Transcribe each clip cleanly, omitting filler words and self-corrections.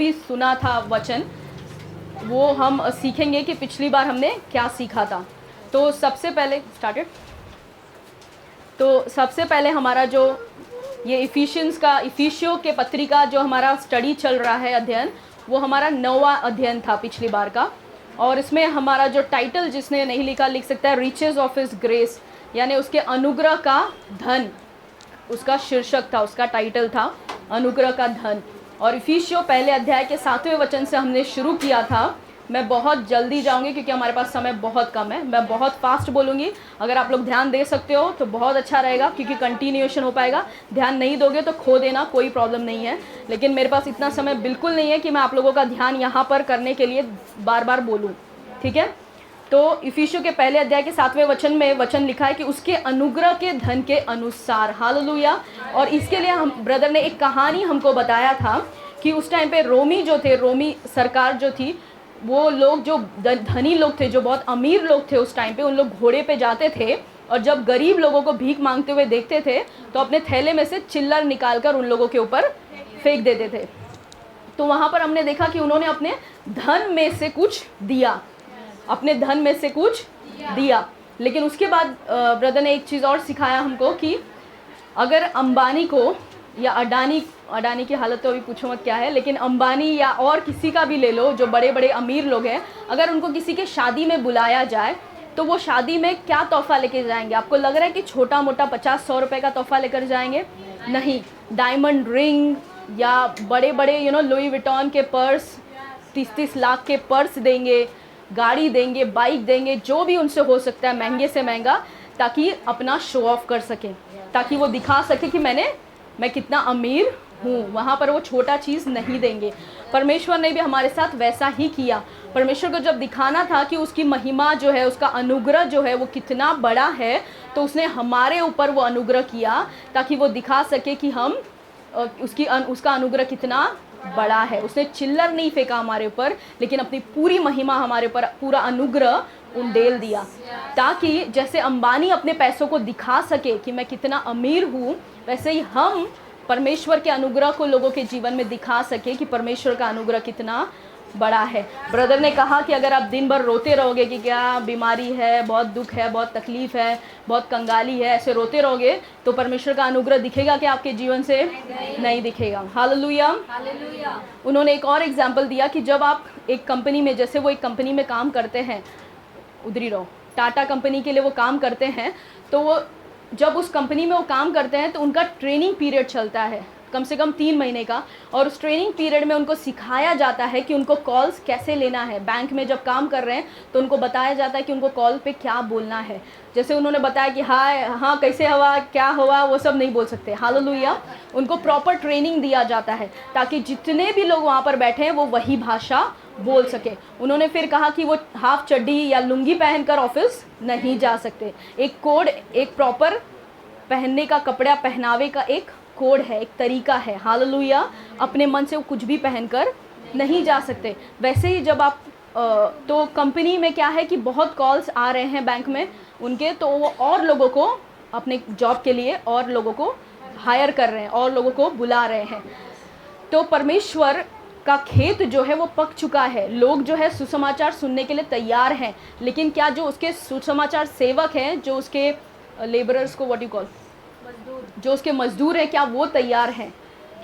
भी सुना था वचन, वो हम सीखेंगे कि पिछली बार हमने क्या सीखा था। तो सबसे पहले हमारा जो ये इफिशियों के पत्रिका जो हमारा स्टडी चल रहा है, अध्ययन, वो हमारा 9वां अध्ययन था पिछली बार का। और इसमें हमारा जो टाइटल, जिसने नहीं लिखा लिख सकता है, रिचेस ऑफ हिज ग्रेस, यानी उसके अनुग्रह का धन, उसका शीर्षक था, उसका टाइटल था अनुग्रह का धन। और इफिसियों पहले अध्याय के 7वें वचन से हमने शुरू किया था। मैं बहुत जल्दी जाऊंगी क्योंकि हमारे पास समय बहुत कम है। मैं बहुत फास्ट बोलूँगी, अगर आप लोग ध्यान दे सकते हो तो बहुत अच्छा रहेगा क्योंकि कंटिन्यूएशन हो पाएगा। ध्यान नहीं दोगे तो खो देना, कोई प्रॉब्लम नहीं है, लेकिन मेरे पास इतना समय बिल्कुल नहीं है कि मैं आप लोगों का ध्यान यहाँ पर करने के लिए बार बार बोलूँ, ठीक है। तो इफिसियों के पहले अध्याय के 7वें वचन में वचन लिखा है कि उसके अनुग्रह के धन के अनुसार, हालेलुया। और इसके लिए हम ब्रदर ने एक कहानी हमको बताया था कि उस टाइम पे रोमी सरकार जो थी, वो लोग जो धनी लोग थे, जो बहुत अमीर लोग थे उस टाइम पे, उन लोग घोड़े पे जाते थे और जब गरीब लोगों को भीख मांगते हुए देखते थे तो अपने थैले में से चिल्लर निकाल कर उन लोगों के ऊपर फेंक देते थे। तो वहाँ पर हमने देखा कि उन्होंने अपने धन में से कुछ दिया, अपने धन में से कुछ दिया। लेकिन उसके बाद ब्रदर ने एक चीज़ और सिखाया हमको कि अगर अंबानी को या अडानी की हालत तो अभी पूछो मत क्या है, लेकिन अंबानी या और किसी का भी ले लो, जो बड़े बड़े अमीर लोग हैं, अगर उनको किसी के शादी में बुलाया जाए तो वो शादी में क्या तोहफा लेके जाएंगे? आपको लग रहा है कि छोटा मोटा 50-100 रुपये का तोहफा लेकर जाएंगे? नहीं, डायमंड रिंग या बड़े बड़े लुई विटॉन के पर्स, 30-30 लाख के पर्स देंगे, गाड़ी देंगे, बाइक देंगे, जो भी उनसे हो सकता है महंगे से महंगा, ताकि अपना शो ऑफ कर सके, ताकि वो दिखा सके कि मैं कितना अमीर हूँ। वहाँ पर वो छोटा चीज़ नहीं देंगे। परमेश्वर ने भी हमारे साथ वैसा ही किया। परमेश्वर को जब दिखाना था कि उसकी महिमा जो है, उसका अनुग्रह जो है वो कितना बड़ा है, तो उसने हमारे ऊपर वो अनुग्रह किया ताकि वो दिखा सके कि हम उसका अनुग्रह कितना बड़ा है। उसने चिल्लर नहीं फेंका हमारे ऊपर, लेकिन अपनी पूरी महिमा हमारे ऊपर, पूरा अनुग्रह उंडेल दिया, ताकि जैसे अंबानी अपने पैसों को दिखा सके कि मैं कितना अमीर हूँ, वैसे ही हम परमेश्वर के अनुग्रह को लोगों के जीवन में दिखा सके कि परमेश्वर का अनुग्रह कितना बड़ा है। ब्रदर ने कहा कि अगर आप दिन भर रोते रहोगे कि क्या बीमारी है, बहुत दुख है, बहुत तकलीफ है, बहुत कंगाली है, ऐसे रोते रहोगे तो परमेश्वर का अनुग्रह दिखेगा कि आपके जीवन से? नहीं दिखेगा। हालेलुया। उन्होंने एक और एग्जाम्पल दिया कि जब आप एक कंपनी में, जैसे वो एक कंपनी में काम करते हैं, उधर ही रहो, टाटा कंपनी के लिए वो काम करते हैं, तो वो जब उस कंपनी में वो काम करते हैं तो उनका ट्रेनिंग पीरियड चलता है कम से कम 3 महीने का। और उस ट्रेनिंग पीरियड में उनको सिखाया जाता है कि उनको कॉल्स कैसे लेना है। बैंक में जब काम कर रहे हैं तो उनको बताया जाता है कि उनको कॉल पे क्या बोलना है। जैसे उन्होंने बताया कि हाय, हाँ, कैसे हुआ, क्या हुआ, वो सब नहीं बोल सकते। हालेलुया। उनको प्रॉपर ट्रेनिंग दिया जाता है ताकि जितने भी लोग वहाँ पर बैठे हैं वो वही भाषा बोल सके। उन्होंने फिर कहा कि वो हाफ चड्डी या लुंगी पहनकर ऑफिस नहीं जा सकते। एक कोड, एक प्रॉपर पहनने का, कपड़ा पहनावे का एक कोड है, एक तरीका है। हालेलुया। अपने मन से वो कुछ भी पहनकर नहीं जा सकते। वैसे ही जब आप तो कंपनी में क्या है कि बहुत कॉल्स आ रहे हैं बैंक में उनके, तो वो और लोगों को अपने जॉब के लिए और लोगों को हायर कर रहे हैं, और लोगों को बुला रहे हैं। तो परमेश्वर का खेत जो है वो पक चुका है। लोग जो है सुसमाचार सुनने के लिए तैयार हैं, लेकिन क्या जो उसके सुसमाचार सेवक हैं, जो उसके लेबरर्स को व्हाट यू कॉल, जो उसके मजदूर हैं, क्या वो तैयार हैं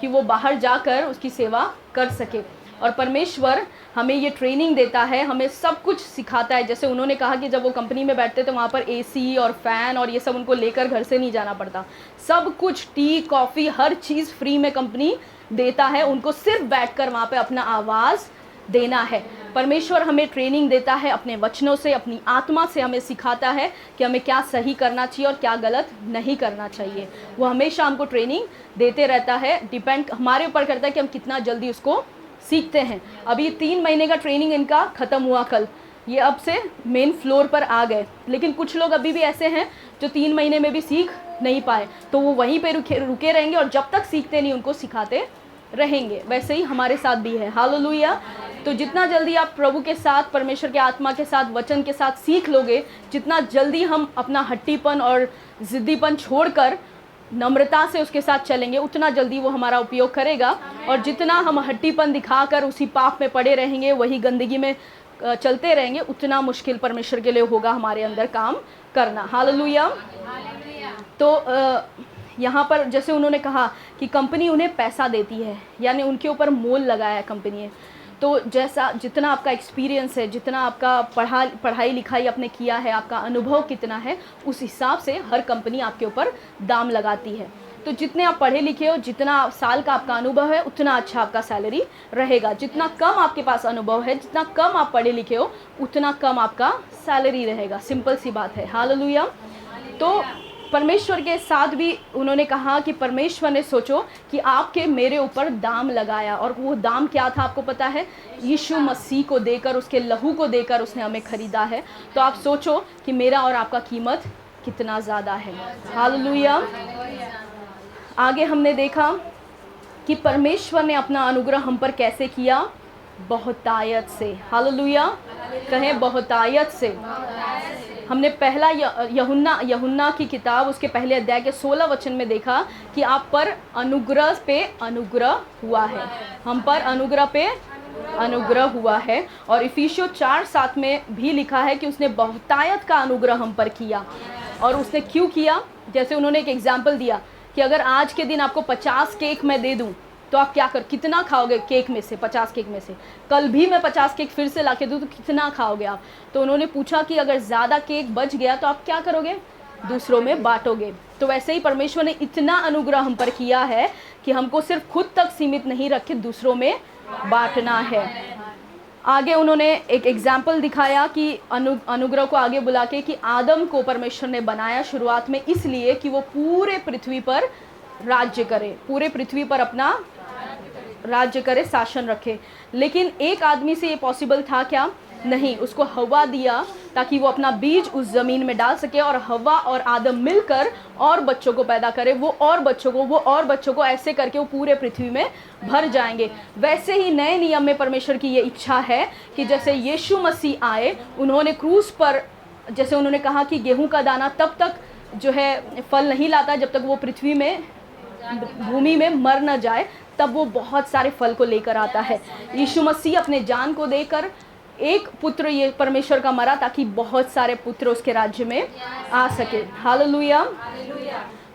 कि वो बाहर जाकर उसकी सेवा कर सके? और परमेश्वर हमें ये ट्रेनिंग देता है, हमें सब कुछ सिखाता है। जैसे उन्होंने कहा कि जब वो कंपनी में बैठते तो वहाँ पर एसी और फैन और ये सब उनको लेकर घर से नहीं जाना पड़ता। सब कुछ, टी, कॉफ़ी, हर चीज़ फ्री में कंपनी देता है। उनको सिर्फ बैठकर वहाँ पे अपना आवाज़ देना है। परमेश्वर हमें ट्रेनिंग देता है अपने वचनों से, अपनी आत्मा से हमें सिखाता है कि हमें क्या सही करना चाहिए और क्या गलत नहीं करना चाहिए। वो हमेशा हमको ट्रेनिंग देते रहता है। डिपेंड हमारे ऊपर करता है कि हम कितना जल्दी उसको सीखते हैं। अभी 3 महीने का ट्रेनिंग इनका ख़त्म हुआ कल, ये अब से मेन फ्लोर पर आ गए। लेकिन कुछ लोग अभी भी ऐसे हैं जो 3 महीने में भी सीख नहीं पाए, तो वो वहीं पे रुके रहेंगे और जब तक सीखते नहीं उनको सिखाते रहेंगे। वैसे ही हमारे साथ भी है। हालेलुया। तो जितना जल्दी आप प्रभु के साथ, परमेश्वर के आत्मा के साथ, वचन के साथ सीख लोगे, जितना जल्दी हम अपना हट्टीपन और ज़िद्दीपन छोड़कर नम्रता से उसके साथ चलेंगे उतना जल्दी वो हमारा उपयोग करेगा। और जितना हम हट्टीपन दिखाकर उसी पाप में पड़े रहेंगे, वही गंदगी में चलते रहेंगे, उतना मुश्किल परमेश्वर के लिए होगा हमारे अंदर काम करना। हालेलुया। तो यहाँ पर जैसे उन्होंने कहा कि कंपनी उन्हें पैसा देती है, यानी उनके ऊपर मोल लगाया है कंपनी ने। तो जैसा जितना आपका एक्सपीरियंस है, जितना आपका पढ़ाई लिखाई आपने किया है, आपका अनुभव कितना है, उस हिसाब से हर कंपनी आपके ऊपर दाम लगाती है। तो जितने आप पढ़े लिखे हो, जितना साल का आपका अनुभव है, उतना अच्छा आपका सैलरी रहेगा। जितना कम आपके पास अनुभव है, जितना कम आप पढ़े लिखे हो, उतना कम आपका सैलरी रहेगा। सिंपल सी बात है। हालेलुया। तो परमेश्वर के साथ भी उन्होंने कहा कि परमेश्वर ने सोचो कि आपके मेरे ऊपर दाम लगाया, और वो दाम क्या था आपको पता है? यीशु मसीह को देकर, उसके लहू को देकर उसने हमें खरीदा है। तो आप सोचो कि मेरा और आपका कीमत कितना ज़्यादा है। हालेलुया। आगे हमने देखा कि परमेश्वर ने अपना अनुग्रह हम पर कैसे किया? बहुतायत से। हालेलुया। कहें बहुतायत से। हमने पहला यूहन्ना की किताब उसके पहले अध्याय के 16 वचन में देखा कि आप पर अनुग्रह पे अनुग्रह हुआ है। हम पर अनुग्रह पे अनुग्रह हुआ है। और इफिसियों 4:7 में भी लिखा है कि उसने बहुतायत का अनुग्रह हम पर किया। और उसने क्यों किया? जैसे उन्होंने एक एग्जाम्पल दिया कि अगर आज के दिन आपको 50 केक मैं दे दूं, तो आप क्या कितना खाओगे केक में से? 50 केक में से कल भी मैं 50 केक फिर से ला के दूँ तो कितना खाओगे आप? तो उन्होंने पूछा कि अगर ज़्यादा केक बच गया तो आप क्या करोगे? दूसरों में बांटोगे। तो वैसे ही परमेश्वर ने इतना अनुग्रह हम पर किया है कि हमको सिर्फ खुद तक सीमित नहीं रखे, दूसरों में बांटना है। आगे उन्होंने एक एग्जाम्पल दिखाया कि अनुग्रह को आगे बुला के कि आदम को परमेश्वर ने बनाया शुरुआत में इसलिए कि वो पूरे पृथ्वी पर राज्य करे, पूरे पृथ्वी पर अपना राज्य करे, शासन रखे। लेकिन एक आदमी से ये पॉसिबल था क्या? नहीं। उसको हवा दिया ताकि वो अपना बीज उस ज़मीन में डाल सके, और हवा और आदम मिलकर और बच्चों को पैदा करे, वो और बच्चों को ऐसे करके वो पूरे पृथ्वी में भर जाएंगे। वैसे ही नए नियम में परमेश्वर की ये इच्छा है कि जैसे यीशु मसीह आए, उन्होंने क्रूस पर, जैसे उन्होंने कहा कि गेहूं का दाना तब तक जो है फल नहीं लाता जब तक वो पृथ्वी में, भूमि में मर न जाए, तब वो बहुत सारे फल को लेकर आता है। यीशु मसीह अपने जान को देकर एक पुत्र ये परमेश्वर का मरा ताकि बहुत सारे पुत्र उसके राज्य में आ सके। हालेलुया।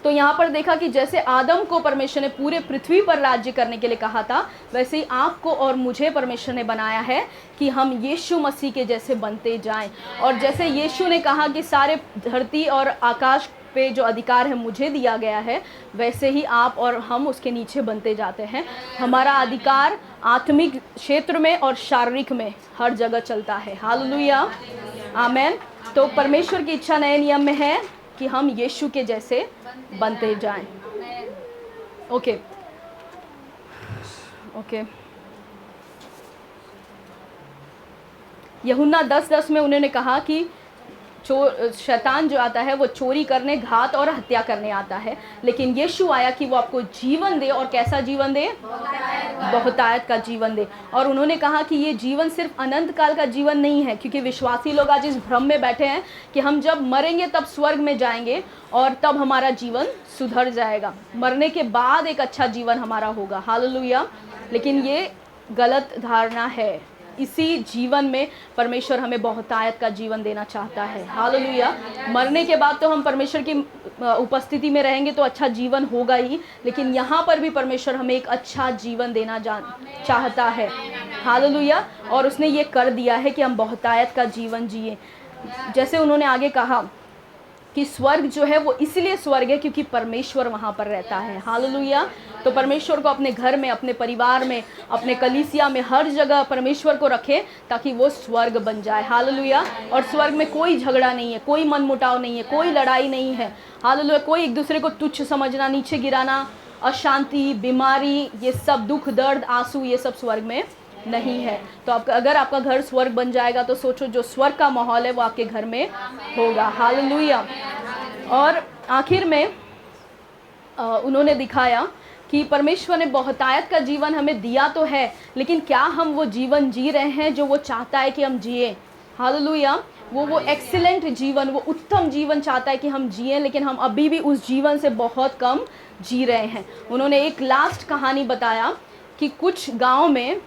तो यहाँ पर देखा कि जैसे आदम को परमेश्वर ने पूरे पृथ्वी पर राज्य करने के लिए कहा था, वैसे ही आपको और मुझे परमेश्वर ने बनाया है कि हम यीशु मसीह के जैसे बनते जाएं। और जैसे यीशु ने कहा कि सारे धरती और आकाश पे जो अधिकार है मुझे दिया गया है, वैसे ही आप और हम उसके नीचे बनते जाते हैं। हमारा अधिकार आत्मिक क्षेत्र में और शारीरिक में हर जगह चलता है। हालेलुया। आमेन। तो परमेश्वर की इच्छा नए नियम में है कि हम यीशु के जैसे बनते जाएं। ओके। यूहन्ना 10:10 में उन्होंने कहा कि शैतान जो आता है वो चोरी करने, घात और हत्या करने आता है, लेकिन यीशु आया कि वो आपको जीवन दे। और कैसा जीवन दे? बहुतायत का जीवन दे। और उन्होंने कहा कि ये जीवन सिर्फ अनंत काल का जीवन नहीं है, क्योंकि विश्वासी लोग आज इस भ्रम में बैठे हैं कि हम जब मरेंगे तब स्वर्ग में जाएंगे और तब हमारा जीवन सुधर जाएगा, मरने के बाद एक अच्छा जीवन हमारा होगा। हालेलुया। लेकिन ये गलत धारणा है। इसी जीवन में परमेश्वर हमें बहुतायत का जीवन देना चाहता है। हालेलुया। मरने के बाद तो हम परमेश्वर की उपस्थिति में रहेंगे तो अच्छा जीवन होगा ही, लेकिन यहाँ पर भी परमेश्वर हमें एक अच्छा जीवन देना चाहता है। हालेलुया। और उसने ये कर दिया है कि हम बहुतायत का जीवन जिए। जैसे उन्होंने आगे कहा कि स्वर्ग जो है वो इसलिए स्वर्ग है क्योंकि परमेश्वर वहाँ पर रहता है। हालेलुया। तो परमेश्वर को अपने घर में, अपने परिवार में, अपने कलीसिया में, हर जगह परमेश्वर को रखें ताकि वो स्वर्ग बन जाए। हालेलुया। और स्वर्ग में कोई झगड़ा नहीं है, कोई मनमुटाव नहीं है, कोई लड़ाई नहीं है। हालेलुया। कोई एक दूसरे को तुच्छ समझना, नीचे गिराना, अशांति, बीमारी, ये सब दुख, दर्द, आंसू, ये सब स्वर्ग में नहीं है। तो अगर आपका घर स्वर्ग बन जाएगा तो सोचो जो स्वर्ग का माहौल है वो आपके घर में होगा। हालेलुया। और आखिर में उन्होंने दिखाया कि परमेश्वर ने बहुतायत का जीवन हमें दिया तो है, लेकिन क्या हम वो जीवन जी रहे हैं जो वो चाहता है कि हम जिए? हालेलुया। वो एक्सीलेंट जीवन, वो उत्तम जीवन चाहता है कि हम जिएं, लेकिन हम अभी भी उस जीवन से बहुत कम जी रहे हैं। उन्होंने एक लास्ट कहानी बताया कि कुछ गांव में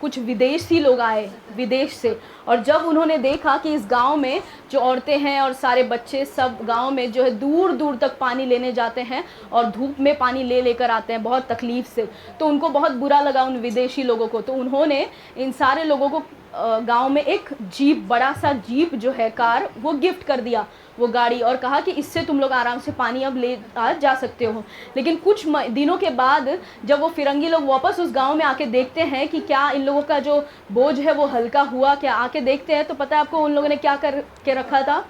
कुछ विदेशी लोग आए विदेश से, और जब उन्होंने देखा कि इस गांव में जो औरतें हैं और सारे बच्चे सब गांव में जो है दूर दूर तक पानी लेने जाते हैं और धूप में पानी ले लेकर आते हैं बहुत तकलीफ़ से, तो उनको बहुत बुरा लगा उन विदेशी लोगों को। तो उन्होंने इन सारे लोगों को गांव में एक जीप, बड़ा सा जीप जो है कार, वो गिफ्ट कर दिया, वो गाड़ी, और कहा कि इससे तुम लोग आराम से पानी अब ले जा सकते हो। लेकिन कुछ दिनों के बाद जब वो फिरंगी लोग वापस उस गांव में आके देखते हैं कि क्या इन लोगों का जो बोझ है वो हल्का हुआ क्या, आके देखते हैं तो पता है आपको उन लोगों ने क्या कर के रखा था?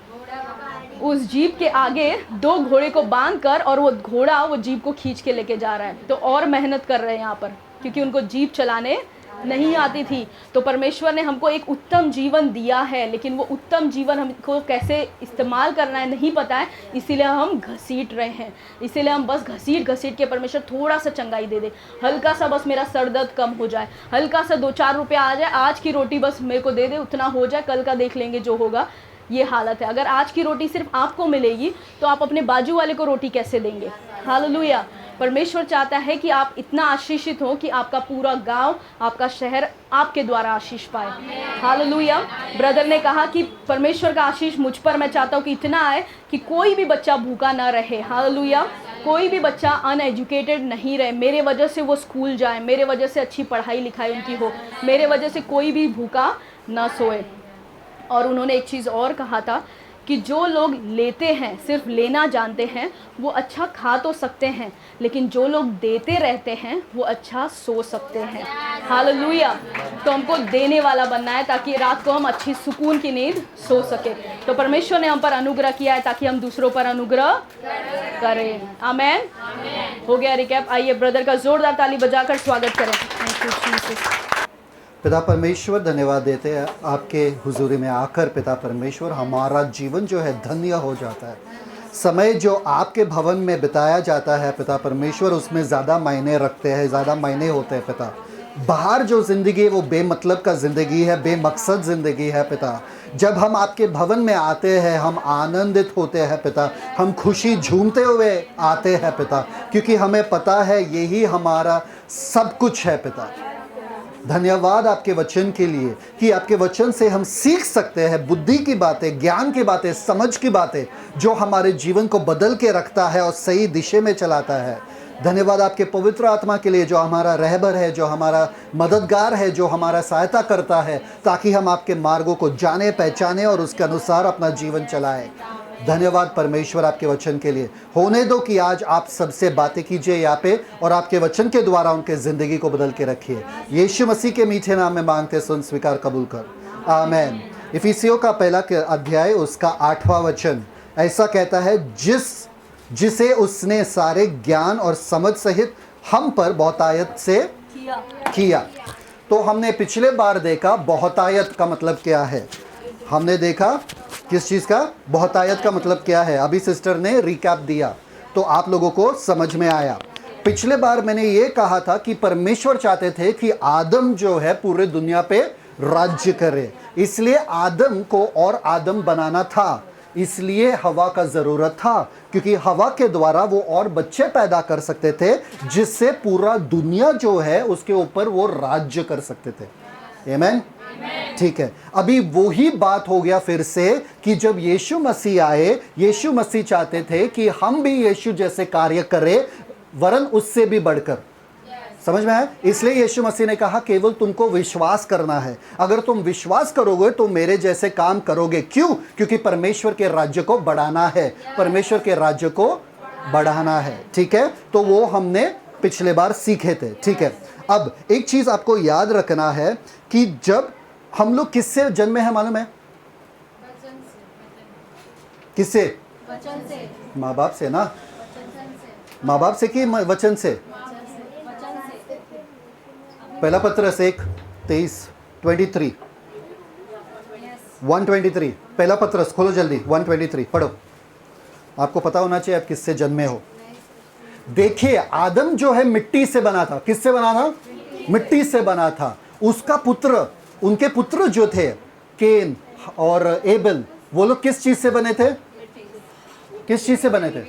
उस जीप के आगे 2 घोड़े को बांध कर, और वो घोड़ा वो जीप को खींच के लेके जा रहा है। तो और मेहनत कर रहे हैं यहाँ पर, क्योंकि उनको जीप चलाने नहीं आती थी। तो परमेश्वर ने हमको एक उत्तम जीवन दिया है, लेकिन वो उत्तम जीवन हमको कैसे इस्तेमाल करना है नहीं पता है, इसीलिए हम घसीट रहे हैं। इसीलिए हम बस घसीट घसीट के परमेश्वर थोड़ा सा चंगाई दे दे, हल्का सा बस मेरा सर दर्द कम हो जाए, हल्का सा 2-4 रुपया आ जाए, आज की रोटी बस मेरे को दे दे, उतना हो जाए, कल का देख लेंगे जो होगा। ये हालत है। अगर आज की रोटी सिर्फ आपको मिलेगी तो आप अपने बाजू वाले को रोटी कैसे देंगे? हालेलुया। परमेश्वर चाहता है कि आप इतना आशीषित हो कि आपका पूरा गांव, आपका शहर आपके द्वारा आशीष पाए। हालेलुया। ब्रदर ने कहा कि परमेश्वर का आशीष मुझ पर, मैं चाहता हूँ कि इतना आए कि कोई भी बच्चा भूखा ना रहे। हालेलुया। कोई भी बच्चा अनएजुकेटेड नहीं रहे, मेरे वजह से वो स्कूल जाए, मेरे वजह से अच्छी पढ़ाई लिखाई उनकी हो, मेरे वजह से कोई भी भूखा ना सोए। और उन्होंने एक चीज़ और कहा था कि जो लोग लेते हैं, सिर्फ लेना जानते हैं, वो अच्छा खा तो सकते हैं, लेकिन जो लोग देते रहते हैं वो अच्छा सो सकते हैं। हालेलुया। तो हमको देने वाला बनना है ताकि रात को हम अच्छी सुकून की नींद सो सके। तो परमेश्वर ने हम पर अनुग्रह किया है ताकि हम दूसरों पर अनुग्रह करें। आमेन। हो गया रिकैप। आइए ब्रदर का जोरदार ताली बजाकर स्वागत करें। Thank you Jesus. पिता परमेश्वर, धन्यवाद देते हैं आपके हुजूरी में आकर। पिता परमेश्वर, हमारा जीवन जो है धन्य हो जाता है। समय जो आपके भवन में बिताया जाता है पिता परमेश्वर, उसमें ज़्यादा मायने रखते हैं, ज़्यादा मायने होते हैं पिता। बाहर जो ज़िंदगी है वो बेमतलब का ज़िंदगी है, बेमकसद ज़िंदगी है पिता। जब हम आपके भवन में आते हैं हम आनंदित होते हैं पिता, हम खुशी झूमते हुए आते हैं पिता, क्योंकि हमें पता है यही हमारा सब कुछ है पिता। धन्यवाद आपके वचन के लिए कि आपके वचन से हम सीख सकते हैं बुद्धि की बातें, ज्ञान की बातें, समझ की बातें, जो हमारे जीवन को बदल के रखता है और सही दिशा में चलाता है। धन्यवाद आपके पवित्र आत्मा के लिए, जो हमारा रहबर है, जो हमारा मददगार है, जो हमारा सहायता करता है, ताकि हम आपके मार्गों को जाने, पहचाने और उसके अनुसार अपना जीवन चलाएं। धन्यवाद परमेश्वर आपके वचन के लिए। होने दो कि आज आप सबसे बातें कीजिए यहाँ पे, और आपके वचन के द्वारा उनके ज़िंदगी को बदल के रखिए। यीशु मसीह के मीठे नाम में मांगते, सुन, स्वीकार, कबूल कर। आमीन। इफिसियों का पहला अध्याय उसका 8वां वचन ऐसा कहता है, जिसे उसने सारे ज्ञान और समझ सहित हम पर बहुतायत से किया। तो हमने पिछले बार देखा बहुतायत का मतलब क्या है। हमने देखा किस चीज़ का बहुतायत का मतलब क्या है। अभी सिस्टर ने रिकैप दिया तो आप लोगों को समझ में आया। पिछले बार मैंने ये कहा था कि परमेश्वर चाहते थे कि आदम जो है पूरे दुनिया पे राज्य करे, इसलिए आदम को और आदम बनाना था, इसलिए हवा का ज़रूरत था, क्योंकि हवा के द्वारा वो और बच्चे पैदा कर सकते थे, जिससे पूरा दुनिया जो है उसके ऊपर वो राज्य कर सकते थे। आमीन। ठीक है। अभी वही बात हो गया फिर से कि जब यीशु मसीह आए, यीशु मसीह चाहते थे कि हम भी यीशु जैसे कार्य करें, वरन उससे भी बढ़कर। समझ में आया? इसलिए यीशु मसीह ने कहा केवल तुमको विश्वास करना है। अगर तुम विश्वास करोगे तो मेरे जैसे काम करोगे। क्यों? क्योंकि परमेश्वर के राज्य को बढ़ाना है, परमेश्वर के राज्य को बढ़ाना है। ठीक है। तो वो हमने पिछले बार सीखे थे। ठीक है। अब एक चीज आपको याद रखना है कि जब हम लोग किससे जन्मे हैं मालूम है? किससे? माँ बाप से ना? माँ बाप से कि वचन से? पहला पत्रस 1:23 123 पहला पत्रस खोलो जल्दी, 123 पढ़ो। आपको पता होना चाहिए आप किससे जन्मे हो। देखिए आदम जो है मिट्टी से बना था। किससे बना था? मिट्टी से बना था। उसका पुत्र, उनके पुत्र जो थे केन, और एबल, वो लोग किस चीज से बने थे? किस चीज से बने थे?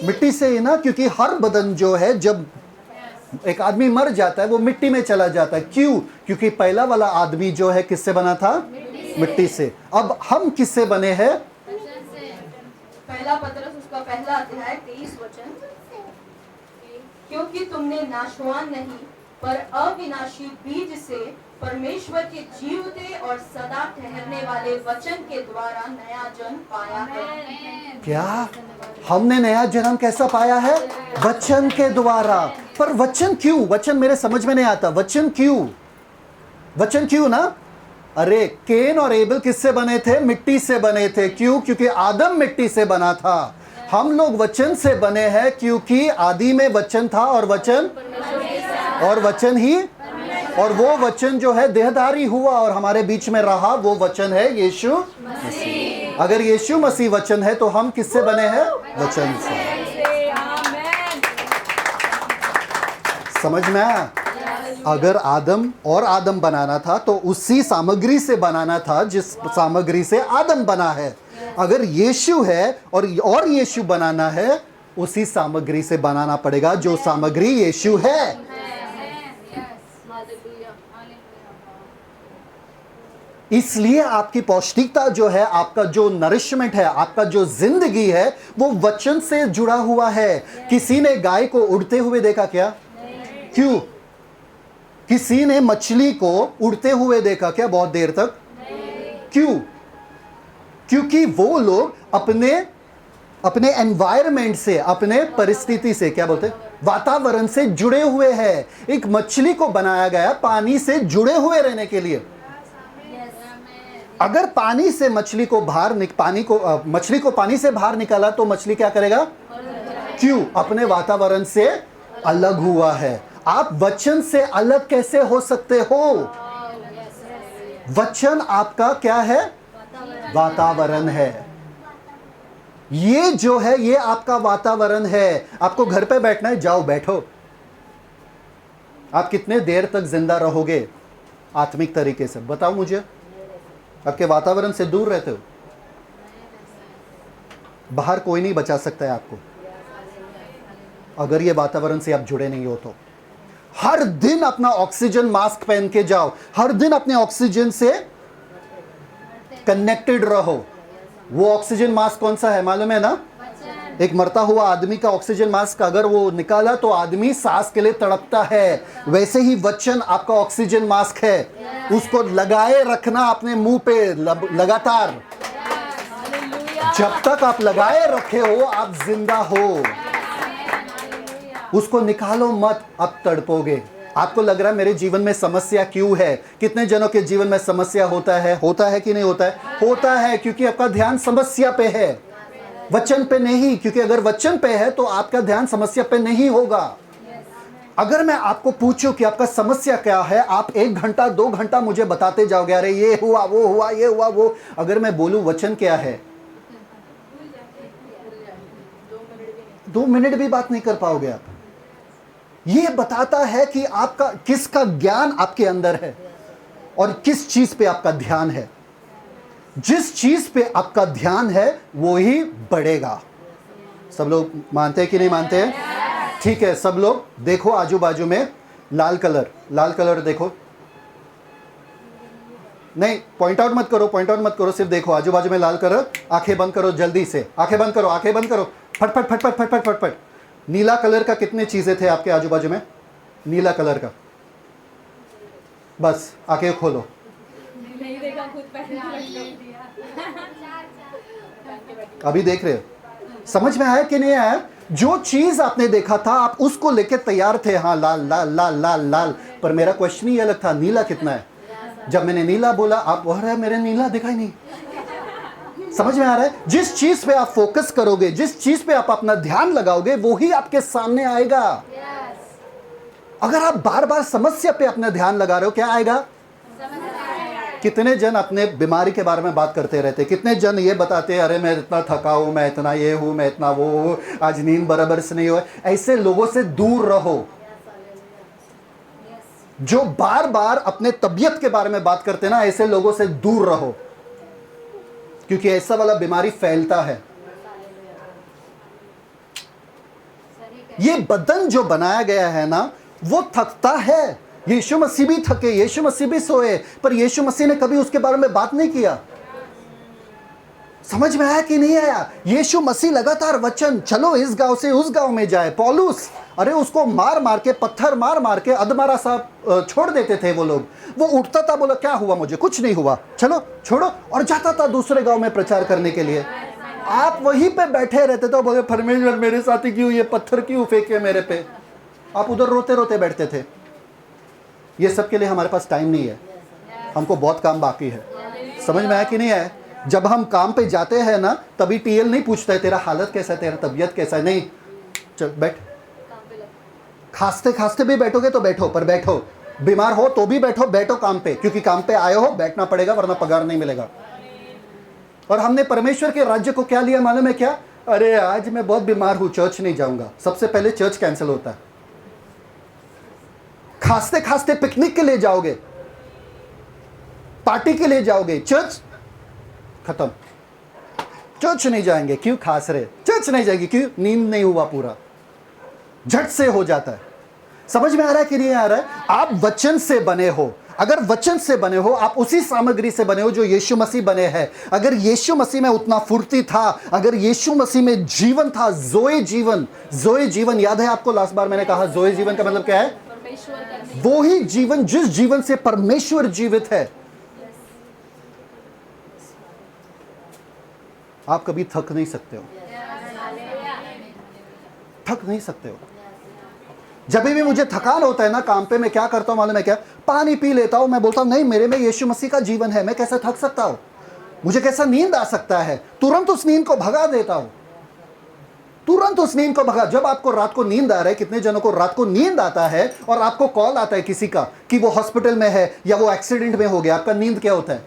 मिट्टी से ही ना, क्योंकि हर बदन जो है, जब एक आदमी मर जाता है वो मिट्टी में चला जाता है। क्यों? क्योंकि पहला वाला आदमी जो है किससे बना था? मिट्टी से। अब हम किससे बने हैं? पहला पतरस उसका पहला अध्याय 23 वचन, क्योंकि तुमने नाशवान नहीं पर अविनाशी बीज से परमेश्वर के जीवते और सदा ठहरने वाले वचन के द्वारा नया जन्म पाया है। क्या हमने नया जन्म कैसा पाया है? वचन के द्वारा। पर वचन क्यों? वचन मेरे समझ में नहीं आता। वचन क्यों? वचन क्यों ना? अरे केन और एबल किससे बने थे? मिट्टी से बने थे। क्यों? क्योंकि आदम मिट्टी से बना था। हम लोग वचन से बने हैं क्योंकि आदि में वचन था और वचन ही, और वो वचन जो है देहधारी हुआ और हमारे बीच में रहा। वो वचन है यीशु मसीह। अगर यीशु मसीह वचन है तो हम किससे बने हैं? वचन से। समझ में आया? अगर आदम बनाना था तो उसी सामग्री से बनाना था जिस सामग्री से आदम बना है। अगर यीशु है और यीशु बनाना है, उसी सामग्री से बनाना पड़ेगा जो सामग्री यीशु है। इसलिए आपकी पौष्टिकता जो है, आपका जो नरिशमेंट है, आपका जो जिंदगी है, वो वचन से जुड़ा हुआ है। किसी ने गाय को उड़ते हुए देखा क्या? क्यों? किसी ने मछली को उड़ते हुए देखा क्या बहुत देर तक? क्यों? क्योंकि वो लोग अपने एनवायरमेंट से, अपने परिस्थिति से, क्या बोलते हैं, वातावरण से जुड़े हुए हैं। एक मछली को बनाया गया पानी से जुड़े हुए रहने के लिए। अगर पानी से मछली को पानी से बाहर निकाला तो मछली क्या करेगा? क्यों? अपने वातावरण से अलग हुआ है। आप वचन से अलग कैसे हो सकते हो? वचन आपका क्या है? वातावरण है। ये जो है, ये आपका वातावरण है। आपको घर पे बैठना है, जाओ बैठो। आप कितने देर तक जिंदा रहोगे आत्मिक तरीके से? बताओ मुझे। आपके वातावरण से दूर रहते हो, बाहर कोई नहीं बचा सकता है आपको, अगर ये वातावरण से आप जुड़े नहीं हो तो। हर दिन अपना ऑक्सीजन मास्क पहन के जाओ, हर दिन अपने ऑक्सीजन से कनेक्टेड रहो। वो ऑक्सीजन मास्क कौन सा है मालूम है ना? एक मरता हुआ आदमी का ऑक्सीजन मास्क अगर वो निकाला तो आदमी सांस के लिए तड़पता है। वैसे ही वचन आपका ऑक्सीजन मास्क है। उसको लगाए रखना अपने मुंह पे लगातार। जब तक आप लगाए रखे हो आप जिंदा हो। उसको निकालो मत, आप तड़पोगे। आपको लग रहा है मेरे जीवन में समस्या क्यों है? कितने जनों के जीवन में समस्या होता है कि नहीं होता है? होता है क्योंकि आपका ध्यान समस्या पे है, वचन पे नहीं। क्योंकि अगर वचन पे है तो आपका ध्यान समस्या पे नहीं होगा। अगर मैं आपको पूछूं कि आपका समस्या क्या है, आप 1 घंटा 2 घंटा मुझे बताते जाओगे, अरे ये हुआ वो हुआ ये हुआ वो। अगर मैं बोलूं वचन क्या है, 2 मिनट भी बात नहीं कर पाओगे आप। ये बताता है कि आपका किसका ज्ञान आपके अंदर है और किस चीज पे आपका ध्यान है। जिस चीज पे आपका ध्यान है वो ही बढ़ेगा। सब लोग मानते हैं कि नहीं मानते हैं? ठीक है, सब लोग देखो आजू बाजू में लाल कलर देखो। नहीं, पॉइंट आउट मत करो, सिर्फ देखो आजू बाजू में लाल कलर। आंखें बंद करो, जल्दी से आंखें बंद करो, फटफट। नीला कलर का कितने चीजें थे आपके आजू बाजू में? नीला कलर का, बस आंखें खोलो। नहीं देखा, खुद अभी देख रहे हो? समझ में आया कि नहीं आया? जो चीज आपने देखा था आप उसको लेके तैयार थे। हाँ, लाल लाल लाल लाल लाल। पर मेरा क्वेश्चन ही अलग था, नीला कितना है? जब मैंने नीला बोला आप बोल रहे मेरे नीला दिखाई नहीं। समझ में आ रहा है? जिस चीज पे आप फोकस करोगे, जिस चीज पे आप अपना ध्यान लगाओगे, वो ही आपके सामने आएगा। अगर आप बार बार समस्या पे अपना ध्यान लगा रहे हो, क्या आएगा? कितने जन अपने बीमारी के बारे में बात करते रहते? कितने जन ये बताते हैं, अरे मैं इतना थका हूं, मैं इतना ये हूं, मैं इतना वो हूं, आज नींद बराबर से नहीं हुआ। ऐसे लोगों से दूर रहो। जो बार बार अपने तबीयत के बारे में बात करते ना, ऐसे लोगों से दूर रहो। क्योंकि ऐसा वाला बीमारी फैलता है। ये बदन जो बनाया गया है ना, वो थकता है। यीशु मसीह भी थके, यीशु मसीह भी सोए, पर यीशु मसीह ने कभी उसके बारे में बात नहीं किया। समझ में आया कि नहीं आया? यीशु मसीह लगातार वचन, चलो इस गांव से उस गांव में जाए। पौलुस, अरे उसको मार मार के, पत्थर मार मार के अधमरा सा छोड़ देते थे वो लोग। वो उठता था, बोला क्या हुआ, मुझे कुछ नहीं हुआ, चलो छोड़ो, और जाता था दूसरे गांव में प्रचार करने के लिए। आप वहीं पे बैठे रहते थे, बोले परमेश्वर मेरे साथ ही क्यों, ये पत्थर क्यों फेंके मेरे पे। आप उधर रोते रोते बैठते थे। ये सब के लिए हमारे पास टाइम नहीं है, हमको बहुत काम बाकी है। समझ में आया कि नहीं आया? जब हम काम पे जाते हैं ना, तभी टीएल नहीं पूछता है तेरा हालत कैसा है, तेरा तबीयत कैसा है, नहीं, चल बैठ। खांसते खांसते भी बैठोगे तो बैठो, पर बैठो। बीमार हो तो भी बैठो, बैठो काम पे, क्योंकि काम पे आए हो, बैठना पड़ेगा, वरना पगार नहीं मिलेगा। और हमने परमेश्वर के राज्य को क्या लिया मालूम है क्या? अरे आज मैं बहुत बीमार हूं, चर्च नहीं जाऊंगा। सबसे पहले चर्च कैंसिल होता है। खांसते खांसते पिकनिक के लिए जाओगे, पार्टी के लिए जाओगे, चर्च खत्म। चर्च नहीं जाएंगे, क्यों? खांस रहे। चर्च नहीं जाएंगे, क्यों? नींद नहीं हुआ पूरा। झट से हो जाता है। समझ में आ रहा है कि नहीं आ रहा है? आप वचन से बने हो। अगर वचन से बने हो, आप उसी सामग्री से बने हो जो यीशु मसीह बने हैं। अगर यीशु मसीह में उतना फुर्ती था, अगर यीशु मसीह में जीवन था, जोए जीवन, जोए जीवन याद है आपको? लास्ट बार मैंने कहा जोए जीवन का मतलब क्या है? वो ही जीवन जिस जीवन से परमेश्वर जीवित है। आप कभी थक नहीं सकते हो, थक नहीं सकते हो। जब भी मुझे थकान होता है ना काम पे, मैं क्या करता हूं मालूम है क्या? पानी पी लेता हूं। मैं बोलता हूं नहीं, मेरे में यीशु मसीह का जीवन है, मैं कैसे थक सकता हूं, मुझे कैसा नींद आ सकता है। तुरंत उस नींद को भगा देता हूं, तुरंत उस नींद को भगा। जब आपको रात को नींद आ रहा है, कितने जनों को रात को नींद आता है और आपको कॉल आता है किसी का कि वो हॉस्पिटल में है या वो एक्सीडेंट में हो गया, आपका नींद क्या होता है?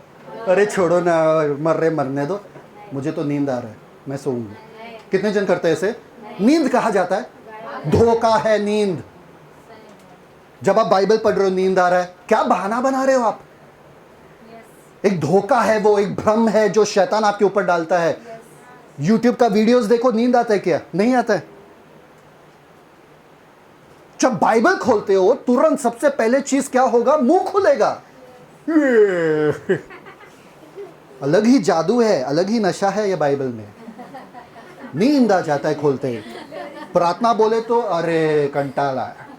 अरे छोड़ो ना, मरने दो, मुझे तो नींद आ रहा है, मैं सोऊंगी। कितने जन करते हैं ऐसे? नींद कहा जाता है, धोखा है नींद। जब आप बाइबल पढ़ रहे हो, नींद आ रहा है, क्या बहाना बना रहे हो आप? एक धोखा है, वो एक भ्रम है जो शैतान आपके ऊपर डालता है। YouTube का वीडियोस देखो, नींद आता है क्या? नहीं आता है। जब बाइबल खोलते हो, तुरंत सबसे पहले चीज क्या होगा? मुंह खुलेगा। अलग ही जादू है, अलग ही नशा है ये बाइबल में। नींद आ जाता है खोलते ही। प्रार्थना बोले तो अरे कंटाला है।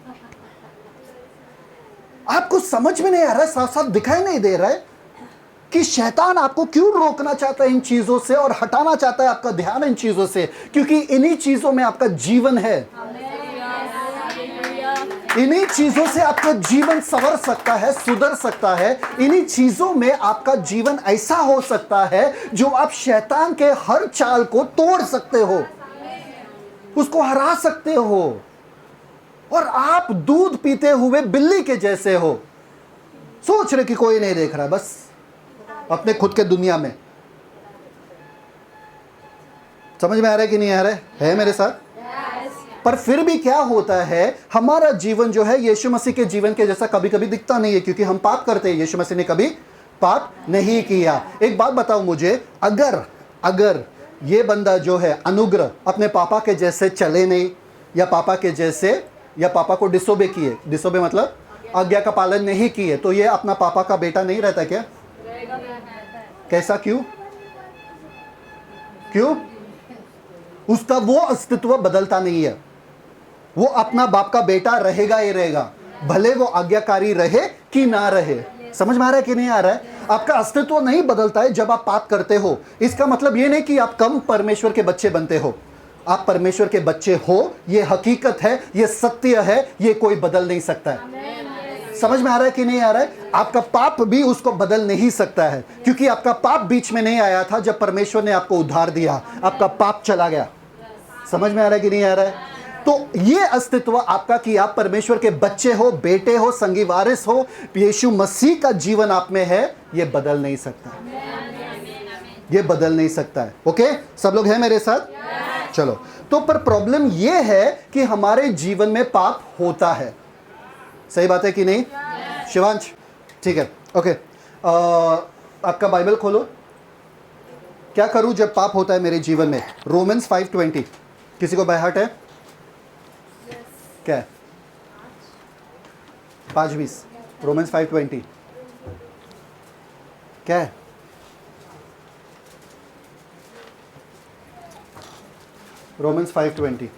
आपको समझ में नहीं आ रहा है, साफ साफ दिखाई नहीं दे रहा है कि शैतान आपको क्यों रोकना चाहता है इन चीजों से और हटाना चाहता है आपका ध्यान इन चीजों से, क्योंकि इन्हीं चीजों में आपका जीवन है। इन्हीं चीजों से आपका जीवन संवर सकता है, सुधर सकता है। इन्हीं चीजों में आपका जीवन ऐसा हो सकता है जो आप शैतान के हर चाल को तोड़ सकते हो, उसको हरा सकते हो। और आप दूध पीते हुए बिल्ली के जैसे हो, सोच रहे कि कोई नहीं देख रहा, बस अपने खुद के दुनिया में। समझ में आ रहा है कि नहीं आ रहा है मेरे साथ? पर फिर भी क्या होता है, हमारा जीवन जो है यीशु मसीह के जीवन के जैसा कभी कभी दिखता नहीं है, क्योंकि हम पाप करते हैं। यीशु मसीह ने कभी पाप नहीं किया। एक बात बताओ मुझे, अगर ये बंदा जो है अनुग्रह अपने पापा के जैसे चले नहीं, या पापा के जैसे, या पापा को डिसोबे किए, डिसोबे मतलब आज्ञा का पालन नहीं किए, तो ये अपना पापा का बेटा नहीं रहता क्या? कैसा? क्यों? उसका वो अस्तित्व बदलता नहीं है, वो अपना बाप का बेटा रहेगा ही रहेगा, भले वो आज्ञाकारी रहे कि ना रहे। समझ में आ रहा है कि नहीं आ रहा है? आपका अस्तित्व नहीं बदलता है जब आप पाप करते हो। इसका मतलब ये नहीं कि आप कम परमेश्वर के बच्चे बनते हो। आप परमेश्वर के बच्चे हो, ये हकीकत है, ये सत्य है, ये कोई बदल नहीं सकता है। समझ में आ रहा है कि नहीं आ रहा है? आपका पाप भी उसको बदल नहीं सकता है, क्योंकि आपका पाप बीच में नहीं आया था जब परमेश्वर ने आपको उद्धार दिया, आपका पाप चला गया। समझ में आ रहा है कि नहीं आ रहा है? तो ये अस्तित्व आपका कि आप परमेश्वर के बच्चे हो, बेटे हो, संगी वारिस हो, यीशु मसीह का जीवन आप में है, ये बदल नहीं सकता, ये बदल नहीं सकता है। ओके, सब लोग हैं मेरे साथ? चलो, तो पर प्रॉब्लम ये है कि हमारे जीवन में पाप होता है। सही बात है कि नहीं शिवांश? ठीक है, ओके। आपका बाइबल खोलो, क्या करूं जब पाप होता है मेरे जीवन में? रोमन्स 5:20 किसी को बाय हार्ट है? क्या है? 5:20 रोमन्स 5:20 क्या है? रोमन्स 5:20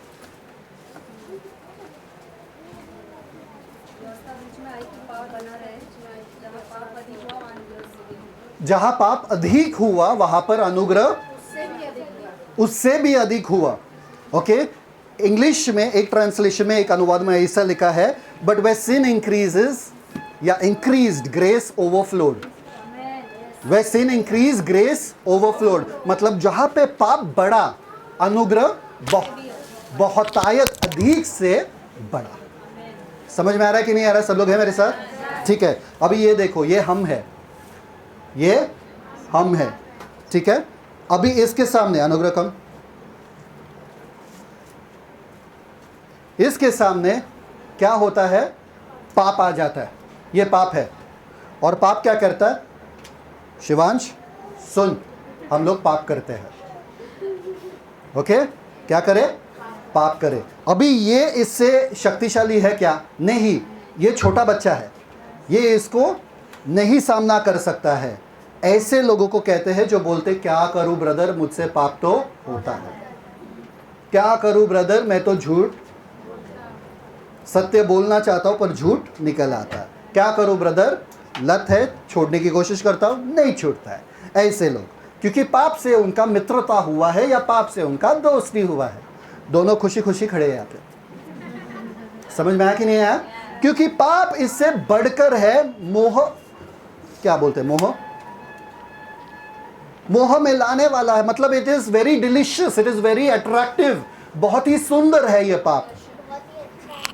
जहां पाप अधिक हुआ वहां पर अनुग्रह उससे भी अधिक हुआ। ओके, इंग्लिश में एक ट्रांसलेशन में, एक अनुवाद में ऐसा लिखा है, बट वे सिन इंक्रीजेस या इंक्रीज्ड ग्रेस ओवरफ्लोड। वे सिन इंक्रीज ग्रेस ओवरफ्लोड, मतलब जहां पे पाप बढ़ा अनुग्रह बहुतायत अधिक से बढ़ा। समझ में आ रहा है कि नहीं आ रहा है? सब लोग हैं मेरे साथ? ठीक है, अभी ये देखो, ये हम है, ये हम है, ठीक है। अभी इसके सामने अनुग्रह कम, इसके सामने क्या होता है? पाप आ जाता है। ये पाप है, और पाप क्या करता है? शिवांश सुन, हम लोग पाप करते हैं। ओके, क्या करे? पाप करे। अभी ये इससे शक्तिशाली है क्या? नहीं, ये छोटा बच्चा है, ये इसको नहीं सामना कर सकता है। ऐसे लोगों को कहते हैं जो बोलते क्या करूं ब्रदर, मुझसे पाप तो होता है, क्या करूं ब्रदर, मैं तो झूठ सत्य बोलना चाहता हूं पर झूठ निकल आता है, क्या करूं ब्रदर, लत है, छोड़ने की कोशिश करता हूं, नहीं छूटता है। ऐसे लोग, क्योंकि पाप से उनका मित्रता हुआ है या पाप से उनका दोस्ती हुआ है, दोनों खुशी खुशी खड़े हैं यहाँ पे। समझ में आया कि नहीं आया? क्योंकि पाप इससे बढ़कर है मोह, क्या बोलते हैं, मोह, मोह में लाने वाला है। मतलब it is very delicious, it is very attractive, बहुत ही सुंदर है ये पाप,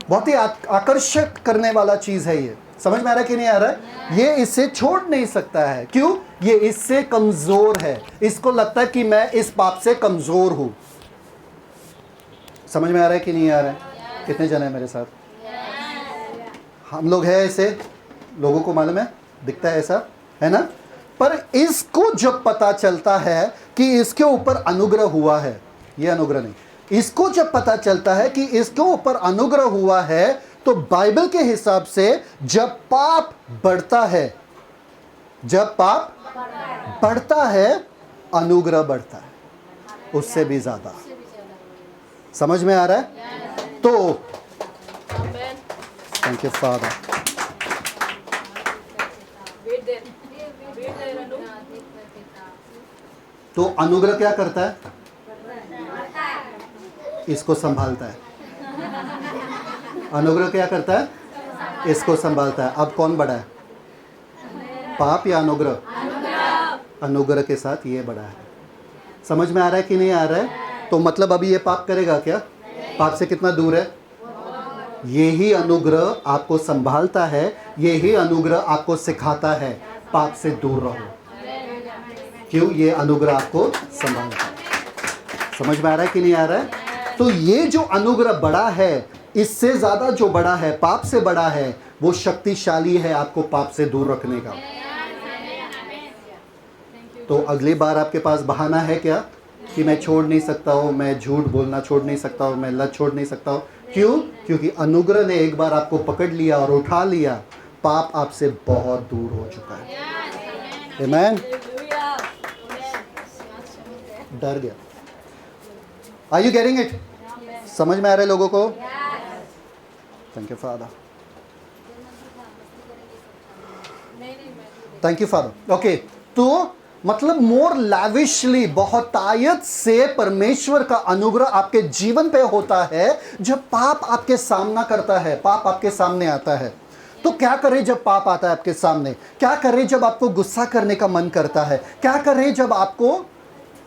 बहुत ही आकर्षक करने वाला चीज है ये। समझ में आ रहा है कि नहीं आ रहा है? ये इससे छोड़ नहीं सकता है। क्यों? ये इससे कमजोर है, इसको लगता है कि मैं इस पाप से कमजोर हूं। समझ में आ रहा है कि नहीं आ रहा है? कितने जन है मेरे साथ? हम लोग हैं ऐसे, लोगों को मालूम है, दिखता है ऐसा, है ना? पर इसको जब पता चलता है कि इसके ऊपर अनुग्रह हुआ है, ये अनुग्रह नहीं, इसको जब पता चलता है कि इसके ऊपर अनुग्रह हुआ है, तो बाइबल के हिसाब से जब पाप बढ़ता है, जब पाप बढ़ता है अनुग्रह बढ़ता है उससे भी ज्यादा। समझ में आ रहा है? तो थैंक यू फादर। तो अनुग्रह क्या करता है? इसको संभालता है। अनुग्रह क्या करता है? इसको संभालता है। अब कौन बड़ा है, पाप या अनुग्रह? अनुग्रह के साथ ये बड़ा है। समझ में आ रहा है कि नहीं आ रहा है? तो मतलब अभी ये पाप करेगा क्या? पाप से कितना दूर है? यही अनुग्रह आपको संभालता है, यही अनुग्रह आपको सिखाता है पाप से दूर रहो। क्यों? ये अनुग्रह आपको संभालता है। समझ में आ रहा है कि नहीं आ रहा है? तो ये जो अनुग्रह बड़ा है, इससे ज्यादा जो बड़ा है, पाप से बड़ा है, वो शक्तिशाली है आपको पाप से दूर रखने का। तो अगली बार आपके पास बहाना है क्या कि मैं छोड़ नहीं सकता हूँ, मैं झूठ बोलना छोड़ नहीं सकता हूँ, मैं लत छोड़ नहीं सकता हूँ? क्यों? क्योंकि अनुग्रह ने एक बार आपको पकड़ लिया और उठा लिया, पाप आपसे बहुत दूर हो चुका है। आमीन। डर गया। Are you getting it? समझ में आ रहे लोगों को? Thank you father, thank you father. Okay, तो मतलब मोर लैविशली, बहुतायत से परमेश्वर का अनुग्रह आपके जीवन पे होता है जब पाप आपके सामना करता है, पाप आपके सामने आता है। तो क्या करें जब पाप आता है आपके सामने? क्या करें जब आपको गुस्सा करने का मन करता है? क्या करें जब आपको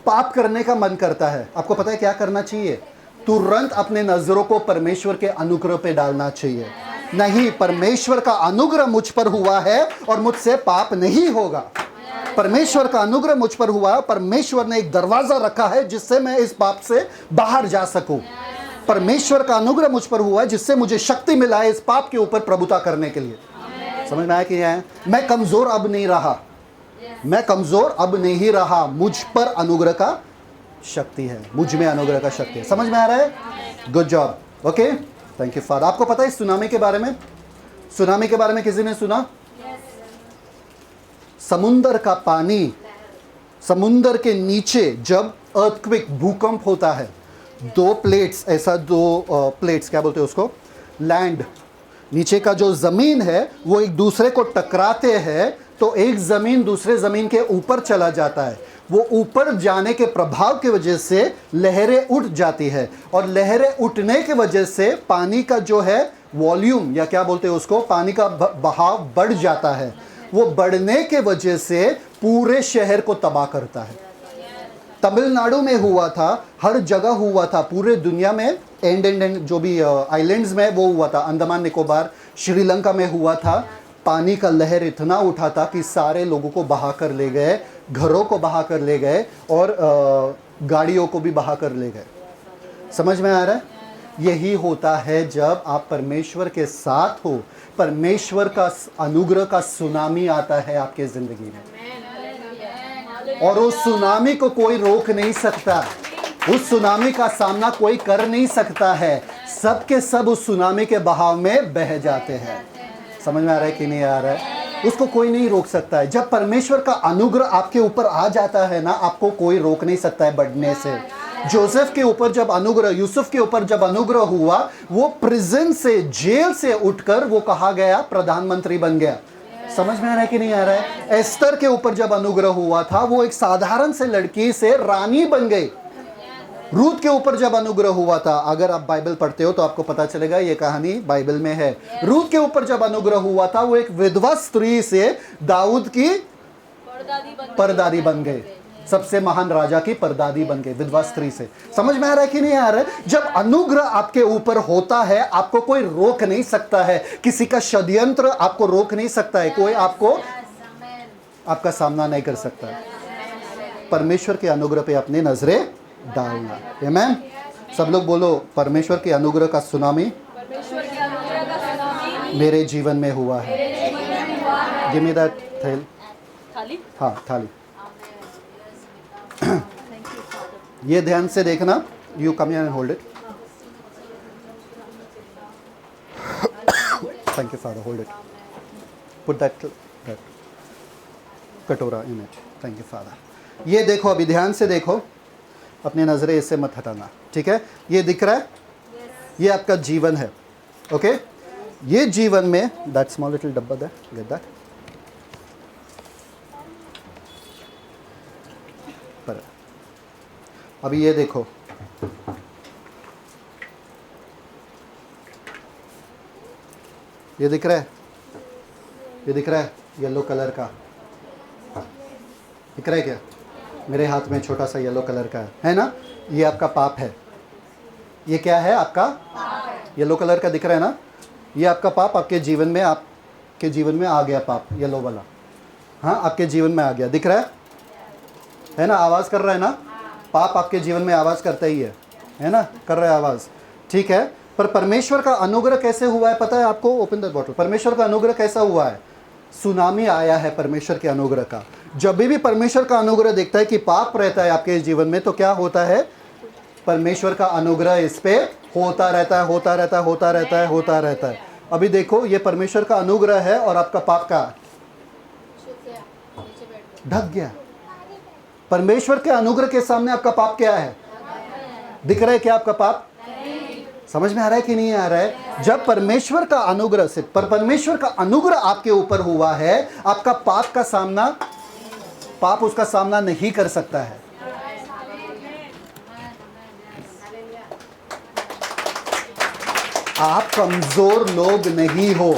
पाप करने का मन करता है? आपको पता है क्या करना चाहिए? तुरंत अपने नजरों को परमेश्वर के अनुग्रह पे डालना चाहिए। नहीं, परमेश्वर का अनुग्रह मुझ पर हुआ है और मुझसे पाप नहीं होगा। परमेश्वर का अनुग्रह मुझ पर हुआ है, परमेश्वर ने एक दरवाजा रखा है जिससे मैं इस पाप से बाहर जा सकूं। परमेश्वर का अनुग्रह मुझ पर हुआ है जिससे मुझे शक्ति मिला है इस पाप के ऊपर प्रभुता करने के लिए। समझ में आया कि आया? मैं कमजोर अब नहीं रहा, मैं कमजोर अब नहीं रहा, मुझ पर अनुग्रह का शक्ति है, मुझ में अनुग्रह का शक्ति है। समझ में आ रहा है? Good job. Okay, thank you father. आपको पता है सुनामी के बारे में? सुनामी के बारे में किसी ने सुना? समुंदर का पानी, समुंदर के नीचे जब अर्थक्वेक, भूकंप होता है, दो प्लेट्स, ऐसा दो प्लेट्स, क्या बोलते हैं उसको, लैंड, नीचे का जो ज़मीन है वो एक दूसरे को टकराते हैं, तो एक ज़मीन दूसरे ज़मीन के ऊपर चला जाता है। वो ऊपर जाने के प्रभाव की वजह से लहरें उठ जाती है, और लहरें उठने की वजह से पानी का जो है वॉल्यूम, या क्या बोलते हैं उसको, पानी का बहाव बढ़ जाता है। वो बढ़ने के वजह से पूरे शहर को तबाह करता है। तमिलनाडु में हुआ था, हर जगह हुआ था, पूरे दुनिया में, एंड जो भी आइलैंड्स में वो हुआ था, अंडमान निकोबार, श्रीलंका में हुआ था। पानी का लहर इतना उठा था कि सारे लोगों को बहा कर ले गए, घरों को बहा कर ले गए, और गाड़ियों को भी बहा कर ले गए। समझ में आ रहा है? यही होता है जब आप परमेश्वर के साथ हो, परमेश्वर का अनुग्रह का सुनामी आता है आपके ज़िंदगी में, और उस सुनामी को कोई रोक नहीं सकता, उस सुनामी का सामना कोई कर नहीं सकता है। सब के सब उस सुनामी के बहाव में बह जाते हैं। समझ में आ रहा है कि नहीं आ रहा है? उसको कोई नहीं रोक सकता है। जब परमेश्वर का अनुग्रह आपके ऊपर आ जाता है ना, आपको कोई रोक नहीं सकता है बढ़ने से। जोसेफ के ऊपर जब अनुग्रह, यूसुफ के ऊपर जब अनुग्रह हुआ, वो प्रिजन से, जेल से उठकर वो कहा गया प्रधानमंत्री बन गया। समझ में आ रहा है कि नहीं आ रहा है? एस्तर के ऊपर जब अनुग्रह हुआ था, वो एक साधारण से लड़की से रानी बन गई। रूत के ऊपर जब अनुग्रह हुआ था, अगर आप बाइबल पढ़ते हो तो आपको पता चलेगा, ये कहानी बाइबल में है। रूत के ऊपर जब अनुग्रह हुआ था, वो एक विधवा स्त्री से दाऊद की परदादी बन गए, सबसे महान राजा की परदादी बन गए विधवा स्त्री से। समझ में आ रहा है कि नहीं आ रहा है? जब अनुग्रह आपके ऊपर होता है, आपको कोई रोक नहीं सकता है, किसी का षड्यंत्र आपको रोक नहीं सकता है, कोई आपको, आपका सामना नहीं कर सकता है। परमेश्वर के अनुग्रह पे अपनी नजरें डालना। आमीन। सब लोग बोलो, परमेश्वर के अनुग्रह का सुनामी मेरे जीवन में हुआ है। गिव मी दैट थाली। हाँ, थाली। ये ध्यान से देखना। You come here and hold it. Thank you father, hold it. Put that कटोरा in it. Thank you father. ये देखो, अभी ध्यान से देखो, अपनी नजरें इससे मत हटाना, ठीक है? ये दिख रहा है? ये आपका जीवन है, ओके? ये जीवन में, दैट स्मॉल लिटिल डब्बा दैट, गेट दैट। पर अभी ये देखो, ये दिख रहा है? ये दिख रहा है येलो कलर का? दिख रहा है क्या? मेरे हाथ में छोटा सा येलो कलर का है ना? ये आपका पाप है। ये क्या है? आपका येलो कलर का दिख रहा है ना? ये आपका पाप आपके जीवन में, आपके जीवन में आ गया पाप, येलो वाला। हाँ, आपके जीवन में आ गया, दिख रहा है ना? आवाज़ कर रहा है ना? पाप आपके जीवन में आवाज़ करता ही है ना? कर रहा है आवाज़, ठीक है? पर परमेश्वर का अनुग्रह कैसे हुआ है पता है आपको? Open the bottle. परमेश्वर का अनुग्रह कैसा हुआ है? सुनामी आया है परमेश्वर के अनुग्रह का। जब भी परमेश्वर का अनुग्रह देखता है कि पाप रहता है आपके जीवन में, तो क्या होता है? परमेश्वर का अनुग्रह इस पे होता रहता है, होता रहता है, होता रहता है, होता रहता है। अभी देखो, ये परमेश्वर का अनुग्रह है और आपका पाप का ढक गया। परमेश्वर के अनुग्रह के सामने आपका पाप क्या है? दिख रहा है क्या आपका पाप? समझ में आ रहा है कि नहीं आ रहा है? जब परमेश्वर का अनुग्रह से, पर परमेश्वर का अनुग्रह आपके ऊपर हुआ है, आपका पाप का सामना, पाप उसका सामना नहीं कर सकता है। आप कमजोर लोग नहीं हो।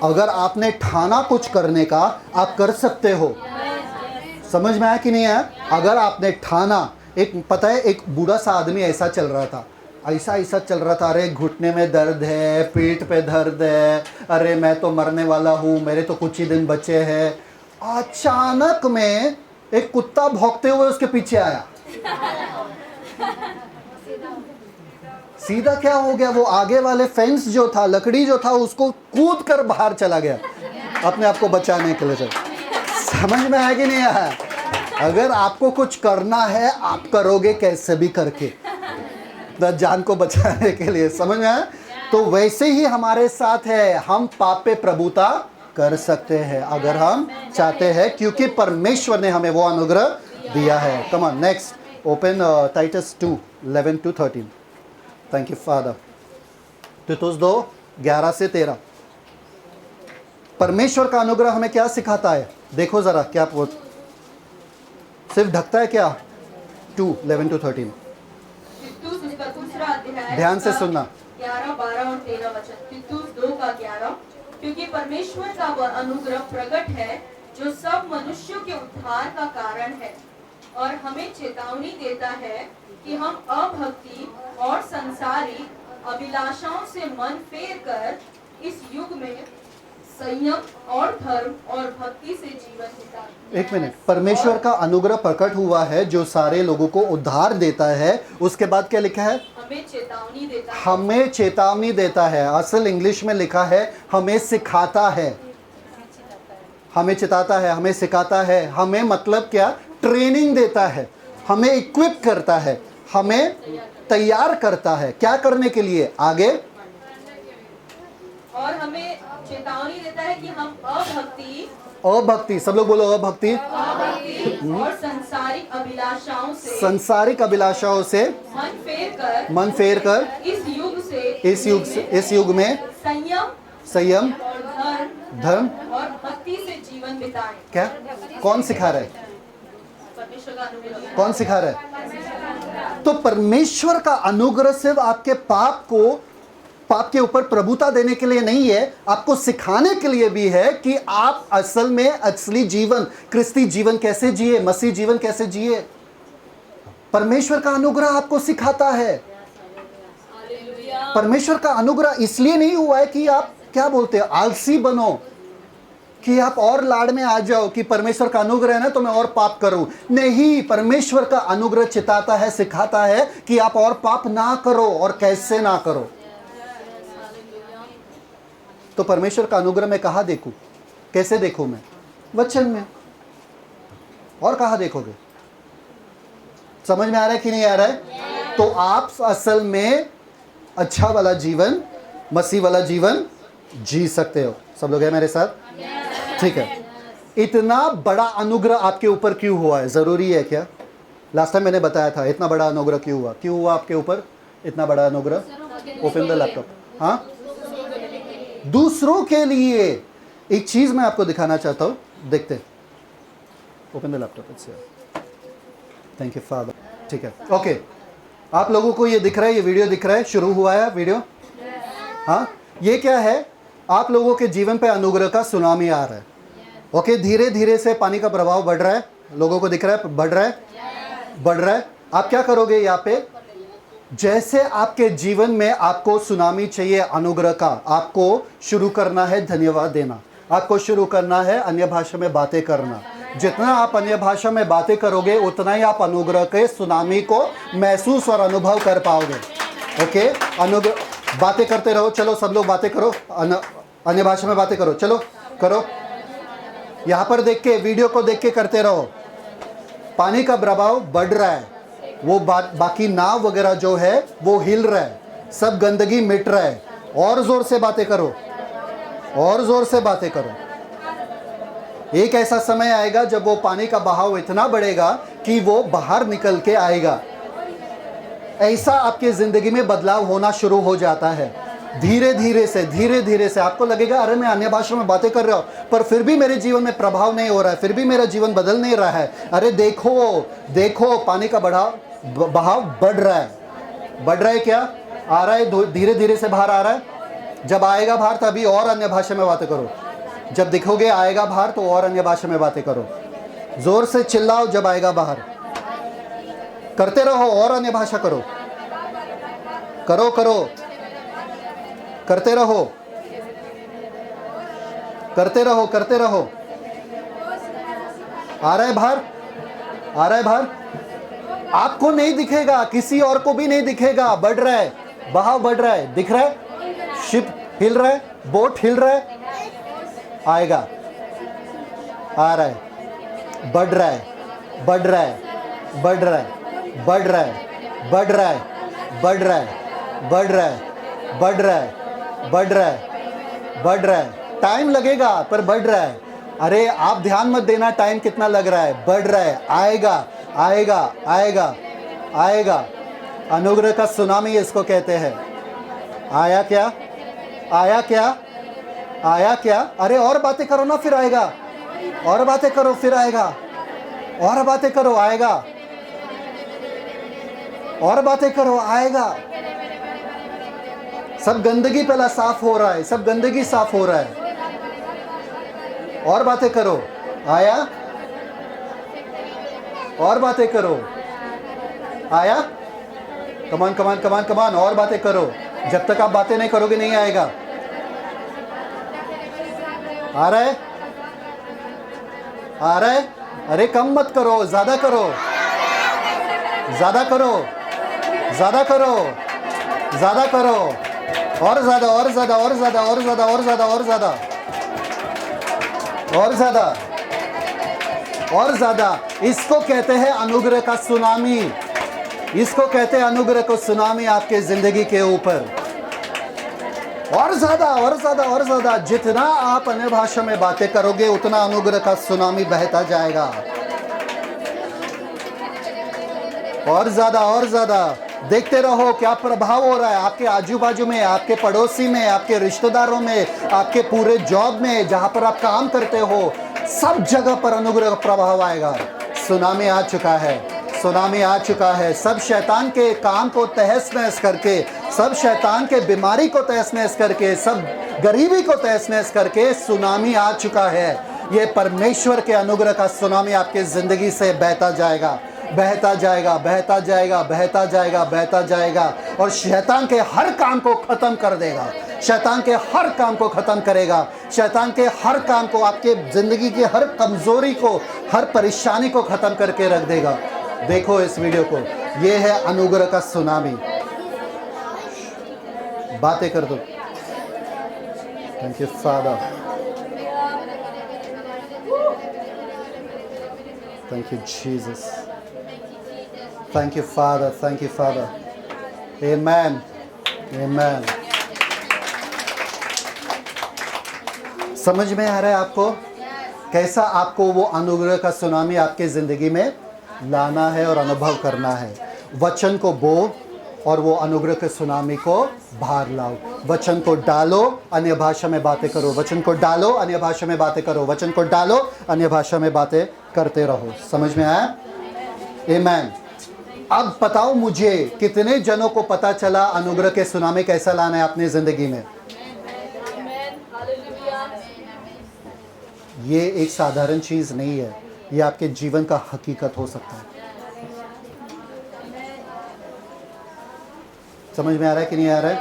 अगर आपने ठाना कुछ करने का, आप कर सकते हो। समझ में आया कि नहीं आया? अगर आपने ठाना, एक पता है, एक बूढ़ा सा आदमी ऐसा चल रहा था, ऐसा चल रहा था, अरे घुटने में दर्द है, पीठ पे दर्द है, अरे मैं तो मरने वाला हूँ, मेरे तो कुछ ही दिन बचे हैं। अचानक में एक कुत्ता भौंकते हुए उसके पीछे आया। सीधा क्या हो गया? वो आगे वाले फेंस जो था, लकड़ी जो था, उसको कूद कर बाहर चला गया अपने आप को बचाने के लिए। समझ में आया कि नहीं आया? अगर आपको कुछ करना है आप करोगे कैसे भी करके, जान को बचाने के लिए। समझ में आया? तो वैसे ही हमारे साथ है, हम पाप पे प्रभुता कर सकते हैं अगर हम चाहते हैं, क्योंकि परमेश्वर ने हमें वो अनुग्रह दिया है। Come on, next open Titus 2:11-13। Thank you father. तीतुस 2:11-13। परमेश्वर का अनुग्रह हमें क्या सिखाता है? देखो जरा, क्या सिर्फ ढकता है क्या? 2:11-13। तीतुस उसका दूसरा अध्याय, ध्यान से सुनना। 11, 12 और 13 वचन। तीतुस 2:11। क्योंकि परमेश्वर का वह अनुग्रह प्रकट है जो सब मनुष्यों के उद्धार का कारण है, और हमें चेतावनी देता है कि हम अभक्ति और संसारिक अभिलाषाओं से मन फेर कर इस युग में संयम और धर्म और भक्ति से जीवन बिताएं। एक मिनट, परमेश्वर का अनुग्रह प्रकट हुआ है जो सारे लोगों को उद्धार देता है। उसके बाद क्या लिखा है? हमें चेतावनी देता है। हमें चेतावनी देता है। असल इंग्लिश में लिखा है हमें सिखाता है, हमें चिताता है, हमें सिखाता है। हमें मतलब क्या? ट्रेनिंग देता है, हमें इक्विप करता है, हमें तैयार करता है। क्या करने के लिए? आगे। और हमें चेतावनी देता है कि हम अभक्ति, सब लोग बोलो अभक्ति, और सांसारिक अभिलाषाओं से मन फेर कर इस युग में संयम और धर्म और भक्ति से जीवन बिताएं। क्या? कौन सिखा रहा है? परमेश्वर का अनुग्रह। कौन सिखा रहा है? तो परमेश्वर का अनुग्रह सिर्फ आपके पाप के ऊपर प्रभुता देने के लिए नहीं है, आपको सिखाने के लिए भी है कि आप असल में असली जीवन, क्रिस्ती जीवन कैसे जिए, मसीह जीवन कैसे जिए। परमेश्वर का अनुग्रह आपको सिखाता है। परमेश्वर का अनुग्रह इसलिए नहीं हुआ है कि आप क्या बोलते हैं, आलसी बनो, कि आप और लाड़ में आ जाओ कि परमेश्वर का अनुग्रह है ना तो मैं और पाप करूं। नहीं, परमेश्वर का अनुग्रह चिताता है, सिखाता है कि आप और पाप ना करो और कैसे ना करो। तो परमेश्वर का अनुग्रह मैं कहाँ देखूं? कैसे देखूं मैं? वचन में। और कहाँ देखोगे? समझ में आ रहा है कि नहीं आ रहा है? तो आप असल में अच्छा वाला जीवन, मसीह वाला जीवन जी सकते हो। सब लोग हैं मेरे साथ? ठीक है। इतना बड़ा अनुग्रह आपके ऊपर क्यों हुआ है? जरूरी है क्या? लास्ट टाइम मैंने बताया था इतना बड़ा अनुग्रह क्यों हुआ। क्यों हुआ आपके ऊपर इतना बड़ा अनुग्रह? Open the laptop. हाँ, दूसरों के लिए। एक चीज मैं आपको दिखाना चाहता हूं, देखते। Open the laptop. Thank you father. ठीक है, ओके। आप लोगों को ये दिख रहा है, ये वीडियो दिख रहा है, शुरू हुआ है वीडियो। हाँ, ये क्या है? आप लोगों के जीवन पे अनुग्रह का सुनामी आ रहा है। ओके, धीरे धीरे से पानी का प्रभाव बढ़ रहा है। लोगों को दिख रहा है बढ़ रहा है। आप क्या करोगे यहाँ पे? जैसे आपके जीवन में आपको सुनामी चाहिए अनुग्रह का, आपको शुरू करना है धन्यवाद देना, आपको शुरू करना है अन्य भाषा में बातें करना। जितना आप अन्य भाषा में बातें करोगे उतना ही आप अनुग्रह के सुनामी को महसूस और अनुभव कर पाओगे। ओके, अनुग्रह, बातें करते रहो। चलो सब लोग बातें करो, अन्य भाषा में बातें करो। चलो करो। यहाँ पर देख के, वीडियो को देख के करते रहो। पानी का प्रभाव बढ़ रहा है, वो बाकी नाव वगैरह जो है वो हिल रहा है, सब गंदगी मिट रहा है। और जोर से बातें करो, और जोर से बातें करो। एक ऐसा समय आएगा जब वो पानी का बहाव इतना बढ़ेगा कि वो बाहर निकल के आएगा। ऐसा आपकी जिंदगी में बदलाव होना शुरू हो जाता है। धीरे धीरे से आपको लगेगा अरे मैं अन्य भाषा में बातें कर रहा हूँ पर फिर भी मेरे जीवन में प्रभाव नहीं हो रहा है, फिर भी मेरा जीवन बदल नहीं रहा है। अरे देखो पानी का बहाव बढ़ रहा है। क्या आ रहा है? धीरे धीरे से बाहर आ रहा है। जब आएगा बाहर तभी और अन्य भाषा में बातें करो। जब दिखोगे आएगा बाहर तो और अन्य भाषा में बातें करो। जोर से चिल्लाओ जब आएगा बाहर। करते रहो और अन्य भाषा करो। करते रहो। आ रहा है बाहर। आपको नहीं दिखेगा, किसी और को भी नहीं दिखेगा। बढ़ रहा है, बहाव बढ़ रहा है। दिख रहा है? शिप हिल रहा है, बोट हिल रहा है। आएगा, आ रहा है। बढ़ रहा है, बढ़ रहा है, बढ़ रहा है, बढ़ रहा है, बढ़ रहा है, बढ़ रहा है, बढ़ रहा है, बढ़ रहा है, बढ़ रहा है, बढ़ रहा है। टाइम लगेगा पर बढ़ रहा है। अरे आप ध्यान मत देना टाइम कितना लग रहा है, बढ़ रहा है, आएगा आएगा आएगा आएगा। अनुग्रह का सुनामी इसको कहते हैं। आया क्या? आया क्या? आया क्या? अरे और बातें करो ना, फिर आएगा। और बातें करो फिर आएगा। और बातें करो आएगा। और बातें करो आएगा। सब गंदगी पहला साफ हो रहा है, सब गंदगी साफ हो रहा है। और बातें करो, आया। और बातें करो, आया। कमान कमान कमान कमान, और बातें करो। जब तक आप बातें नहीं करोगे नहीं आएगा। आ रहा है? आ रहा है? अरे कम मत करो, ज्यादा करो, ज्यादा करो, ज्यादा करो, ज्यादा करो। और ज्यादा, और ज्यादा, और ज्यादा, और ज्यादा, और ज्यादा, और ज्यादा, और ज्यादा, और ज्यादा। इसको कहते हैं अनुग्रह का सुनामी। इसको कहते हैं अनुग्रह का सुनामी आपके जिंदगी के ऊपर। और ज्यादा, और ज्यादा, और ज्यादा। जितना आप अन्य भाषा में बातें करोगे उतना अनुग्रह का सुनामी बहता जाएगा। और ज्यादा, और ज्यादा। देखते रहो क्या प्रभाव हो रहा है आपके आजू बाजू में, आपके पड़ोसी में, आपके रिश्तेदारों में, आपके पूरे जॉब में, जहां पर आप काम करते हो, सब जगह पर अनुग्रह का प्रभाव आएगा। सुनामी आ चुका है, सुनामी आ चुका है। सब शैतान के काम को तहस नहस करके, सब शैतान के बीमारी को तहस नहस करके, सब गरीबी को तहस नहस करके सुनामी आ चुका है। ये परमेश्वर के अनुग्रह का सुनामी आपके जिंदगी से बहता जाएगा, बहता जाएगा, बहता जाएगा, बहता जाएगा, बहता जाएगा। और शैतान के हर काम को खत्म कर देगा। शैतान के हर काम को खत्म करेगा। शैतान के हर काम को, आपके जिंदगी की हर कमजोरी को, हर परेशानी को खत्म करके रख देगा। देखो इस वीडियो को, ये है अनुग्रह का सुनामी। बातें कर दो। Thank you father, thank you Jesus, thank you father, thank you father. आमेन, आमेन। समझ में आ रहा है आपको कैसा आपको वो अनुग्रह का सुनामी आपके जिंदगी में लाना है और अनुभव करना है। वचन को बो और वो अनुग्रह के सुनामी को बाहर लाओ। वचन को डालो, अन्य भाषा में बातें करो। वचन को डालो, अन्य भाषा में बातें करो। वचन को डालो, अन्य भाषा में बातें करते रहो। समझ में आया? आमेन। अब बताओ मुझे, कितने जनों को पता चला अनुग्रह के सुनामी कैसा लाना है अपनी जिंदगी में? ये एक साधारण चीज नहीं है, ये आपके जीवन का हकीकत हो सकता है। समझ में आ रहा है कि नहीं आ रहा है?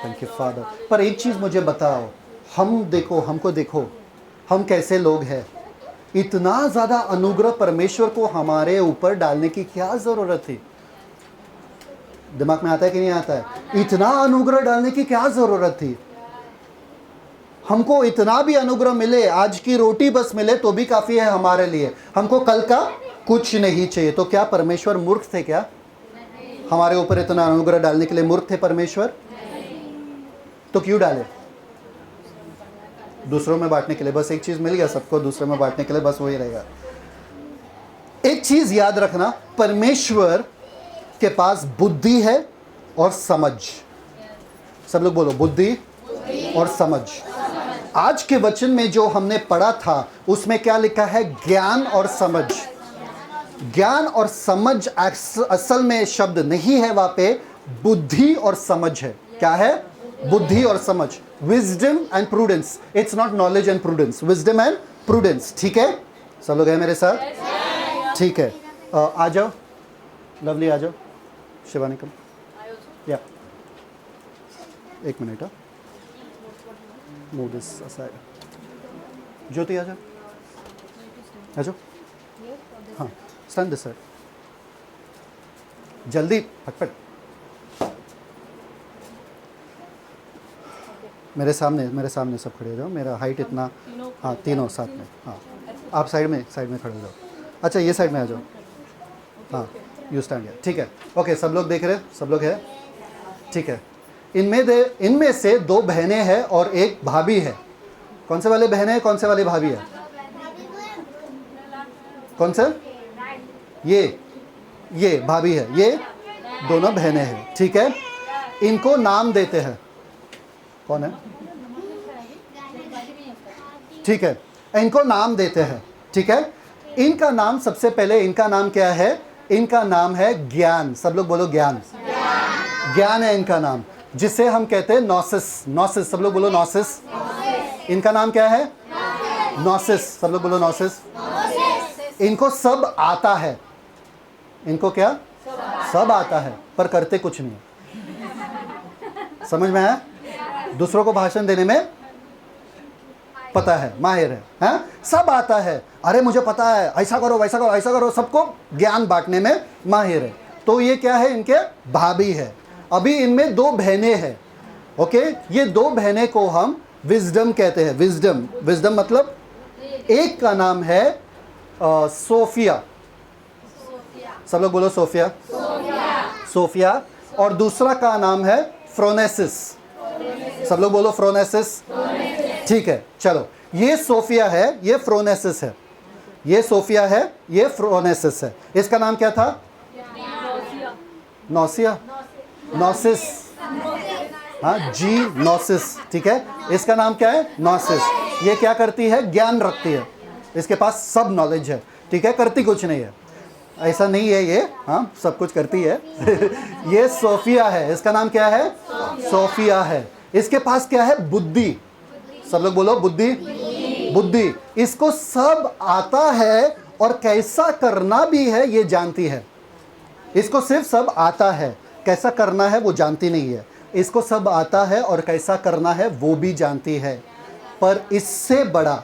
Thank you father. पर एक चीज मुझे बताओ, हमको देखो, हम कैसे लोग हैं। इतना ज्यादा अनुग्रह परमेश्वर को हमारे ऊपर डालने की क्या जरूरत थी? दिमाग में आता है कि नहीं आता है? इतना अनुग्रह डालने की क्या जरूरत थी? हमको इतना भी अनुग्रह मिले, आज की रोटी बस मिले तो भी काफी है हमारे लिए। हमको कल का कुछ नहीं चाहिए। तो क्या परमेश्वर मूर्ख थे क्या? हमारे ऊपर इतना अनुग्रह डालने के लिए मूर्ख थे परमेश्वर? तो क्यों डाले? दूसरों में बांटने के लिए। बस एक चीज मिल गया सबको, दूसरों में बांटने के लिए, बस वही रहेगा। एक चीज याद रखना, परमेश्वर के पास बुद्धि है और समझ। सब लोग बोलो, बुद्धि और समझ। आज के वचन में जो हमने पढ़ा था उसमें क्या लिखा है? ज्ञान और समझ। ज्ञान और समझ असल में शब्द नहीं है, वहां पे बुद्धि और समझ है। क्या है? बुद्धि और समझ। Wisdom and prudence. It's not knowledge and prudence, wisdom and prudence. ठीक है? सब लोग हैं मेरे साथ? ठीक है। आ जाओ लवली, आ जाओ। शिवानी कम या एक मिनट। Move this aside. ज्योति आ जाओ, आ जाओ। हाँ, स्टैंड दिस साइड, जल्दी फटफट। मेरे सामने सब खड़े हो जाओ। मेरा हाइट इतना, हाँ तीनों साथ में। हाँ आप साइड में खड़े हो जाओ। अच्छा ये साइड में आ जाओ। हाँ यू स्टैंड है, ठीक है। ओके सब लोग देख रहे हैं, सब लोग है, ठीक है। इनमें से 2 बहनें हैं और एक भाभी है। कौन से वाले बहनें हैं, कौन से वाले भाभी है? कौन से? ये भाभी है, ये दोनों बहनें हैं, ठीक है। इनको नाम देते हैं। कौन है? ठीक है, इनको नाम देते हैं, ठीक है। इनका नाम, सबसे पहले इनका नाम क्या है? इनका नाम है ज्ञान। सब लोग बोलो ज्ञान। ज्ञान है इनका नाम, जिसे हम कहते हैं नॉसिस। नॉसिस, सब लोग बोलो नॉसिस। इनका नाम क्या है? नॉसिस। सब लोग बोलो नॉसिस। इनको सब आता है। इनको क्या? सब आता है, पर करते कुछ नहीं। समझ में आया? दूसरों को भाषण देने में पता है, माहिर है, हाँ? सब आता है, अरे मुझे पता है, ऐसा करो वैसा करो ऐसा करो, सबको ज्ञान बांटने में माहिर है। तो ये क्या है? इनके भाभी है। अभी इनमें 2 बहनें हैं, ओके। ये 2 बहनें को हम विजडम कहते हैं। विजडम मतलब एक का नाम है सोफिया। सब लोग बोलो सोफिया। सोफिया। और दूसरा का नाम है फ्रोनेसिस। सब लोग बोलो फ्रोनेसिस। ठीक है, चलो। ये सोफिया है, ये फ्रोनेसिस है। ये सोफिया है, ये फ्रोनेसिस है। इसका नाम क्या था? नौसिया, नॉसिस, हाँ जी, नॉसिस, ठीक है। इसका नाम क्या है? नॉसिस। ये क्या करती है? ज्ञान रखती है। इसके पास सब नॉलेज है, ठीक है, करती कुछ नहीं है। ऐसा नहीं है ये, हाँ सब कुछ करती है। ये सोफिया है। इसका नाम क्या है? सोफिया है। इसके पास क्या है? बुद्धि। सब लोग बोलो बुद्धि। बुद्धि। इसको सब आता है और कैसा करना भी है ये जानती है। इसको सिर्फ सब आता है, कैसा करना है वो जानती नहीं है। इसको सब आता है और कैसा करना है वो भी जानती है, पर इससे बड़ा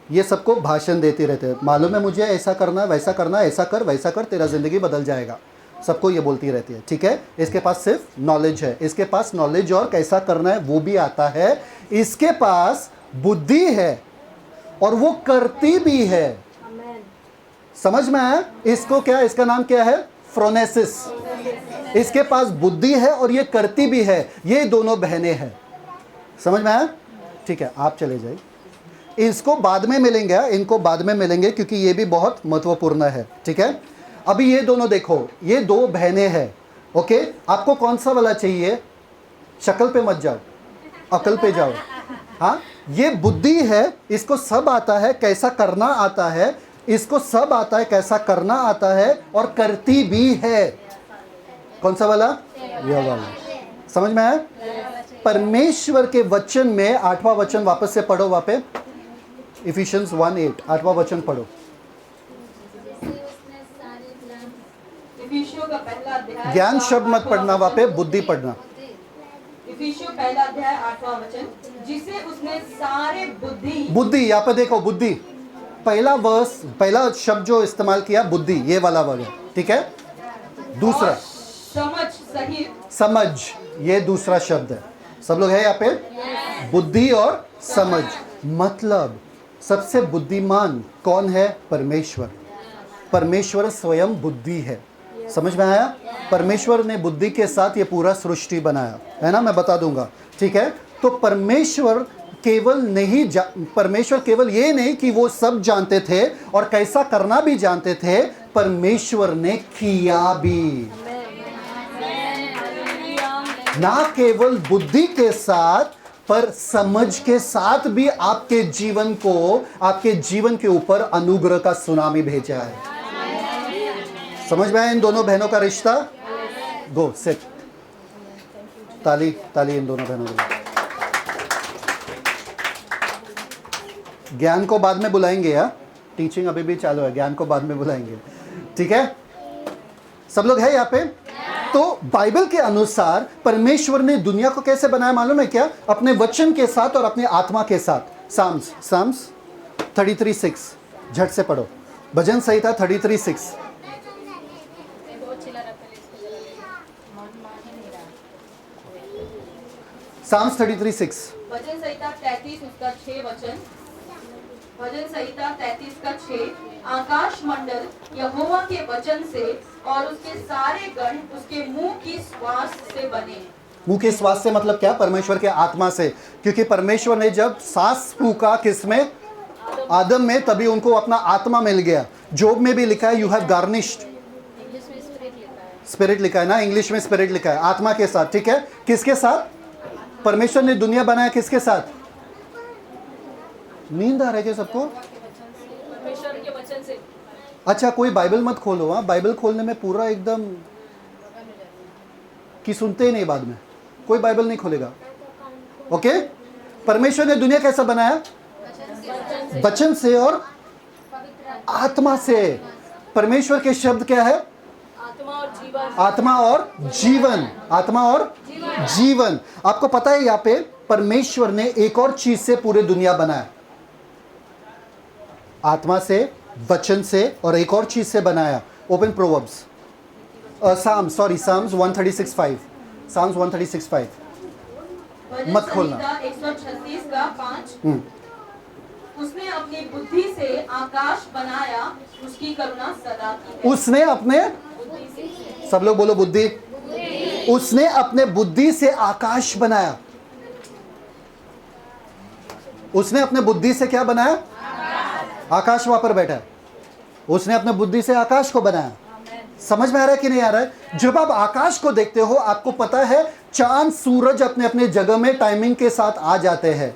ये सबको भाषण देती रहते हैं। मालूम है मुझे, ऐसा करना है, वैसा करना है, ऐसा कर वैसा कर, तेरा ज़िंदगी बदल जाएगा। सबको ये बोलती रहती है, ठीक है। इसके पास सिर्फ नॉलेज है। इसके पास नॉलेज और कैसा करना है वो भी आता है। इसके पास बुद्धि है और वो करती भी है। समझ में आया? इसको क्या, इसका नाम क्या है? फ्रोनेसिस। इसके पास बुद्धि है और ये करती भी है। ये दोनों बहनें हैं। समझ में आया? ठीक है, आप चले जाइए। इसको बाद में मिलेंगे, इनको बाद में मिलेंगे, क्योंकि ये भी बहुत महत्वपूर्ण है, ठीक है। अभी ये दोनों देखो, ये 2 बहनें हैं, ओके। आपको कौन सा वाला चाहिए? शक्ल पे मत जाओ, अकल पे जाओ। हाँ, ये बुद्धि है, इसको सब आता है, कैसा करना आता है। इसको सब आता है, कैसा करना आता है, और करती भी है। कौन सा वाला? यह वाला। समझ में आया? परमेश्वर के वचन में 8वां वचन वापस से पढ़ो। वहाँ पे इफिशियंस 1:8 8वां वचन पढ़ो। इफिसियों का पहला अध्याय, ज्ञान शब्द मत पढ़ना, वहाँ पे बुद्धि पढ़ना। इफिसियों पहला अध्याय 8वां वचन, जिसे उसने सारे बुद्धि, यहाँ पे देखो बुद्धि, पहला वर्स, पहला शब्द जो इस्तेमाल किया बुद्धि, ये वाला वर्ड है, ठीक है। दूसरा समझ सहित, समझ, ये दूसरा शब्द है। सब लोग है यहाँ पे? बुद्धि और समझ। मतलब सबसे बुद्धिमान कौन है? परमेश्वर। परमेश्वर स्वयं बुद्धि है। समझ में आया? परमेश्वर ने बुद्धि के साथ ये पूरा सृष्टि बनाया है ना, मैं बता दूंगा, ठीक है। तो परमेश्वर केवल ये नहीं कि वो सब जानते थे और कैसा करना भी जानते थे, परमेश्वर ने किया भी। ना केवल बुद्धि के साथ, पर समझ के साथ भी आपके जीवन के ऊपर अनुग्रह का सुनामी भेजा है। समझ में आया इन दोनों बहनों का रिश्ता? Go sit. ताली ताली इन दोनों बहनों को। ज्ञान को बाद में बुलाएंगे, या टीचिंग अभी भी चालू है, ज्ञान को बाद में बुलाएंगे, ठीक है। सब लोग है यहाँ पे? तो बाइबल के अनुसार परमेश्वर ने दुनिया को कैसे बनाया मालूम है क्या? अपने वचन के साथ और अपनी आत्मा के साथ। साम्स 33:6 झट से पढ़ो। भजन संहिता 33:6। साम्स 33:6। भजन संहिता 33 उसका 6 वचन, भजन संहिता 33 का 6, आकाश मंडल यहोवा के वचन से और उसके सारे गण उसके मुंह की श्वास से बने हैं। मुंह के श्वास से मतलब क्या? परमेश्वर के आत्मा से, क्योंकि परमेश्वर ने जब सांस फूका किसमें? आदम में, तभी उनको अपना आत्मा मिल गया। जोब में भी लिखा है यू हैव गार्निश्ड, स्पिरिट लिखा है ना, इंग्लिश में स्पिरिट लिखा है, आत्मा के साथ। ठीक है, किसके साथ? परमेश्वर ने दुनिया बनाया किसके साथ? नींद आ रही है सबको? परमेश्वर के वचन से। अच्छा, कोई बाइबल मत खोलो। हाँ, बाइबल खोलने में पूरा एकदम कि सुनते ही नहीं, बाद में कोई बाइबल नहीं खोलेगा। ओके, परमेश्वर ने दुनिया कैसा बनाया? वचन से और आत्मा से। परमेश्वर के शब्द क्या है? आत्मा और जीवन। आत्मा और जीवन। आपको पता है यहाँ पे परमेश्वर ने एक और चीज से पूरे दुनिया बनाया, आत्मा से, वचन से और एक और चीज से बनाया। Open Proverbs, Psalms 136:5, Psalms 136:5। मत खोलना। 136 का 5, उसने अपनी बुद्धि से आकाश बनाया, उसकी करुणा सदा की है। उसने अपने, सब लोग बोलो बुद्धि। उसने अपने बुद्धि से आकाश बनाया। उसने अपने बुद्धि से क्या बनाया? आकाश वहां पर बैठा है। उसने अपने बुद्धि से आकाश को बनाया। समझ में आ रहा है कि नहीं आ रहा है? जब आप आकाश को देखते हो, आपको पता है चांद सूरज अपने अपने जगह में टाइमिंग के साथ आ जाते हैं।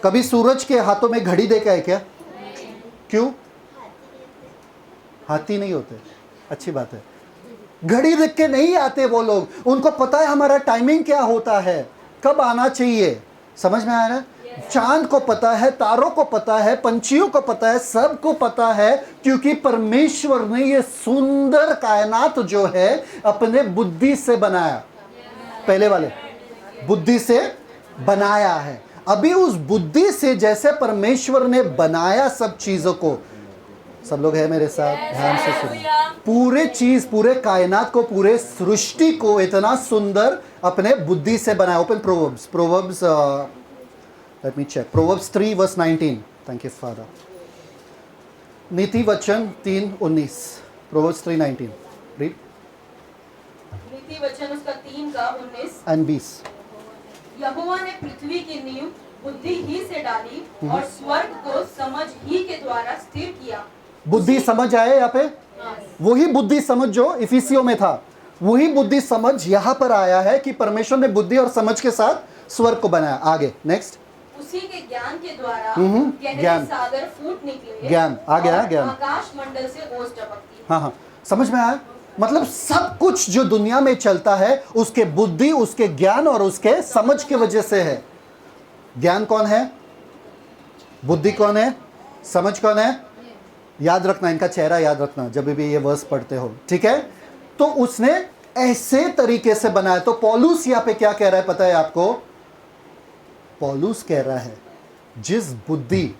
कभी सूरज के हाथों में घड़ी देखा है क्या? क्यों? हाथी नहीं होते, अच्छी बात है। घड़ी देख के नहीं आते वो लोग, उनको पता है हमारा टाइमिंग क्या होता है, कब आना चाहिए। समझ में आ रहा है? चांद को पता है, तारों को पता है, पंछियों को पता है, सबको पता है, क्योंकि परमेश्वर ने ये सुंदर कायनात जो है अपने बुद्धि से बनाया। पहले वाले बुद्धि से बनाया है। अभी उस बुद्धि से जैसे परमेश्वर ने बनाया सब चीजों को, सब लोग है मेरे साथ, ध्यान से सुनो, पूरे चीज, पूरे कायनात को, पूरे सृष्टि को इतना सुंदर अपने बुद्धि से बनाया। Open Proverbs, let me check, Proverbs 3:19। Thank you father. नीति वचन 3:19, प्रोवर्ब्स 3:19, रीड। नीति वचन उसका 3 का 19, एंड 20। यहोवा ने पृथ्वी की नींव बुद्धि ही से डाली और स्वर्ग को समझ ही के द्वारा स्थिर किया। बुद्धि समझ आए यहाँ पे? वही बुद्धि समझ जो इफिसियों में था, वही बुद्धि समझ यहाँ पर आया है कि परमेश्वर ने बुद्धि और समझ के साथ स्वर्ग को बनाया। आगे नेक्स्ट, उसी के ज्ञान के द्वारा ज्ञान। गहरे सागर फूट निकले। ज्ञान आ गया, और ज्ञान। आकाश मंडल से ओस टपकती। हाँ हाँ, समझ में आया? मतलब सब कुछ जो दुनिया में चलता है उसके बुद्धि, उसके ज्ञान और उसके समझ की वजह से है। ज्ञान कौन है? बुद्धि कौन है? समझ कौन है? याद रखना, इनका चेहरा याद रखना जब भी ये वर्स पढ़ते हो, ठीक है? तो उसने ऐसे तरीके से बनाया। तो पौलुस यहाँ पे क्या कह रहा है पता है आपको? पौलुस कह रहा है जिस बुद्धि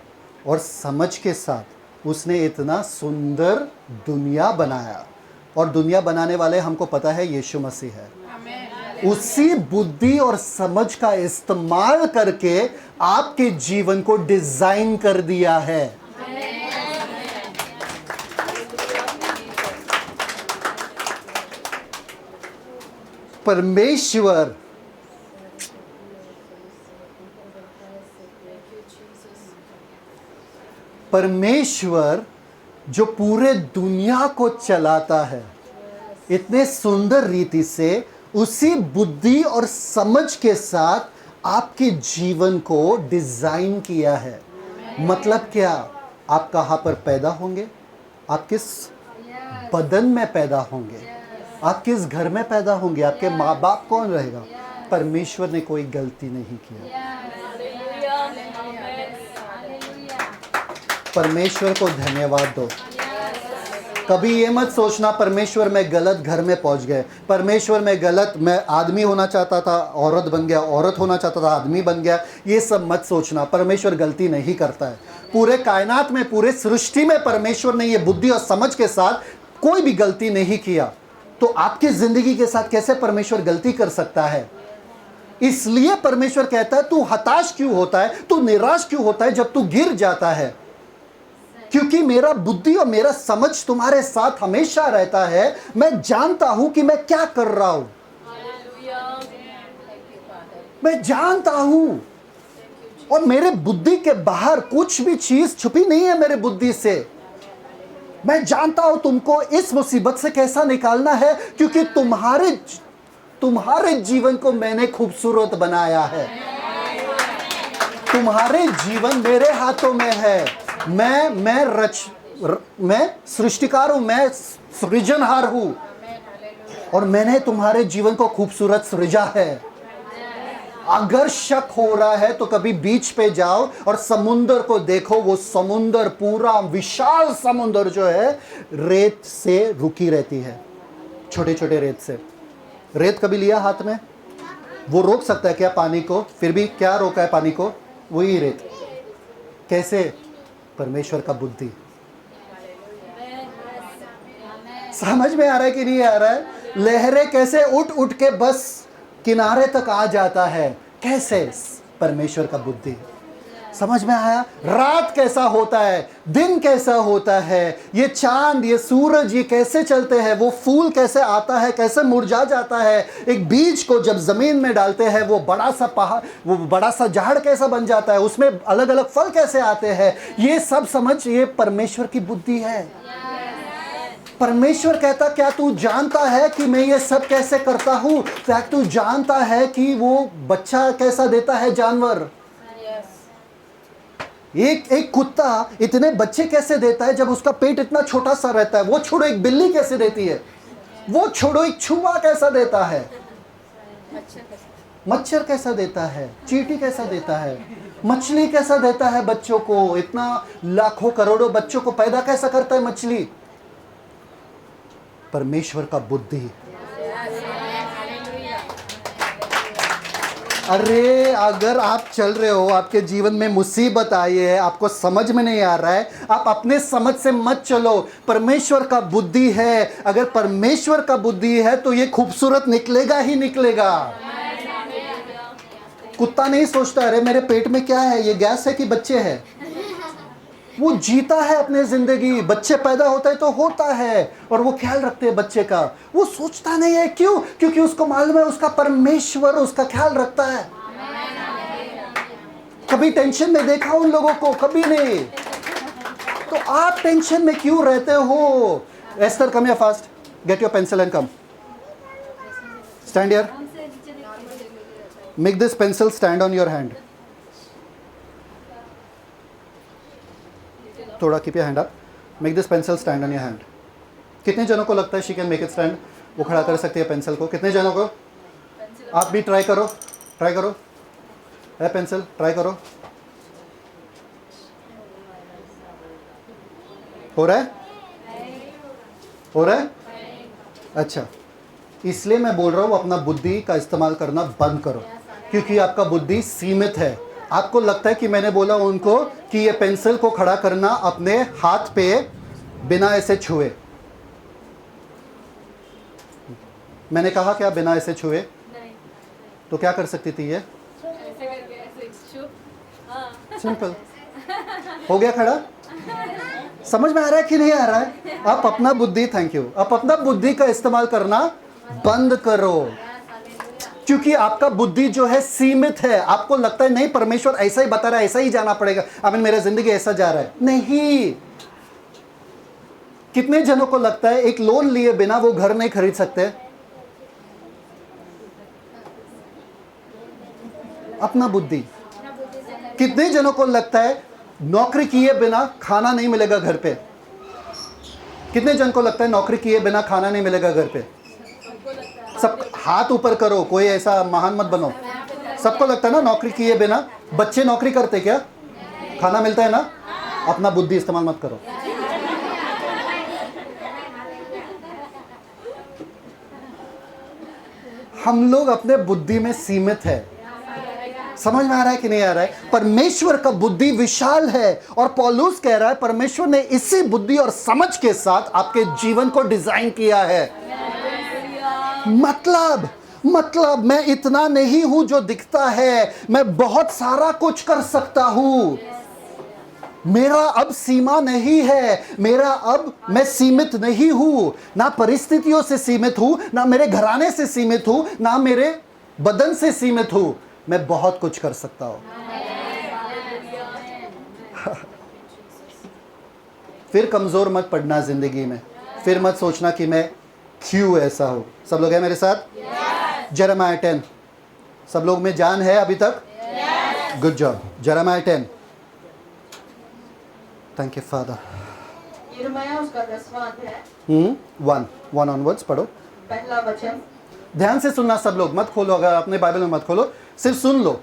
और समझ के साथ उसने इतना सुंदर दुनिया बनाया, और दुनिया बनाने वाले हमको पता है यीशु मसीह है, उसी बुद्धि और समझ का इस्तेमाल करके आपके जीवन को डिजाइन कर दिया है। परमेश्वर परमेश्वर जो पूरे दुनिया को चलाता है इतने सुंदर रीति से, उसी बुद्धि और समझ के साथ आपके जीवन को डिजाइन किया है। मतलब क्या? आप कहाँ पर पैदा होंगे, आप किस बदन में पैदा होंगे, आप किस घर में पैदा होंगे, आपके माँ बाप कौन रहेगा, परमेश्वर ने कोई गलती नहीं किया। परमेश्वर को धन्यवाद दो। कभी ये मत सोचना परमेश्वर मैं गलत घर में पहुंच गए, परमेश्वर मैं गलत, मैं आदमी होना चाहता था औरत बन गया, औरत होना चाहता था आदमी बन गया। ये सब मत सोचना। परमेश्वर गलती नहीं करता है। पूरे कायनात में, पूरे सृष्टि में परमेश्वर ने ये बुद्धि और समझ के साथ कोई भी गलती नहीं किया। तो आपकी जिंदगी के साथ कैसे परमेश्वर गलती कर सकता है? इसलिए परमेश्वर कहता है तू हताश क्यों होता है, तू निराश क्यों होता है जब तू गिर जाता है, क्योंकि मेरा बुद्धि और मेरा समझ तुम्हारे साथ हमेशा रहता है। मैं जानता हूं कि मैं क्या कर रहा हूं, मैं जानता हूं, और मेरे बुद्धि के बाहर कुछ भी चीज छुपी नहीं है मेरे बुद्धि से। मैं जानता हूं तुमको इस मुसीबत से कैसा निकालना है, क्योंकि तुम्हारे जीवन को मैंने खूबसूरत बनाया है। तुम्हारे जीवन मेरे हाथों में है। मैं सृष्टिकार हूं, मैं सृजनहार हूं, और मैंने तुम्हारे जीवन को खूबसूरत सृजा है। अगर शक हो रहा है तो कभी बीच पे जाओ और समुंदर को देखो। वो समुंदर, पूरा विशाल समुंदर जो है, रेत से रुकी रहती है, छोटे छोटे रेत से। रेत कभी लिया हाथ में? वो रोक सकता है क्या पानी को? फिर भी क्या रोका है पानी को? वही रेत। कैसे? परमेश्वर का बुद्धि। समझ में आ रहा है कि नहीं आ रहा है? लहरें कैसे उठ उठ के बस किनारे तक आ जाता है, कैसे? परमेश्वर का बुद्धि। समझ में आया? रात कैसा होता है, दिन कैसा होता है, ये चांद, ये सूरज, ये कैसे चलते हैं, वो फूल कैसे आता है, कैसे मुरझा जाता है। एक बीज को जब जमीन में डालते हैं, वो बड़ा सा पहाड़, वो बड़ा सा झाड़ कैसा बन जाता है, उसमें अलग अलग फल कैसे आते हैं। ये सब समझ, ये परमेश्वर की बुद्धि है। परमेश्वर कहता, क्या तू जानता है कि मैं ये सब कैसे करता हूं? क्या तू जानता है कि वो बच्चा कैसा देता है जानवर? एक कुत्ता इतने बच्चे कैसे देता है जब उसका पेट इतना छोटा सा रहता है? वो छोड़ो, एक बिल्ली कैसे देती है? वो छोड़ो, एक चूहा कैसा देता है? मच्छर कैसा देता है? चींटी कैसा देता है? मछली कैसा देता है बच्चों को? इतना लाखों करोड़ों बच्चों को पैदा कैसा करता है मछली? परमेश्वर का बुद्धि। अरे अगर आप चल रहे हो, आपके जीवन में मुसीबत आई है, आपको समझ में नहीं आ रहा है, आप अपने समझ से मत चलो। परमेश्वर का बुद्धि है। अगर परमेश्वर का बुद्धि है तो ये खूबसूरत निकलेगा ही निकलेगा। कुत्ता नहीं सोचता अरे मेरे पेट में क्या है, ये गैस है कि बच्चे हैं। वो जीता है अपने जिंदगी। बच्चे पैदा होता है तो होता है, और वो ख्याल रखते हैं बच्चे का। वो सोचता नहीं है, क्यों? क्योंकि उसको मालूम है उसका परमेश्वर उसका ख्याल रखता है। कभी टेंशन में देखा उन लोगों को? कभी नहीं। तो आप टेंशन में क्यों रहते हो? Esther, come here fast, get your pencil and come, stand here, make this pencil stand on your hand. थोड़ा keep your hand up, make this pencil stand on your hand. कितने जनों को लगता है she can make it stand? वो खड़ा कर सकती है पेंसिल को? कितने जनों को? आप भी ट्राई करो, ट्राई करो। है पेंसिल, ट्राई करो। हो रहा है? हो रहा है? अच्छा, इसलिए मैं बोल रहा हूँ अपना बुद्धि का इस्तेमाल करना बंद करो, क्योंकि आपका बुद्धि सीमित है। आपको लगता है कि मैंने बोला उनको कि ये पेंसिल को खड़ा करना अपने हाथ पे बिना ऐसे छुए। मैंने कहा क्या बिना ऐसे छुए? नहीं। तो क्या कर सकती थी ये? सिंपल। हो गया खड़ा? समझ में आ रहा है कि नहीं आ रहा है? आप अपना बुद्धि, थैंक यू, आप अपना बुद्धि का इस्तेमाल करना बंद करो, क्योंकि आपका बुद्धि जो है सीमित है। आपको लगता है नहीं परमेश्वर ऐसा ही बता रहा है, ऐसा ही जाना पड़ेगा, अब मेरा जिंदगी ऐसा जा रहा है। नहीं। कितने जनों को लगता है एक लोन लिए बिना वो घर नहीं खरीद सकते? अपना बुद्धि। कितने जनों को लगता है नौकरी किए बिना खाना नहीं मिलेगा घर पे? कितने जन को लगता है नौकरी किए बिना खाना नहीं मिलेगा घर पे? सब हाथ ऊपर करो, कोई ऐसा महान मत बनो। सबको लगता है ना नौकरी किए बिना? बच्चे नौकरी करते क्या? खाना मिलता है ना? अपना बुद्धि इस्तेमाल मत करो। हम लोग अपने बुद्धि में सीमित है। समझ में आ रहा है कि नहीं आ रहा है? परमेश्वर का बुद्धि विशाल है, और पौलुस कह रहा है परमेश्वर ने इसी बुद्धि और समझ के साथ आपके जीवन को डिजाइन किया है। मतलब मैं इतना नहीं हूं जो दिखता है, मैं बहुत सारा कुछ कर सकता हूं। मेरा अब सीमा नहीं है, मेरा अब मैं सीमित नहीं हूं, ना परिस्थितियों से सीमित हूं, ना मेरे घराने से सीमित हूं, ना मेरे बदन से सीमित हूं। मैं बहुत कुछ कर सकता हूं। फिर कमजोर मत पड़ना जिंदगी में, फिर मत सोचना कि मैं क्यों ऐसा हूं। सब लोग हैं मेरे साथ? जेरेमाया 10, सब लोग में जान है अभी तक? Good job. Jeremiah 10। Thank you father. यिर्मयाह उसका 10वां अध्याय 1 ऑनवर्ड्स पढ़ो। पहला वचन। ध्यान से सुनना सब लोग, मत खोलो, अगर अपने बाइबल में मत खोलो, सिर्फ सुन लो।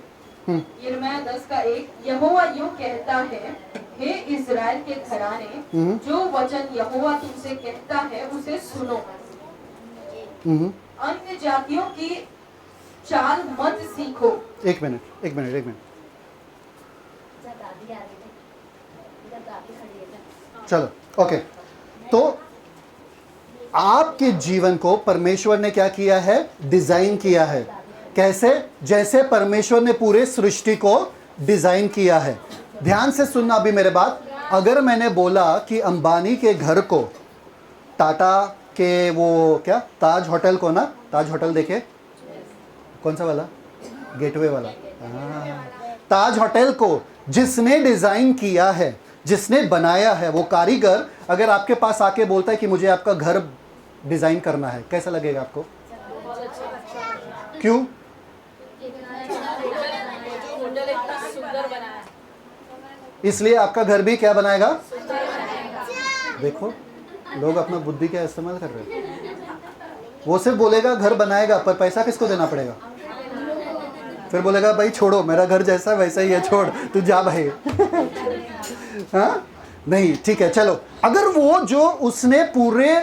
यिर्मयाह 10 का 1। यहोवा यूं कहता है, हे इज़राइल के घराने, जो वचन यहोवा तुमसे कहता है उसे सुनो। अन्य जातियों की चाल मत सीखो। एक मिनट। चलो, ओके। तो आपके जीवन को परमेश्वर ने क्या किया है? डिजाइन किया है। कैसे? जैसे परमेश्वर ने पूरे सृष्टि को डिजाइन किया है। ध्यान से सुनना अभी मेरे बात। अगर मैंने बोला कि अंबानी के घर को, टाटा के वो क्या ताज होटल को ना, ताज होटल देखे? कौन सा वाला? गेटवे वाला। ताज होटल को जिसने डिजाइन किया है, जिसने बनाया है, वो कारीगर अगर आपके पास आके बोलता है कि मुझे आपका घर डिजाइन करना है, कैसा लगेगा आपको? क्यों? इसलिए आपका घर भी क्या बनाएगा? देखो, लोग अपना बुद्धि क्या इस्तेमाल कर रहे हैं। वो सिर्फ बोलेगा घर बनाएगा, पर पैसा किसको देना पड़ेगा? फिर बोलेगा भाई छोड़ो, मेरा घर जैसा वैसा ही है, छोड़ तू जा भाई। हाँ नहीं, ठीक है, चलो। अगर वो जो उसने पूरे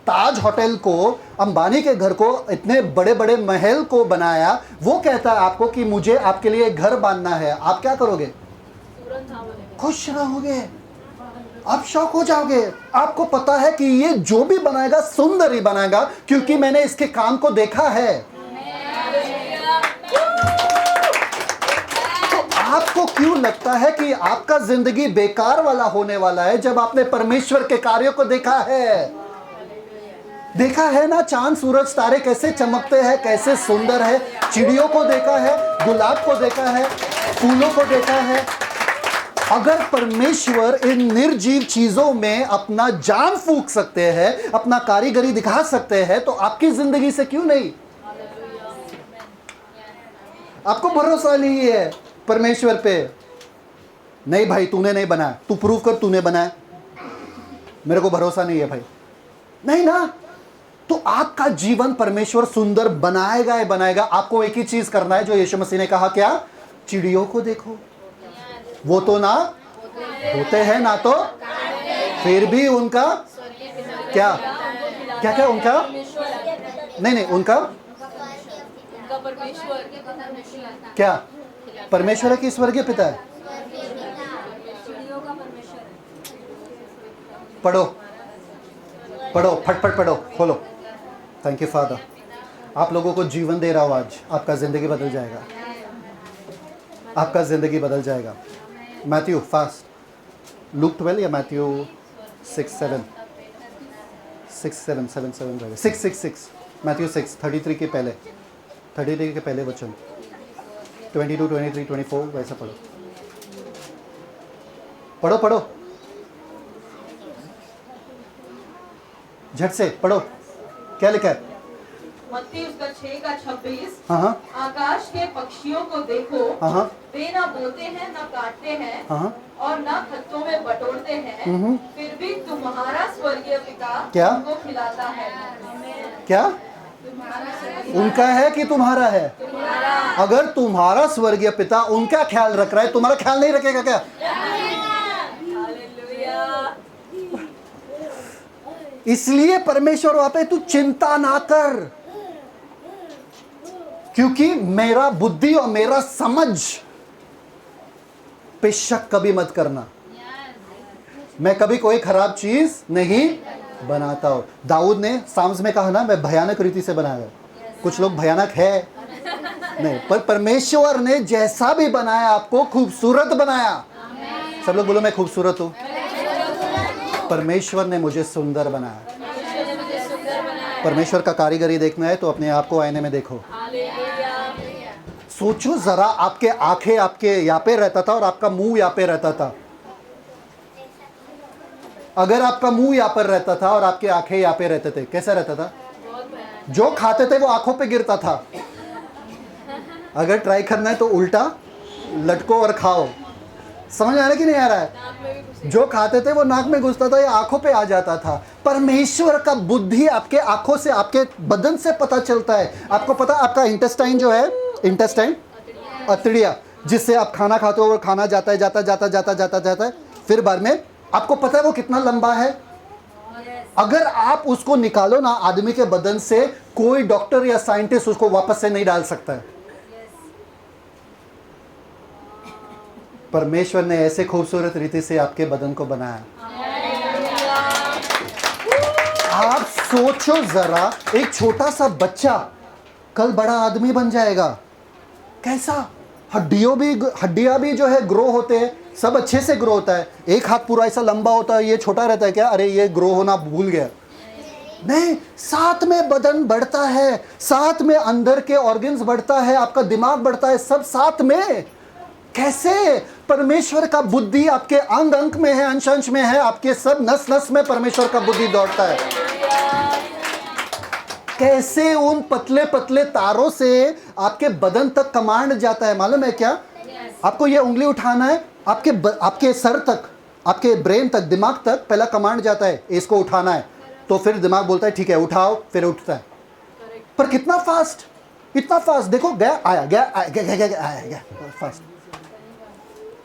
ताज होटल को, अंबानी के घर को, इतने बड़े बड़े महल को बनाया, वो कहता है आपको कि मुझे आपके लिए घर बांधना है, आप क्या करोगे? खुश रहोगे, आप शौक हो जाओगे। आपको पता है कि ये जो भी बनाएगा सुंदर ही बनाएगा, क्योंकि मैंने इसके काम को देखा है। तो आपको क्यों लगता है कि आपका जिंदगी बेकार वाला होने वाला है जब आपने परमेश्वर के कार्यों को देखा है? देखा है ना, चांद सूरज तारे कैसे चमकते हैं, कैसे सुंदर है। चिड़ियों को देखा है, गुलाब को देखा है, फूलों को देखा है। अगर परमेश्वर इन निर्जीव चीजों में अपना जान फूंक सकते हैं, अपना कारीगरी दिखा सकते हैं, तो आपकी जिंदगी से क्यों नहीं? आपको भरोसा नहीं है परमेश्वर पे? नहीं भाई, तूने नहीं बनाया, तू प्रूव कर तूने बनाया। मेरे को भरोसा नहीं है भाई। नहीं ना, तो आपका जीवन परमेश्वर सुंदर बनाएगा ही बनाएगा। आपको एक ही चीज करना है जो यीशु मसीह ने कहा, क्या? चिड़ियों को देखो, वो तो ना होते हैं ना, तो फिर भी उनका क्या क्या क्या उनका नहीं उनका क्या? परमेश्वर है कि स्वर्गीय पिता है? पढ़ो पढ़ो, फटफट पढ़ो, खोलो। Thank you father. आप लोगों को जीवन दे रहा हूँ आज, आपका जिंदगी बदल जाएगा, आपका जिंदगी बदल जाएगा। मैथ्यू फास्ट, लूक 12 या मैथ्यू 6:7 6 मैथ्यू 6:33 के पहले, 33 के पहले वचन, 22, 23, 24 वैसा पढ़ो, पढ़ो पढ़ो, झट से पढ़ो। क्या लिखा है? मत्ती उसका 6 का 26। हाँ, आकाश के पक्षियों को देखो, हाँ, वे ना बोते हैं, ना काटते हैं, हाँ, और ना खत्तों में बटोरते हैं, फिर भी तुम्हारा स्वर्गीय पिता क्या? उनको खिलाता है। क्या उनका है कि तुम्हारा है? अगर तुम्हारा स्वर्गीय पिता उनका ख्याल रख रहा है, तुम्हारा ख्याल नहीं रखेगा क्या? इसलिए परमेश्वर वहां पे, तू चिंता ना कर, क्योंकि मेरा बुद्धि और मेरा समझ पे शक कभी मत करना। मैं कभी कोई खराब चीज नहीं बनाता हूं। दाऊद ने साम्स में कहा ना, मैं भयानक रीति से बनाया, कुछ लोग भयानक है नहीं, पर परमेश्वर ने जैसा भी बनाया आपको खूबसूरत बनाया। सब लोग बोलो मैं खूबसूरत हूँ। परमेश्वर ने मुझे सुंदर बनाया। परमेश्वर का कारीगरी देखना है तो अपने आप को आईने में देखो। सोचो जरा, आपके आंखें आपके यहाँ पे रहता था और आपका मुंह यहाँ पे रहता था। अगर आपका मुंह यहाँ पर रहता था और आपके आंखें यहाँ पे रहते थे, कैसा रहता था? जो खाते थे वो आंखों पे गिरता था। अगर ट्राई करना है तो उल्टा लटको और खाओ। समझ आ रहा है कि नहीं आ रहा है? जो खाते थे वो नाक में घुसता था या आंखों पे आ जाता था। परमेश्वर का बुद्धि आपके आंखों से, आपके बदन से पता चलता है। आपको पता, आपका इंटेस्टाइन जो है, इंटेस्टाइन अतड़िया, जिससे आप खाना खाते हो और खाना जाता है, जाता है, फिर बाद में आपको पता है वो कितना लंबा है। अगर आप उसको निकालो ना आदमी के बदन से, कोई डॉक्टर या साइंटिस्ट उसको वापस से नहीं डाल सकता है। परमेश्वर ने ऐसे खूबसूरत रीति से आपके बदन को बनाया। आप सोचो जरा, एक छोटा सा बच्चा कल बड़ा आदमी बन जाएगा। कैसा? हड्डियां भी जो है ग्रो होते हैं, सब अच्छे से ग्रो होता है। एक हाथ पूरा ऐसा लंबा होता है, ये छोटा रहता है क्या? अरे ये ग्रो होना भूल गया। नहीं, साथ में बदन बढ़ता है, साथ में अंदर के ऑर्गन्स बढ़ता है, आपका दिमाग बढ़ता है, सब साथ में। कैसे? परमेश्वर का बुद्धि आपके अंग अंग में है, अंश अंश में है, आपके सब नस नस में परमेश्वर का बुद्धि दौड़ता है। कैसे उन पतले पतले तारों से आपके बदन तक कमांड जाता है, मालूम है क्या? आपको ये उंगली उठाना है, आपके सर तक, आपके ब्रेन तक, दिमाग तक पहला कमांड जाता है, इसको उठाना है। तो फिर दिमाग बोलता है ठीक है उठाओ, फिर उठता है। पर कितना फास्ट, इतना फास्ट। देखो, गया आया, गया आया, गया फास्ट।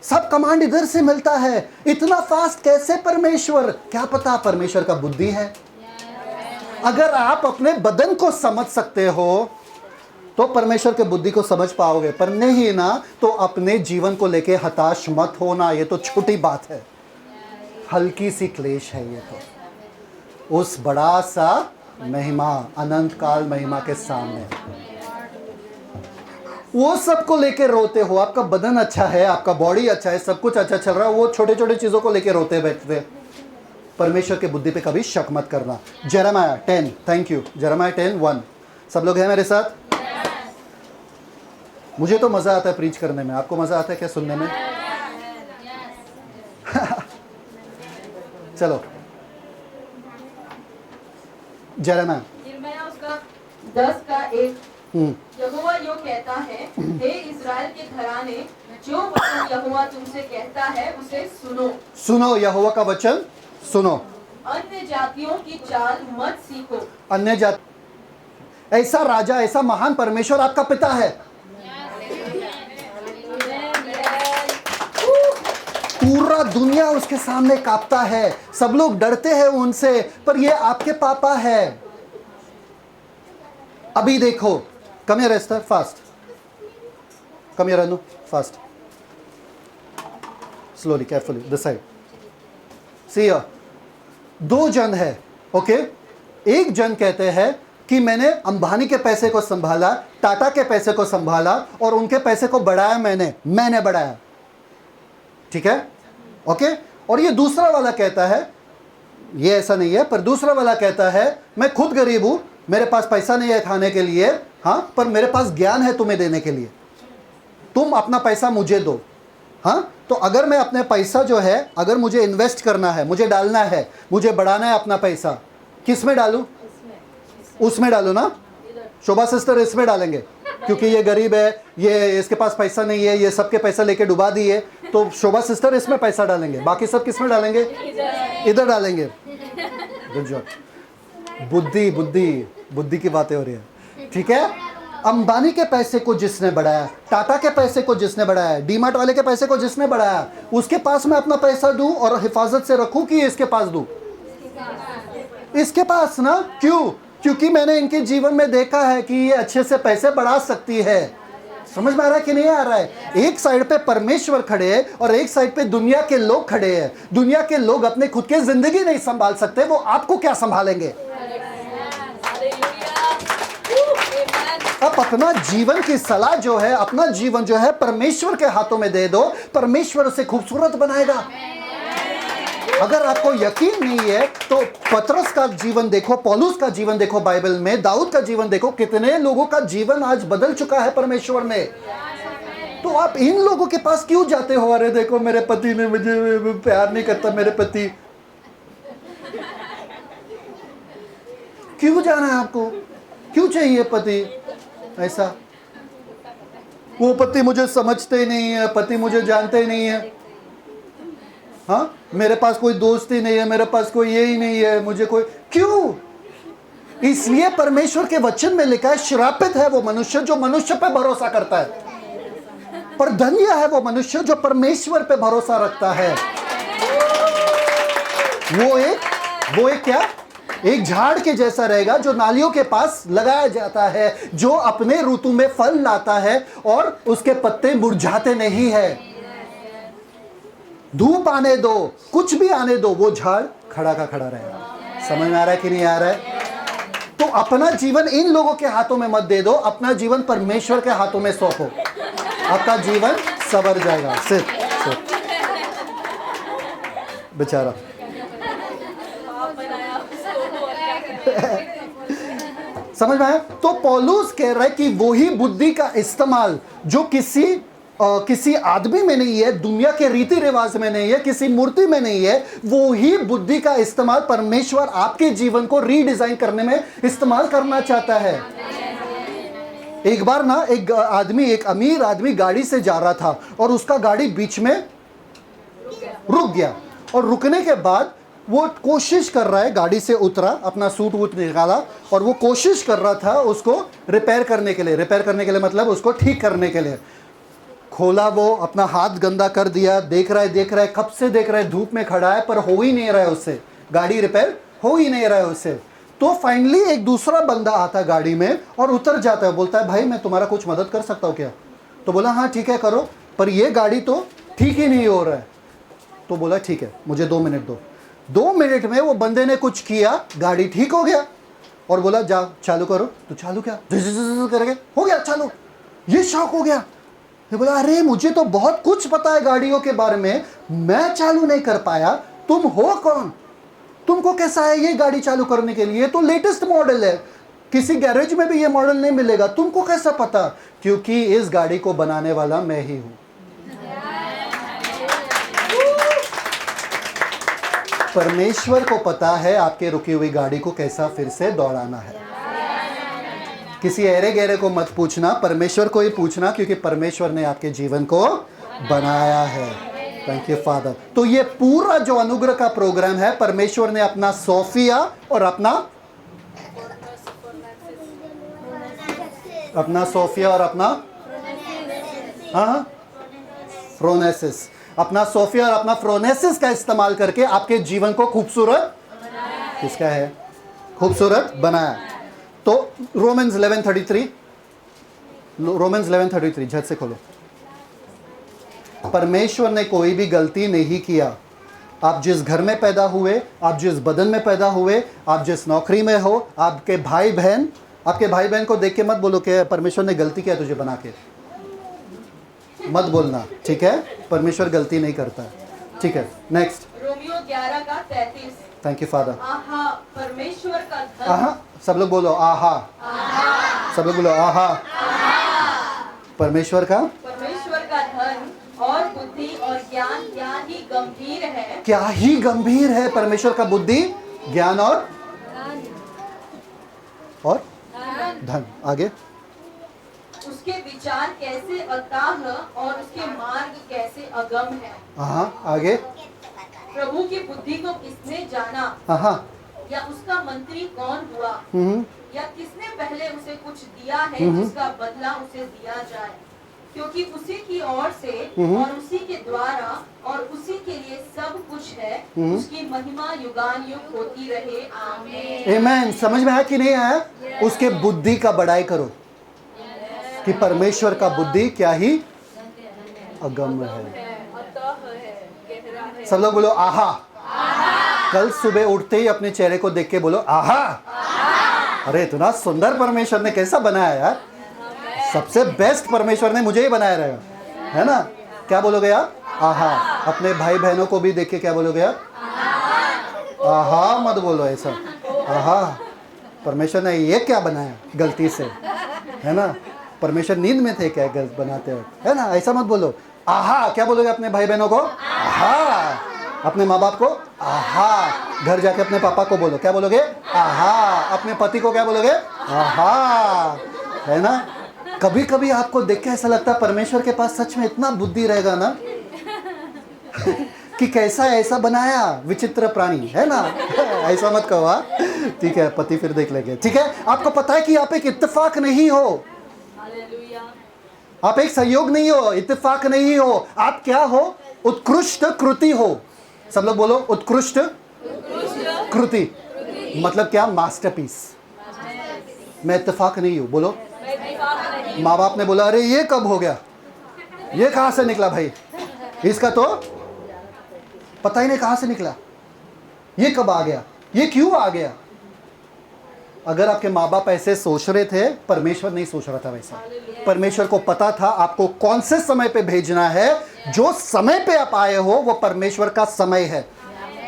सब कमांड इधर से मिलता है। इतना फास्ट कैसे परमेश्वर? क्या पता परमेश्वर का बुद्धि है। अगर आप अपने बदन को समझ सकते हो तो परमेश्वर के बुद्धि को समझ पाओगे, पर नहीं ना तो अपने जीवन को लेके हताश मत होना। ये तो छोटी बात है, हल्की सी क्लेश है ये तो उस बड़ा सा महिमा, अनंत काल महिमा के सामने। वो सबको लेके रोते हो। आपका बदन अच्छा है, आपका बॉडी अच्छा है, सब कुछ अच्छा चल रहा है, वो छोटे छोटे चीजों को लेके रोते बैठते। परमेश्वर के बुद्धि पे कभी शक मत करना। Jeremiah 10, thank you, Jeremiah 10:1। सब लोग हैं मेरे साथ? मुझे तो मजा आता है प्रीच करने में। आपको मजा आता है क्या सुनने में? चलो, जेरेमाया उसका 10:1। यहोवा यो कहता है, हे इस्राएल के घराने, जो वचन यहोवा तुमसे कहता है उसे सुनो। सुनो, यहोवा का वचन सुनो। अन्य जातियों की चाल मत सीखो। अन्य जाति, ऐसा राजा, ऐसा महान परमेश्वर आपका पिता है। पूरा दुनिया उसके सामने कांपता है, सब लोग डरते हैं उनसे, पर ये आपके पापा है। अभी देखो, come here Esther, fast, come here Anu, fast, slowly, carefully, this side. See here, दो जन है, ओके? एक जन कहते हैं कि मैंने अंबानी के पैसे को संभाला, टाटा के पैसे को संभाला और उनके पैसे को बढ़ाया, मैंने बढ़ाया, ठीक है, ओके? और ये दूसरा वाला कहता है, ये ऐसा नहीं है, पर दूसरा वाला कहता है मैं खुद गरीब हूं, मेरे पास पैसा नहीं है खाने के लिए, हाँ, पर मेरे पास ज्ञान है तुम्हें देने के लिए, तुम अपना पैसा मुझे दो। हाँ, तो अगर मैं अपने पैसा जो है, अगर मुझे इन्वेस्ट करना है, मुझे डालना है, मुझे बढ़ाना है अपना पैसा, किस में डालूं? उसमें डालूं ना? शोभा सिस्टर इसमें डालेंगे क्योंकि ये गरीब है, ये इसके पास पैसा नहीं है, ये सबके पैसा लेके डुबा दिए, तो शोभा सिस्टर इसमें पैसा डालेंगे। बाकी सब किस में डालेंगे? इधर डालेंगे। Good job. बुद्धि बुद्धि बुद्धि की बातें हो रही है, ठीक है? अंबानी के पैसे को जिसने बढ़ाया, टाटा के पैसे को जिसने बढ़ाया, डीमार्ट वाले के पैसे को जिसने बढ़ाया, उसके पास मैं अपना पैसा दूं और हिफाजत से रखूं कि इसके पास दूं? इसके पास ना। क्यों? क्योंकि मैंने इनके जीवन में देखा है कि ये अच्छे से पैसे बढ़ा सकती है। समझ में आ रहा है कि नहीं आ रहा है? एक साइड पे परमेश्वर खड़े हैं और एक साइड पे दुनिया के लोग खड़े हैं। दुनिया के लोग अपने खुद की जिंदगी नहीं संभाल सकते, वो आपको क्या संभालेंगे? आप अपना जीवन की सलाह जो है, अपना जीवन जो है परमेश्वर के हाथों में दे दो, परमेश्वर उसे खूबसूरत बनाएगा। अगर आपको यकीन नहीं है तो पतरस का जीवन देखो, पौलुस का जीवन देखो, बाइबल में दाऊद का जीवन देखो, कितने लोगों का जीवन आज बदल चुका है परमेश्वर ने। तो आप इन लोगों के पास क्यों जाते हो? अरे देखो मेरे पति ने मुझे प्यार नहीं करता, मेरे पति। क्यों जाना है आपको? क्यों चाहिए पति? ऐसा वो पति मुझे समझते नहीं है, पति मुझे जानते नहीं है। हाँ, मेरे पास कोई दोस्त ही नहीं है, मेरे पास कोई ये ही नहीं है, मुझे कोई क्यों? इसलिए परमेश्वर के वचन में लिखा है, श्रापित है वो मनुष्य जो मनुष्य पे भरोसा करता है, पर धन्य है वो मनुष्य जो परमेश्वर पे भरोसा रखता है। वो एक क्या? एक झाड़ के जैसा रहेगा जो नालियों के पास लगाया जाता है, जो अपने ऋतु में फल लाता है और उसके पत्ते मुरझाते नहीं है। धूप आने दो, कुछ भी आने दो, वो झाड़ खड़ा का खड़ा रहेगा। समझ में आ रहा है कि नहीं आ रहा है? तो अपना जीवन इन लोगों के हाथों में मत दे दो, अपना जीवन परमेश्वर के हाथों में सौंपो, आपका जीवन संवर जाएगा। सिर्फ बेचारा समझ में आया? तो पौलुस कह रहा है कि वही बुद्धि का इस्तेमाल जो किसी आदमी में नहीं है, दुनिया के रीति रिवाज में नहीं है, किसी मूर्ति में नहीं है, वो ही बुद्धि का इस्तेमाल परमेश्वर आपके जीवन को रीडिजाइन करने में इस्तेमाल करना चाहता है। एक बार ना एक अमीर आदमी गाड़ी से जा रहा था और उसका गाड़ी बीच में रुक गया, और रुकने के बाद वो कोशिश कर रहा है, गाड़ी से उतरा, अपना सूट वूट निकाला और वो कोशिश कर रहा था उसको रिपेयर करने के लिए मतलब उसको ठीक करने के लिए। खोला, वो अपना हाथ गंदा कर दिया, देख रहा है, कब से देख रहा है, धूप में खड़ा है पर हो ही नहीं रहा है उससे, गाड़ी रिपेयर हो ही नहीं रहा है उससे। तो फाइनली एक दूसरा बंदा आता गाड़ी में और उतर जाता है, बोलता है भाई मैं तुम्हारा कुछ मदद कर सकता हूँ क्या? तो बोला हाँ ठीक है करो, पर ये गाड़ी तो ठीक ही नहीं हो रहा है। तो बोला ठीक है मुझे 2 मिनट दो। 2 मिनट में वो बंदे ने कुछ किया, गाड़ी ठीक हो गया और बोला जा चालू करो। तो चालू क्या करके हो गया चालू। ये शौक हो गया, ये बोला अरे मुझे तो बहुत कुछ पता है गाड़ियों के बारे में, मैं चालू नहीं कर पाया, तुम हो कौन? तुमको कैसा है ये गाड़ी चालू करने के लिए? तो लेटेस्ट मॉडल है, किसी गैरेज में भी ये मॉडल नहीं मिलेगा, तुमको कैसा पता? क्योंकि इस गाड़ी को बनाने वाला मैं ही हूं। परमेश्वर को पता है आपके रुकी हुई गाड़ी को कैसा फिर से दौड़ाना है। किसी अरे गहरे को मत पूछना, परमेश्वर को ही पूछना, क्योंकि परमेश्वर ने आपके जीवन को बनाया है। Thank you father. तो ये पूरा जो अनुग्रह का प्रोग्राम है, परमेश्वर ने अपना सोफिया और अपना फ्रोनेसिस, अपना सोफिया और अपना फ्रोनेसिस का इस्तेमाल करके आपके जीवन को खूबसूरत किसका है? खूबसूरत बनाया। तो रोमन्स 11:33 झट से खोलो। परमेश्वर ने कोई भी गलती नहीं किया। आप जिस घर में पैदा हुए, आप जिस बदन में पैदा हुए, आप जिस नौकरी में हो, आपके भाई बहन को देख के मत बोलो कि परमेश्वर ने गलती किया तुझे बना के, मत बोलना, ठीक है? परमेश्वर गलती नहीं करता, ठीक है? Next Romeo 11:33। Thank you father. आहा परमेश्वर का धन। आहा, सब लोग बोलो आहा, सब लोग बोलो आहा। परमेश्वर का धन और बुद्धि और ज्ञान क्या ही गंभीर है। क्या ही गंभीर है परमेश्वर का बुद्धि, ज्ञान और धन। आगे उसके विचार कैसे अथाह और उसके मार्ग कैसे अगम है। आगे प्रभु की बुद्धि को किसने जाना, या उसका मंत्री कौन हुआ, या किसने पहले उसे कुछ दिया है जिसका बदला उसे दिया जाए, क्योंकि उसी की ओर से और उसी के द्वारा और उसी के लिए सब कुछ है। उसकी महिमा युगान युग होती रहे। आमीन। आमीन। समझ में आया कि नहीं आया? उसके बुद्धि का बड़ाई करो कि परमेश्वर का बुद्धि क्या ही अगम्य है। सब लोग बोलो आहा। कल सुबह उठते ही अपने चेहरे को देख के बोलो आहा। अरे इतना सुंदर परमेश्वर ने कैसा बनाया यार, सबसे बेस्ट परमेश्वर ने मुझे ही बनाया रहेगा, है ना? क्या बोलोगे आप? आहा। अपने भाई बहनों को भी देख के क्या बोलोगे आप? आहा मत बोलो ऐसा। आहा, परमेश्वर ने ये क्या बनाया गलती से, है ना? परमेश्वर नींद में थे क्या गलत बनाते हो, है ना? ऐसा मत बोलो। आहा क्या बोलोगे अपने भाई बहनों को? आहा। अपने माँ बाप को? आहा। घर जाके अपने पापा को बोलो, क्या बोलोगे? आहा। अपने पति को क्या बोलोगे? आहा, है ना? कभी कभी आपको देख के ऐसा लगता है परमेश्वर के पास सच में इतना बुद्धि रहेगा ना कि कैसा ऐसा बनाया विचित्र प्राणी, है ना? ऐसा मत कहो। हाँ? ठीक है, पति फिर देख लेंगे। ठीक है, आपको पता है कि आप एक इत्तेफाक नहीं हो, आप एक संयोग नहीं हो, इत्तेफाक नहीं हो। आप क्या हो? उत्कृष्ट कृति हो। सब लोग बोलो उत्कृष्ट कृति। मतलब क्या? मास्टरपीस। मैं इत्तेफाक नहीं हूं। बोलो। माँ बाप ने बोला अरे ये कब हो गया, ये कहां से निकला भाई, इसका तो पता ही नहीं कहां से निकला, ये कब आ गया, ये क्यों आ गया। अगर आपके माँ बाप ऐसे सोच रहे थे, परमेश्वर नहीं सोच रहा था वैसा। परमेश्वर को पता था आपको कौन से समय पे भेजना है। जो समय पे आप आए हो वो परमेश्वर का समय है।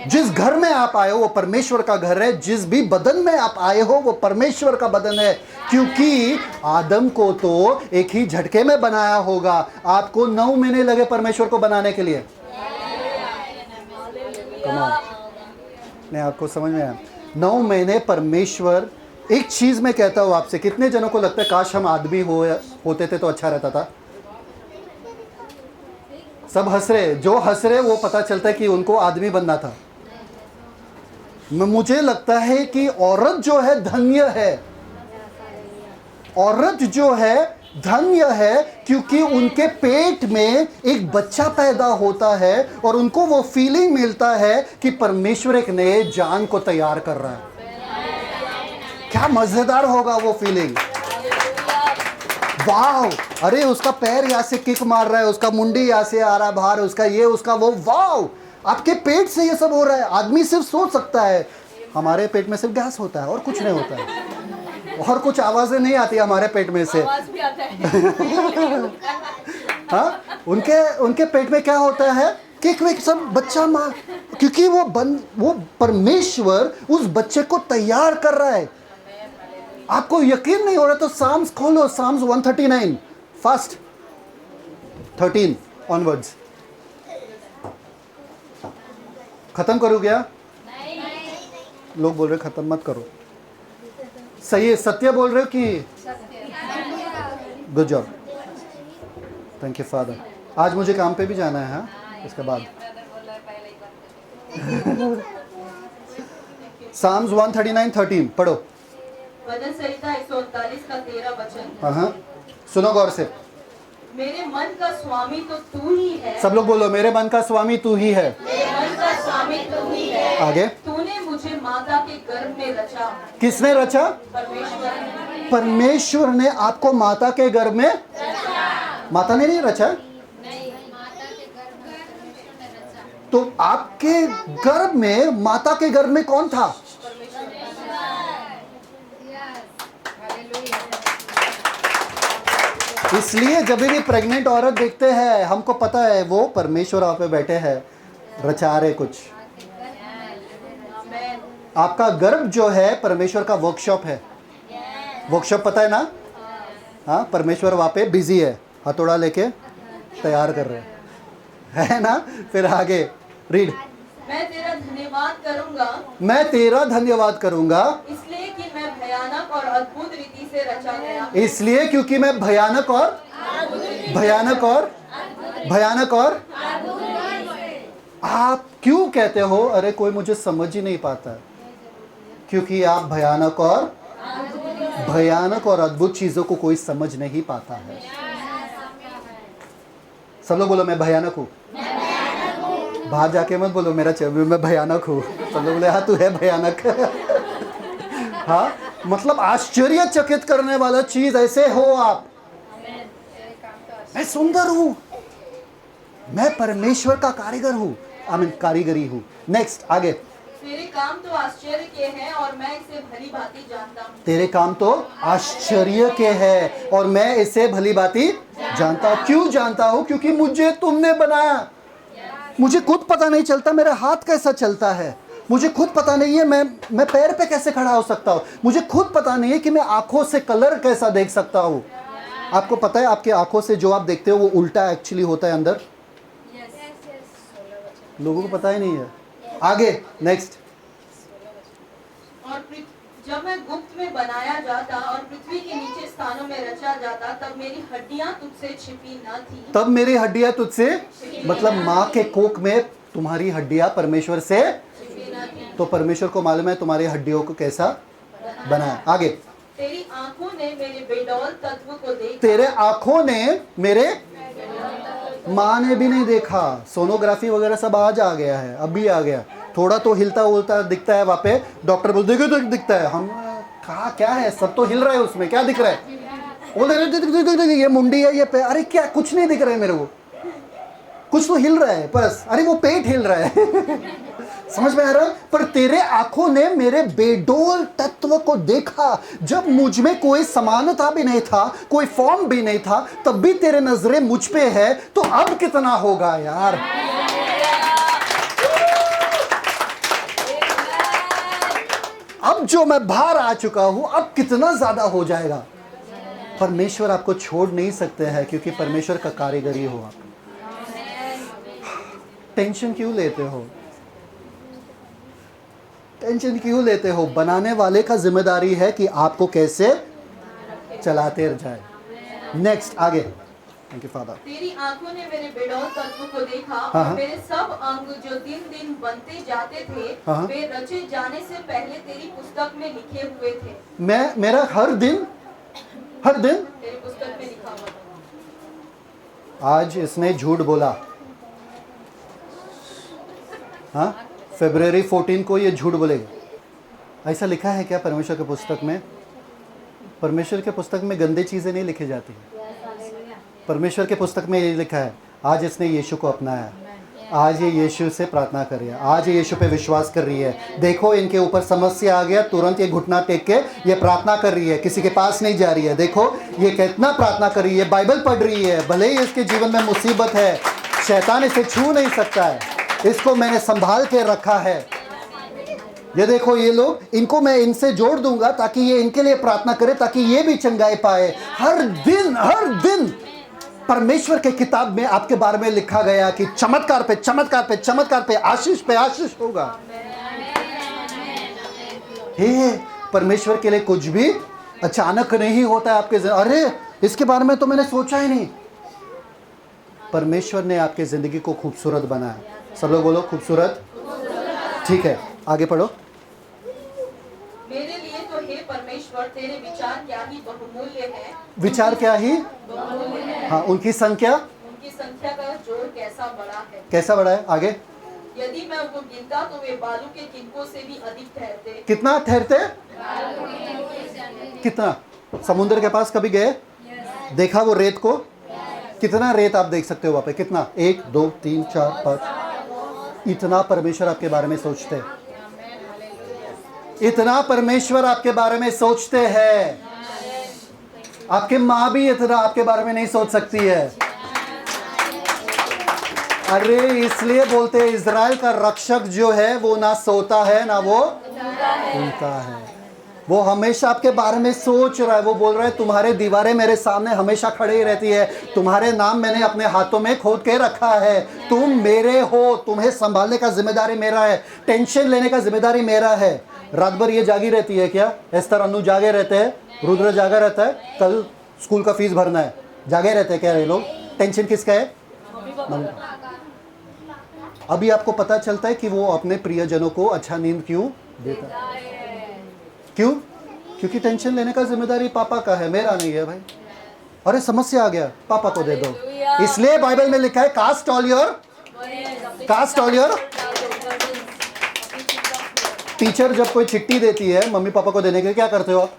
जिस घर में आप आए हो वो परमेश्वर का घर है। जिस भी बदन में आप आए हो वो परमेश्वर का बदन है। क्योंकि आदम को तो एक ही झटके में बनाया होगा, आपको 9 महीने लगे परमेश्वर को बनाने के लिए। नहीं, आपको समझ में आया? 9 महीने परमेश्वर। एक चीज मैं कहता हूं आपसे, कितने जनों को लगता है काश हम आदमी होते थे तो अच्छा रहता था? सब हंस रहे, जो हंस रहे वो पता चलता है कि उनको आदमी बनना था। मुझे लगता है कि औरत जो है धन्य है, औरत जो है धन्य है, क्योंकि उनके पेट में एक बच्चा पैदा होता है और उनको वो फीलिंग मिलता है कि परमेश्वर एक नए जान को तैयार कर रहा है। क्या मजेदार होगा वो फीलिंग। वाह, अरे उसका पैर यहाँ से किक मार रहा है, उसका मुंडी यहाँ से आ रहा है बाहर, उसका ये उसका वो। वाह, आपके पेट से ये सब हो रहा है। आदमी सिर्फ सोच सकता है, हमारे पेट में सिर्फ गैस होता है और कुछ नहीं होता है, और कुछ आवाजें नहीं आती हमारे पेट में से। आवाज भी आता है। हाँ, उनके पेट में क्या होता है? किक विक सब बच्चा मार, क्योंकि वो परमेश्वर उस बच्चे को तैयार कर रहा है। आपको यकीन नहीं हो रहा तो साम्स खोलो, साम्स 139 फर्स्ट 13 ऑनवर्ड्स। खत्म करो क्या? लोग बोल रहे खत्म मत करो। सही है, सत्य बोल रहे हो कि? Good job, thank you father. आज मुझे काम पे भी जाना है। हाँ, इसके बाद साम्स 139:13 पढ़ो। भजन संहिता 139 का 13 वचन। हाँ, सुनो गौर से। मेरे मन का स्वामी तो तू ही है। सब लोग बोलो मेरे मन का स्वामी तू ही है। मेरे मन का स्वामी तू ही है। आगे। तूने मुझे माता के गर्भ में रचा। किसने रचा? परमेश्वर ने। परमेश्वर ने आपको माता के गर्भ में माता ने नहीं रचा? तो आपके गर्भ में, माता के गर्भ में कौन था? इसलिए जब भी प्रेग्नेंट औरत देखते हैं, हमको पता है वो परमेश्वर आप पे बैठे हैं, रचा रहे कुछ। आपका गर्भ जो है परमेश्वर का वर्कशॉप है। वर्कशॉप पता है ना? हाँ, परमेश्वर वहाँ पे बिजी है, हथौड़ा लेके तैयार कर रहे है ना? फिर आगे रीड। मैं तेरा धन्यवाद करूंगा। मैं तेरा धन्यवाद करूंगा इसलिए कि मैं भयानक और अद्भुत रीति से रचा गया। इसलिए क्योंकि मैं भयानक और आप क्यों कहते हो अरे कोई मुझे समझ ही नहीं पाता? क्योंकि आप भयानक और अद्भुत चीजों को कोई समझ नहीं पाता है। सब लोग बोलो मैं भयानक हूँ। बाहर जाके मत बोलो मैं भयानक हूँ। सब लोग बोले हाँ तू है भयानक। हाँ, मतलब आश्चर्यचकित करने वाला चीज ऐसे हो आप। मैं सुंदर हूँ, मैं परमेश्वर का कारीगर हूँ, कारीगरी हूँ। नेक्स्ट आगे। मेरे काम तो आश्चर्य के हैं और मैं इसे भली भली भांति जानता हूँ। तेरे काम तो आश्चर्य के हैं और मैं इसे भली भांति जानता हूँ। क्यों जानता हूँ? क्योंकि मुझे तुमने बनाया। मुझे खुद पता नहीं चलता मेरा हाथ कैसा चलता है, मुझे खुद पता नहीं है मैं पैर पे कैसे खड़ा हो सकता हूँ, मुझे खुद पता नहीं है कि मैं आंखों से कलर कैसा देख सकता हूँ। आपको पता है आपकी आंखों से जो आप देखते हो वो उल्टा एक्चुअली होता है अंदर। लोगों को पता ही नहीं है। आगे नेक्स्ट। और जब मैं गुप्त में बनाया जाता और पृथ्वी के नीचे स्थानों में रचा जाता, तब मेरी हड्डियां तुझसे छिपी न थी। तब मेरी हड्डियां तुझसे, मतलब माँ के कोख में तुम्हारी हड्डियां परमेश्वर से, तो परमेश्वर को मालूम है तुम्हारी हड्डियों को कैसा बनाया। आगे। तेरी आंखों ने मेरे बेडौल तत्व को देखा। तेरे आंखों ने मेरे, माँ ने भी नहीं देखा। सोनोग्राफी वगैरह सब आज आ गया है, अभी आ गया। थोड़ा तो हिलता उलता दिखता है वहाँ पे, डॉक्टर बोलते देखो तो दिखता है। हम कहा क्या है, सब तो हिल रहा है उसमें, क्या दिख रहा है? वो ये मुंडी है, ये पे, अरे क्या कुछ नहीं दिख रहा है मेरे को, कुछ तो हिल रहा है बस। अरे वो पेट हिल रहा है समझ में आ रहा है? पर तेरे आंखों ने मेरे बेडोल तत्व को देखा। जब मुझ में कोई समानता भी नहीं था, कोई फॉर्म भी नहीं था, तब भी तेरे नजरें मुझ पे है, तो अब कितना होगा यार। अब जो मैं बाहर आ चुका हूं, अब कितना ज्यादा हो जाएगा। परमेश्वर आपको छोड़ नहीं सकते हैं, क्योंकि परमेश्वर का कारीगरी हो आप। टेंशन क्यों लेते हो? टेंशन क्यों लेते हो? बनाने वाले का जिम्मेदारी है कि आपको कैसे चलाते जाए। नेक्स्ट आगे। Thank you father. तेरी आंखों ने मेरे बेडौल तत्व को देखा हाँ, और मेरे सब अंग जो दिन दिन बनते जाते थे, हाँ। वे रचे जाने से पहले तेरी पुस्तक में लिखे हुए थे। मेरा हर दिन तेरी पुस्तक में लिखा हुआ था। आज इसने झूठ बोला। हाँ, फरवरी 14 को ये झूठ बोलेगा। ऐसा लिखा है क्या परमेश्वर के पुस्तक में? परमेश्वर के पुस्तक में गंदे चीज़ें नहीं लिखी जाती। परमेश्वर के पुस्तक में ये लिखा है, आज इसने यीशु को अपनाया, आज ये यीशु से प्रार्थना कर रही है, आज ये यीशु पे विश्वास कर रही है। देखो इनके ऊपर समस्या आ गया, तुरंत ये घुटना टेक के ये प्रार्थना कर रही है, किसी के पास नहीं जा रही है। देखो ये कितना प्रार्थना कर रही है, बाइबल पढ़ रही है। भले ही इसके जीवन में मुसीबत है, शैतान इसे छू नहीं सकता है, इसको मैंने संभाल के रखा है। ये देखो ये लोग, इनको मैं इनसे जोड़ दूंगा ताकि ये इनके लिए प्रार्थना करे, ताकि ये भी चंगाई पाए। हर दिन परमेश्वर के किताब में आपके बारे में लिखा गया कि चमत्कार पे चमत्कार पे चमत्कार पे आशीष होगा। हे, परमेश्वर के लिए कुछ भी अचानक नहीं होता है आपके। अरे इसके बारे में तो मैंने सोचा ही नहीं। परमेश्वर ने आपके जिंदगी को खूबसूरत बनाया। सब लोग बोलो खूबसूरत। ठीक है, आगे पढ़ो। मेरे लिए तो हे परमेश्वर तेरे विचार क्या ही बहुमूल्य है। विचार क्या ही बहुमूल्य है। हाँ, उनकी संख्या का जोड़ कैसा बड़ा है। कैसा बड़ा है? आगे। यदि मैं उनको गिनता तो वे बालू के किनकों से भी अधिक ठहरते। कितना ठहरते? कितना? समुद्र के पास कभी गए? देखा वो रेत को? कितना रेत आप देख सकते हो वहाँ पे? कितना? 1 2 3 4 5। इतना परमेश्वर आपके बारे में सोचते हैं। इतना परमेश्वर आपके बारे में सोचते हैं। आपके माँ भी इतना आपके बारे में नहीं सोच सकती है। अरे इसलिए बोलते हैं इज़राइल का रक्षक जो है वो ना सोता है ना वो उठता है। वो हमेशा आपके बारे में सोच रहा है। वो बोल रहा है तुम्हारे दीवारें मेरे सामने हमेशा खड़ी ही रहती है, तुम्हारे नाम मैंने अपने हाथों में खोद के रखा है, तुम मेरे हो, तुम्हें संभालने का जिम्मेदारी मेरा है, टेंशन लेने का जिम्मेदारी मेरा है। रात भर ये जागी रहती है क्या? एस्तर अनु जागे रहते हैं, रुद्र जागा रहता है, कल स्कूल का फीस भरना है, जागे रहते हैं क्या ये लोग? टेंशन किसका है? अभी आपको पता चलता है कि वो अपने प्रियजनों को अच्छा नींद क्यों देता है? क्यों? क्योंकि टेंशन लेने का जिम्मेदारी पापा का है, मेरा नहीं है भाई। अरे समस्या आ गया, पापा को दे दो। इसलिए बाइबल में लिखा है कास्ट ऑल योर। टीचर जब कोई चिट्ठी देती है मम्मी पापा को देने के लिए, क्या करते हो आप?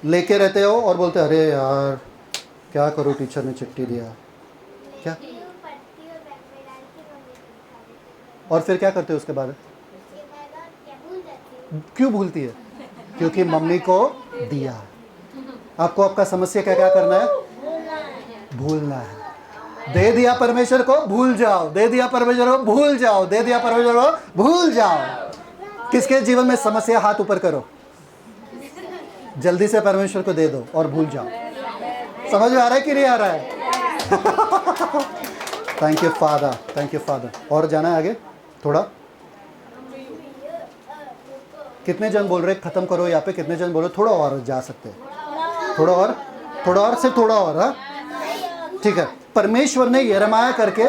लेके रहते हो और बोलते अरे यार क्या करूँ, टीचर ने चिट्ठी दिया क्या। और फिर क्या करते हो उसके बाद? क्यों भूलती है? क्योंकि मम्मी को दिया। आपको आपका समस्या क्या क्या करना है? भूलना है। दे दिया परमेश्वर को, भूल जाओ। दे दिया परमेश्वर को, भूल जाओ। दे दिया परमेश्वर को, भूल जाओ। किसके जीवन में समस्या? हाथ ऊपर करो। जल्दी से परमेश्वर को दे दो और भूल जाओ। समझ में आ रहा है कि नहीं आ रहा है? Thank you father, thank you father. और जाना है आगे थोड़ा? कितने जन बोल रहे खत्म करो यहाँ पे? कितने जन बोल रहे थोड़ा और जा सकते हैं? थोड़ा और, थोड़ा और, से थोड़ा और। हाँ ठीक है। परमेश्वर ने यिर्मयाह करके,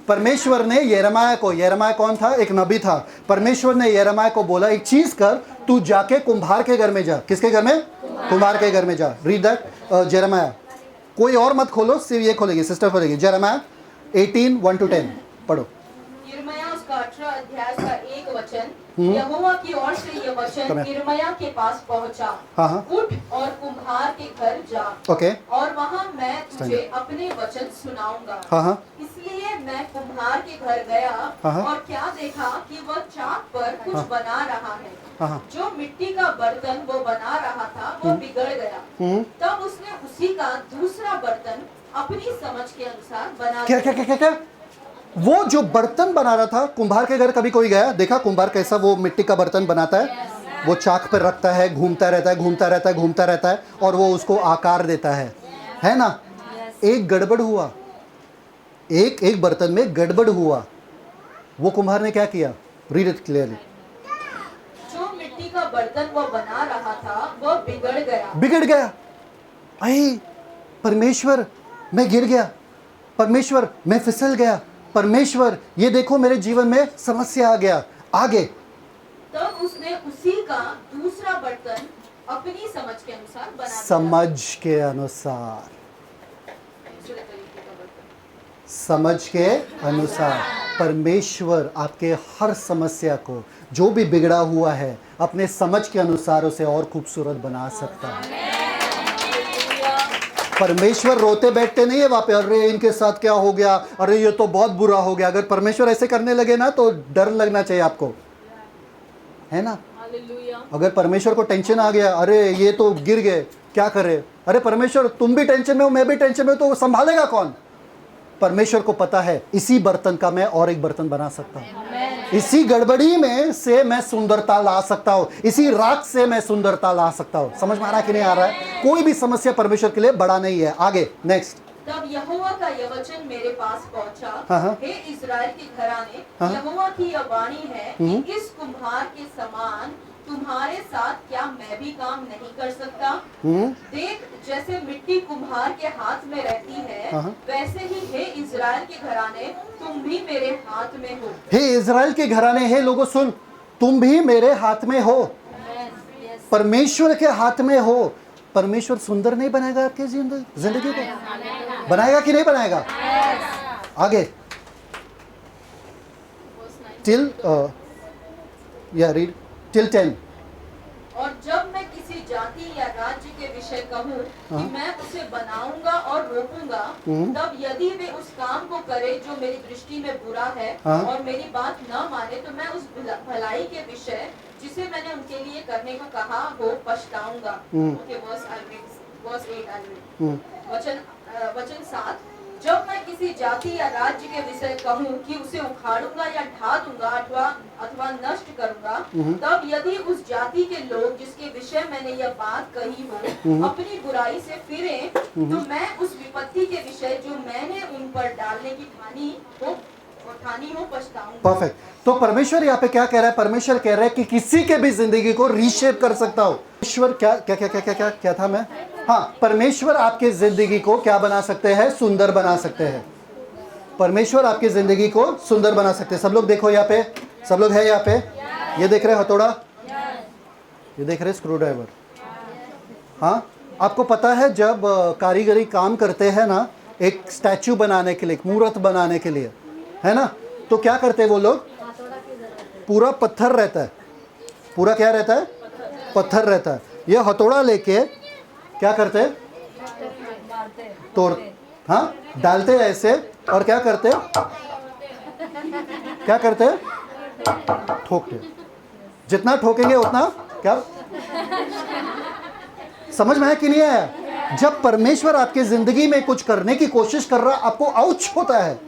परमेश्वर ने यिर्मयाह को, यिर्मयाह कौन था? एक नबी था। परमेश्वर ने यिर्मयाह को बोला एक चीज कर, तू जाके कुम्हार के घर में जा। किसके घर में? कुम्हार के घर में जा। रीड दैट यिर्मयाह। कोई और मत खोलो, सिर्फ ये खोलेगी, सिस्टर खोलेगी। यिर्मयाह 18:1-10 पढ़ो। यिर्मयाह उसका 18 अध्याय का 1 वचन। यहोवा की ओर से यह वचन यिर्मयाह के पास पहुंचा। उठ और कुम्हार के घर जा। ओके। और वहां मैं तुझे अपने वचन सुनाऊंगा। इसलिए मैं कुम्हार के घर गया और क्या देखा कि वह चाक पर कुछ बना रहा है। जो मिट्टी का बर्तन वो बना रहा था वो बिगड़ गया। तब उसने उसी का दूसरा बर्तन अपनी समझ के अनुसार बना क्या क्या क्या क्या? वो जो बर्तन बना रहा था, कुम्हार के घर कभी कोई गया? देखा कुम्हार कैसा वो मिट्टी का बर्तन बनाता है? वो चाक पर रखता है, घूमता रहता है, घूमता रहता है, घूमता रहता है, और वो उसको आकार देता है ना? एक गड़बड़ हुआ, एक बर्तन में गड़बड़ हुआ। वो कुम्हार ने क्या किया? Read it clearly. जो मिट्टी का बर्तन वो बना रहा था वो बिगड़ गया। बिगड़ गया। आई परमेश्वर, मैं गिर गया। परमेश्वर, मैं फिसल गया। परमेश्वर, ये देखो मेरे जीवन में समस्या आ गया। आगे तब उसने उसी का दूसरा बर्तन अपनी समझ के अनुसार बना दिया। समझ के अनुसार, समझ के अनुसार। परमेश्वर आपके हर समस्या को, जो भी बिगड़ा हुआ है, अपने समझ के अनुसार उसे और खूबसूरत बना सकता है। परमेश्वर रोते बैठते नहीं है वहाँ पे, अरे इनके साथ क्या हो गया, अरे ये तो बहुत बुरा हो गया। अगर परमेश्वर ऐसे करने लगे ना तो डर लगना चाहिए आपको, है ना? अगर परमेश्वर को टेंशन आ गया, अरे ये तो गिर गए, क्या करे? अरे परमेश्वर तुम भी टेंशन में हो, मैं भी टेंशन में हूं, तो संभालेगा कौन? परमेश्वर को पता है इसी बर्तन का मैं और एक बर्तन बना सकता हूँ। इसी गड़बड़ी में से मैं सुंदरता ला सकता हूँ। इसी राख से मैं सुंदरता ला सकता हूँ। समझ में आ रहा है कि नहीं आ रहा है? कोई भी समस्या परमेश्वर के लिए बड़ा नहीं है। आगे नेक्स्ट। तब यहोवा का यह वचन मेरे पास पहुंचा। हे इस्राएल के घराने, यहोवा की यह वाणी है कि इस कुम्हार के समान तुम्हारे साथ क्या मैं भी काम नहीं कर सकता? देख, जैसे मिट्टी कुम्हार के हाथ में रहती है, वैसे ही हे इस्राएल के घराने, तुम भी मेरे हाथ में हो। हे इस्राएल के घराने, हे लोगों सुन, तुम भी मेरे हाथ में हो। परमेश्वर के हाथ में हो। परमेश्वर सुंदर नहीं बनाएगा आपकी जिंदगी को? बनाएगा कि नहीं बनाएगा? आगे टिल या रीड टिल 10। और जब मैं किसी जाति या राज्य के विषय कहूँ कि मैं उसे बनाऊंगा और रोपूंगा, तब यदि वे उस काम को करे जो मेरी दृष्टि में बुरा है और मेरी बात न माने, तो मैं उस भलाई के विषय जिसे मैंने उनके लिए करने को कहा हो पछताऊंगा। वचन 7। जब मैं किसी जाति या राज्य के विषय कहूँ कि उसे उखाड़ूंगा या ढा दूंगा अथवा नष्ट करूंगा, तब यदि उस जाति के लोग जिसके विषय मैंने यह बात कही हो अपनी बुराई से फिरे, तो मैं उस विपत्ति के विषय जो मैंने उन पर डालने की ठानी हो पछताऊंगा। परफेक्ट। तो परमेश्वर यहाँ पे क्या कह रहा है? परमेश्वर कह रहा है कि किसी के भी जिंदगी को रीशेप कर सकता हूँ। ईश्वर क्या क्या क्या क्या क्या क्या क्या था मैं? हाँ, परमेश्वर आपके जिंदगी को क्या बना सकते हैं? सुंदर बना सकते हैं। परमेश्वर आपकी जिंदगी को सुंदर बना सकते हैं। सब लोग देखो यहाँ पे, सब लोग है यहाँ पे, ये देख रहे हथौड़ा, ये देख रहे स्क्रू ड्राइवर। हाँ, आपको पता है जब कारीगरी काम करते हैं ना, एक स्टैचू बनाने के लिए, एक मूर्त बनाने के लिए, है ना, तो क्या करते हैं वो लोग? पूरा पत्थर रहता है। पूरा क्या रहता है? पत्थर रहता है। ये हथौड़ा लेके क्या करते हैं? तोड़, हाँ, डालते हैं ऐसे, और क्या करते हैं? क्या करते हैं? ठोकते। जितना ठोकेंगे उतना क्या समझ में है कि नहीं आया? जब परमेश्वर आपके जिंदगी में कुछ करने की कोशिश कर रहा, आपको आउच होता है,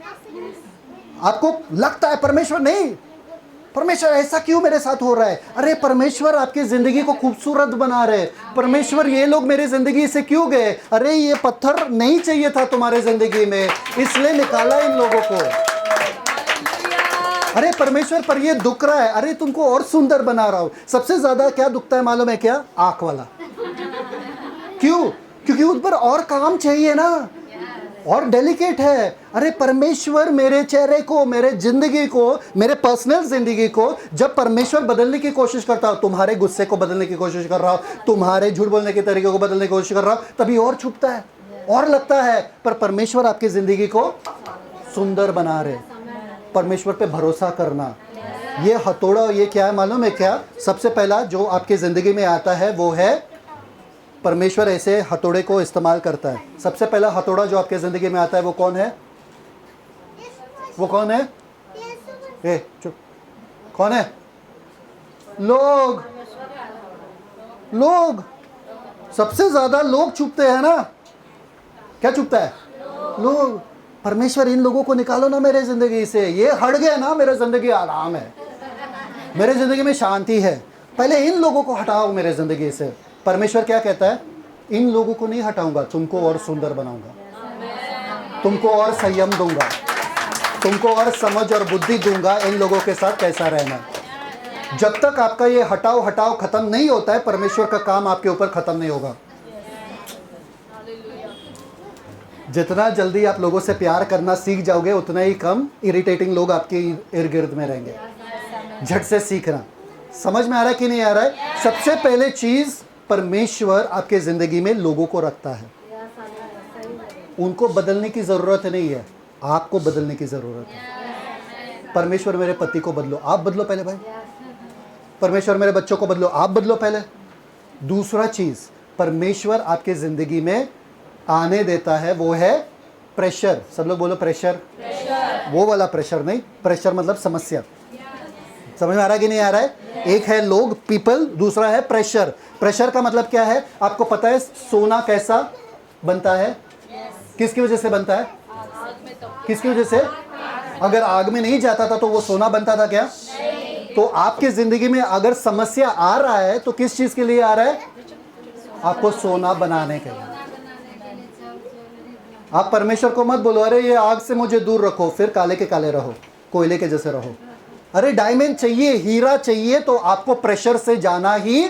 आपको लगता है परमेश्वर नहीं, परमेश्वर ऐसा क्यों मेरे साथ हो रहा है? अरे परमेश्वर आपकी जिंदगी को खूबसूरत बना रहे, परमेश्वर ये लोग मेरी जिंदगी से क्यों गए? अरे ये पत्थर नहीं चाहिए था तुम्हारे जिंदगी में, इसलिए निकाला इन लोगों को। अरे परमेश्वर पर ये दुख रहा है, अरे तुमको और सुंदर बना रहा हूं। सबसे ज्यादा क्या दुखता है मालूम है क्या? आंख वाला। क्यों? क्योंकि उस पर और काम चाहिए ना, और डेलिकेट है। अरे परमेश्वर मेरे चेहरे को, मेरे जिंदगी को, मेरे पर्सनल जिंदगी को जब परमेश्वर बदलने की कोशिश करता हो, तुम्हारे गुस्से को बदलने की कोशिश कर रहा हो, तुम्हारे झूठ बोलने के तरीके को बदलने की कोशिश कर रहा हो, तभी और छुपता है और लगता है। पर परमेश्वर आपकी जिंदगी को सुंदर बना रहे। परमेश्वर पे भरोसा करना, ये हथौड़ा, ये क्या है मालूम है क्या? सबसे पहला जो आपकी जिंदगी में आता है वो है, परमेश्वर ऐसे हथौड़े को इस्तेमाल करता है। सबसे पहला हथौड़ा जो आपके जिंदगी में आता है वो कौन है? वो कौन है? चुप, कौन है? लोग। लोग सबसे ज्यादा लोग चुपते हैं ना। क्या चुपता है? लोग। परमेश्वर इन लोगों को निकालो ना मेरे जिंदगी से, ये हट गए ना, मेरे जिंदगी आराम है, मेरे जिंदगी में शांति है, पहले इन लोगों को हटाओ मेरे जिंदगी से। परमेश्वर क्या कहता है? इन लोगों को नहीं हटाऊंगा, तुमको और सुंदर बनाऊंगा, तुमको और संयम दूंगा, तुमको और समझ और बुद्धि दूंगा इन लोगों के साथ कैसा रहना। जब तक आपका ये हटाओ हटाओ खत्म नहीं होता है, परमेश्वर का काम आपके ऊपर खत्म नहीं होगा। जितना जल्दी आप लोगों से प्यार करना सीख जाओगे, उतना ही कम इरिटेटिंग लोग आपके इर्द गिर्द में रहेंगे। झट से सीखना। समझ में आ रहा है कि नहीं आ रहा है? सबसे पहले चीज, परमेश्वर आपके जिंदगी में लोगों को रखता है, उनको बदलने की जरूरत नहीं है, आपको बदलने की जरूरत है। परमेश्वर मेरे पति को बदलो, आप बदलो पहले भाई। परमेश्वर मेरे बच्चों को बदलो, आप बदलो पहले। दूसरा चीज परमेश्वर आपके जिंदगी में आने देता है वो है प्रेशर। सब लोग बोलो प्रेशर। वो वाला प्रेशर नहीं, प्रेशर मतलब समस्या। समझ में आ रहा है कि नहीं आ रहा है? एक है लोग, पीपल, दूसरा है प्रेशर। प्रेशर का मतलब क्या है? आपको पता है सोना कैसा बनता है? किसकी वजह से बनता है? किसकी वजह से? अगर आग में नहीं जाता था तो वो सोना बनता था क्या? तो आपकी जिंदगी में अगर समस्या आ रहा है तो किस चीज के लिए आ रहा है? आपको सोना बनाने के लिए। आप परमेश्वर को मत बोलो अरे ये आग से मुझे दूर रखो, फिर काले के काले रहो, कोयले के जैसे रहो। अरे डायमंड चाहिए, हीरा चाहिए, तो आपको प्रेशर से जाना ही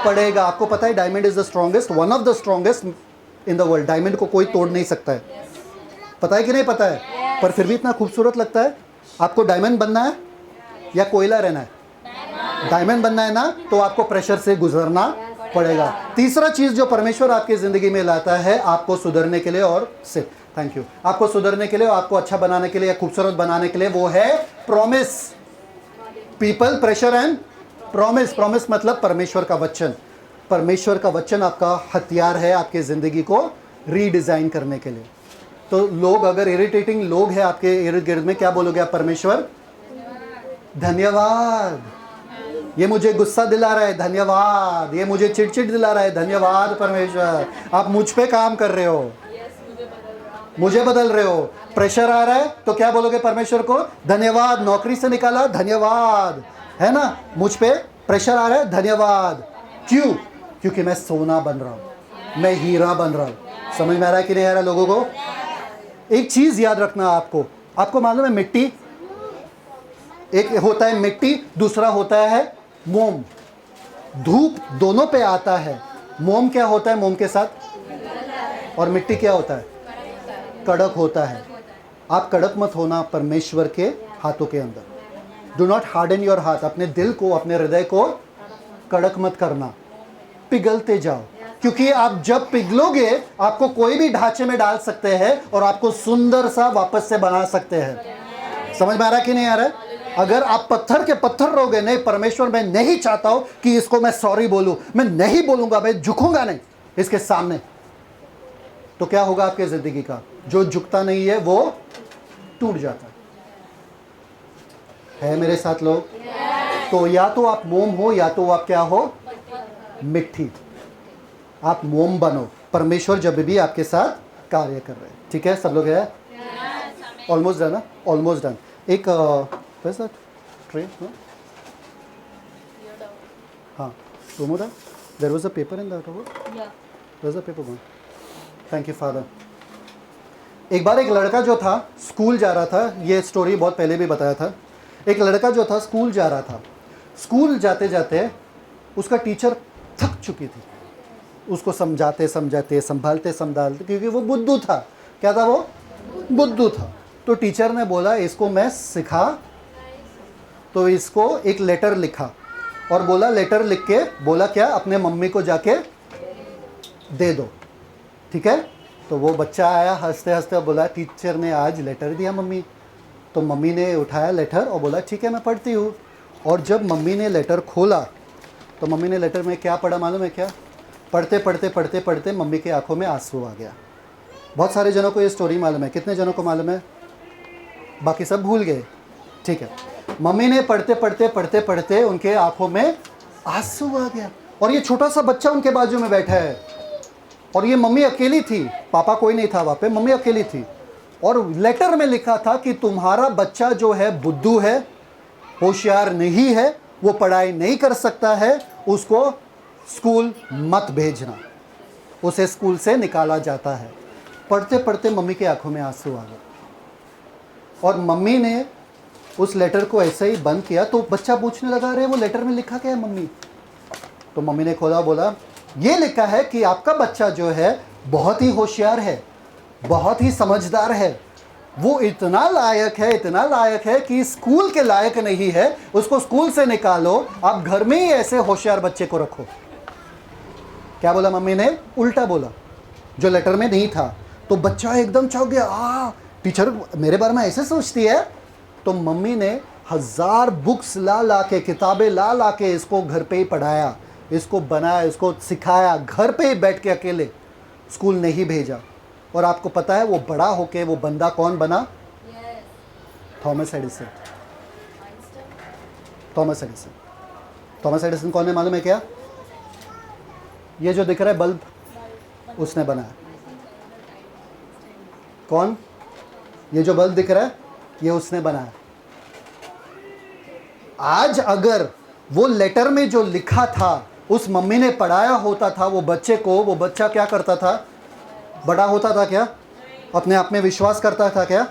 पड़ेगा। आपको पता है diamond is the strongest, one of the strongest in the world. Diamond को कोई तोड़ नहीं सकता है। पता है कि नहीं पता है? पर फिर भी इतना खूबसूरत लगता है। आपको डायमंड बनना है या कोयला रहना है? डायमंड बनना है ना, तो आपको प्रेशर से गुजरना पड़ेगा। तीसरा चीज जो परमेश्वर आपकी जिंदगी में लाता है आपको सुधरने के लिए, और सिर्फ थैंक यू, आपको सुधरने के लिए, आपको अच्छा बनाने के लिए या खूबसूरत बनाने के लिए, वो है promise. People, pressure and promise. Promise मतलब परमेश्वर का वचन। परमेश्वर का वचन आपका हथियार है आपके जिंदगी को रीडिजाइन करने के लिए। तो लोग, अगर इरिटेटिंग लोग हैं आपके इर्द गिर्द में, क्या बोलोगे आप? परमेश्वर धन्यवाद, ये मुझे गुस्सा दिला रहा है, धन्यवाद, ये मुझे चिड़चिड़ दिला रहा है, धन्यवाद परमेश्वर, आप मुझ पे काम कर रहे हो, मुझे बदल रहे हो। प्रेशर आ रहा है तो क्या बोलोगे परमेश्वर को? धन्यवाद। नौकरी से निकाला, धन्यवाद, है ना? मुझ पे प्रेशर आ रहा है, धन्यवाद। क्यों? क्योंकि मैं सोना बन रहा हूं, मैं हीरा बन रहा हूं। समझ में आ रहा है कि नहीं आ रहा लोगों को? एक चीज याद रखना आपको मालूम है मिट्टी, एक होता है मिट्टी, दूसरा होता है मोम। धूप दोनों पे आता है। मोम क्या होता है? मोम के साथ। और मिट्टी क्या होता है? कड़क होता है। आप कड़क मत होना परमेश्वर के हाथों के अंदर। डू नॉट हार्डन योर हाथ। अपने दिल को, अपने हृदय को कड़क मत करना, पिघलते जाओ। क्योंकि आप जब पिघलोगे आपको कोई भी ढांचे में डाल सकते हैं और आपको सुंदर सा वापस से बना सकते हैं। समझ में आ रहा है कि नहीं आ रहा है? अगर आप पत्थर के पत्थर रहोगे, नहीं परमेश्वर मैं नहीं चाहता हूं कि इसको मैं सॉरी बोलूं, मैं नहीं बोलूंगा, मैं झुकूंगा नहीं इसके सामने, तो क्या होगा आपके जिंदगी का? जो झुकता नहीं है वो टूट जाता है मेरे साथ लोग? तो या तो आप मोम हो या तो आप क्या हो, मिट्टी। आप मोम बनो, परमेश्वर जब भी आपके साथ कार्य कर रहे हैं। ठीक है, सब लोग है? ऑलमोस्ट डन ना, ऑलमोस्ट डन। एक वैसा ट्रे, हाँ Romoda, there was a paper in that over? Yeah. Where's the paper gone? Thank you Father. एक बार एक लड़का जो था स्कूल जा रहा था, ये स्टोरी बहुत पहले भी बताया था। एक लड़का जो था स्कूल जा रहा था, स्कूल जाते जाते उसका टीचर थक चुकी थी, उसको समझाते समझाते संभालते संभालते, क्योंकि वो बुद्धू था। क्या था वो? बुद्धू था। तो टीचर ने बोला इसको मैं सिखा, तो इसको एक लेटर लिखा और बोला लेटर लिख के, बोला क्या, अपने मम्मी को जाके दे दो। ठीक है, तो वो बच्चा आया हंसते हंसते, बोला टीचर ने आज लेटर दिया मम्मी। तो मम्मी ने उठाया लेटर और बोला ठीक है मैं पढ़ती हूँ। और जब मम्मी ने लेटर खोला तो मम्मी ने लेटर में क्या पढ़ा मालूम है क्या? पढ़ते पढ़ते पढ़ते पढ़ते मम्मी की आंखों में आंसू आ गया। बहुत सारे जनों को ये स्टोरी मालूम है, कितने जनों को मालूम है? बाकी सब भूल गए। ठीक है, मम्मी ने पढ़ते पढ़ते पढ़ते पढ़ते उनके आंखों में आंसू आ गया। और ये छोटा सा बच्चा उनके बाजू में बैठा है और ये मम्मी अकेली थी, पापा कोई नहीं था वहाँ पे, मम्मी अकेली थी। और लेटर में लिखा था कि तुम्हारा बच्चा जो है बुद्धू है, होशियार नहीं है, वो पढ़ाई नहीं कर सकता है, उसको स्कूल मत भेजना, उसे स्कूल से निकाला जाता है। पढ़ते पढ़ते मम्मी की आंखों में आंसू आ गए और मम्मी ने उस लेटर को ऐसे ही बंद किया। तो बच्चा पूछने लगा अरे वो लेटर में लिखा क्या है मम्मी? तो मम्मी ने खोला, बोला ये लिखा है कि आपका बच्चा जो है बहुत ही होशियार है, बहुत ही समझदार है, वो इतना लायक है कि स्कूल के लायक नहीं है, उसको स्कूल से निकालो, आप घर में ही ऐसे होशियार बच्चे को रखो। क्या बोला मम्मी ने? उल्टा बोला जो लेटर में नहीं था। तो बच्चा एकदम चौंक गया, टीचर मेरे बारे में ऐसे सोचती है। तो मम्मी ने 1000 बुक्स ला के, किताबें ला के इसको घर पे ही पढ़ाया, इसको बनाया, इसको सिखाया, घर पे ही बैठ के अकेले, स्कूल नहीं भेजा। और आपको पता है वो बड़ा होके वो बंदा कौन बना? Thomas Edison. Thomas Edison. Thomas Edison कौन है मालूम है क्या? ये जो दिख रहा है बल्ब, उसने बनाया। कौन? ये जो बल्ब दिख रहा है ये उसने बनाया। आज अगर वो लेटर में जो लिखा था उस मम्मी ने पढ़ाया होता था वो बच्चे को, वो बच्चा क्या करता था? बड़ा होता था क्या? अपने आप में विश्वास करता था क्या?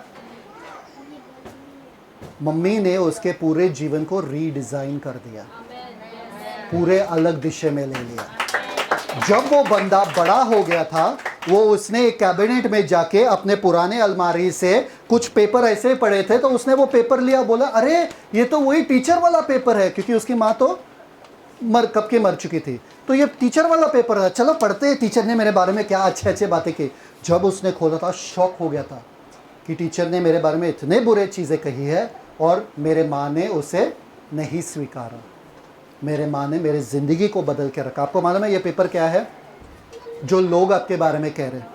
मम्मी ने उसके पूरे जीवन को रीडिजाइन कर दिया, पूरे अलग दिशा में ले लिया। जब वो बंदा बड़ा हो गया था, वो उसने एक कैबिनेट में जाके अपने पुराने अलमारी से कुछ पेपर ऐसे पड़े थे, तो उसने वो पेपर लिया, बोला अरे ये तो वही टीचर वाला पेपर है, क्योंकि उसकी माँ तो कब की मर चुकी थी। तो ये टीचर वाला पेपर है, चलो पढ़ते हैं टीचर ने मेरे बारे में क्या अच्छे बातें की। जब उसने खोला था शॉक हो गया था कि टीचर ने मेरे बारे में इतने बुरे चीज़ें कही है और मेरे माँ ने उसे नहीं स्वीकारा, मेरे माँ ने मेरी ज़िंदगी को बदल के रखा। आपको मालूम है ये पेपर क्या है? जो लोग आपके बारे में कह रहे हैं,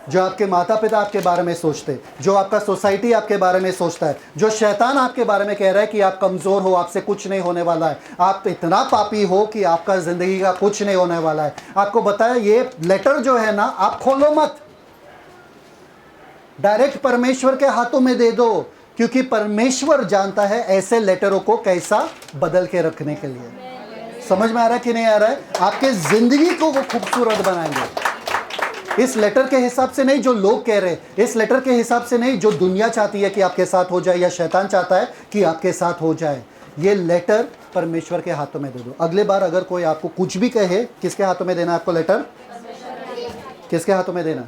जो आपके माता पिता आपके बारे में सोचते, जो आपका सोसाइटी आपके बारे में सोचता है, जो शैतान आपके बारे में कह रहा है कि आप कमज़ोर हो, आपसे कुछ नहीं होने वाला है, आप इतना पापी हो कि आपका ज़िंदगी का कुछ नहीं होने वाला है। आपको बताया ये लेटर जो है ना, आप खोलो मत, डायरेक्ट परमेश्वर के हाथों में दे दो, क्योंकि परमेश्वर जानता है ऐसे लेटरों को कैसा बदल के रखने के लिए। समझ में आ रहा है कि नहीं आ रहा है? आपके ज़िंदगी को वो खूबसूरत बनाएंगे। इस लेटर के हिसाब से नहीं जो लोग कह रहे हैं, इस लेटर के हिसाब से नहीं जो दुनिया चाहती है कि आपके साथ हो जाए या शैतान चाहता है कि आपके साथ हो जाए। ये लेटर परमेश्वर के हाथों में दे दो। अगले बार अगर कोई आपको कुछ भी कहे, किसके हाथों में देना आपको लेटर? किसके हाथों में देना?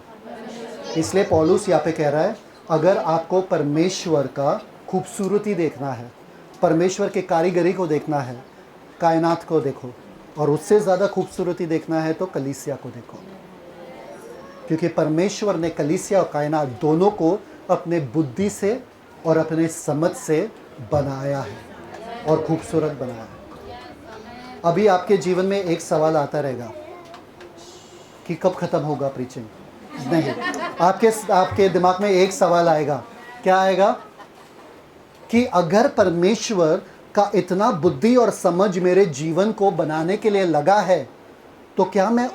इसलिए पौलुस यहाँ पे कह रहा है अगर आपको परमेश्वर का खूबसूरती देखना है, परमेश्वर के कारीगरी को देखना है, कायनात को देखो, और उससे ज़्यादा खूबसूरती देखना है तो कलीसिया को देखो, क्योंकि परमेश्वर ने कलीसिया और कायनात दोनों को अपने बुद्धि से और अपने समझ से बनाया है और खूबसूरत बनाया है। अभी आपके जीवन में एक सवाल आता रहेगा कि कब ख़त्म होगा प्रीचिंग? नहीं, आपके दिमाग में एक सवाल आएगा। क्या आएगा? कि अगर परमेश्वर का इतना बुद्धि और समझ मेरे जीवन को बनाने के लिए लगा है, तो क्या मैं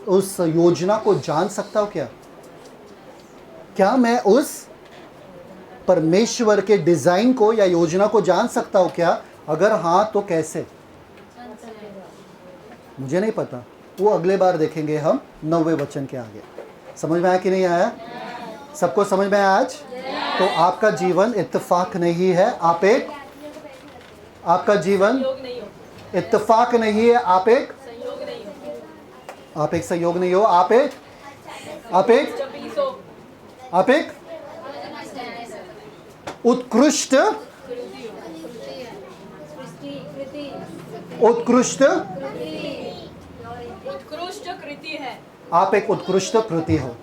उस योजना को जान सकता हूँ क्या? क्या मैं उस परमेश्वर के डिज़ाइन को या योजना को जान सकता हूँ क्या? अगर हाँ तो कैसे? मुझे नहीं पता, वो अगले बार देखेंगे हम 9वें वचन के आगे। समझ में आया कि नहीं आया? सबको समझ में आया आज? तो आपका जीवन इत्तेफाक नहीं है, आपका जीवन इत्तेफाक नहीं है, आप एक संयोग नहीं हो, आप एक उत्कृष्ट कृति है। आप एक उत्कृष्ट कृति हो।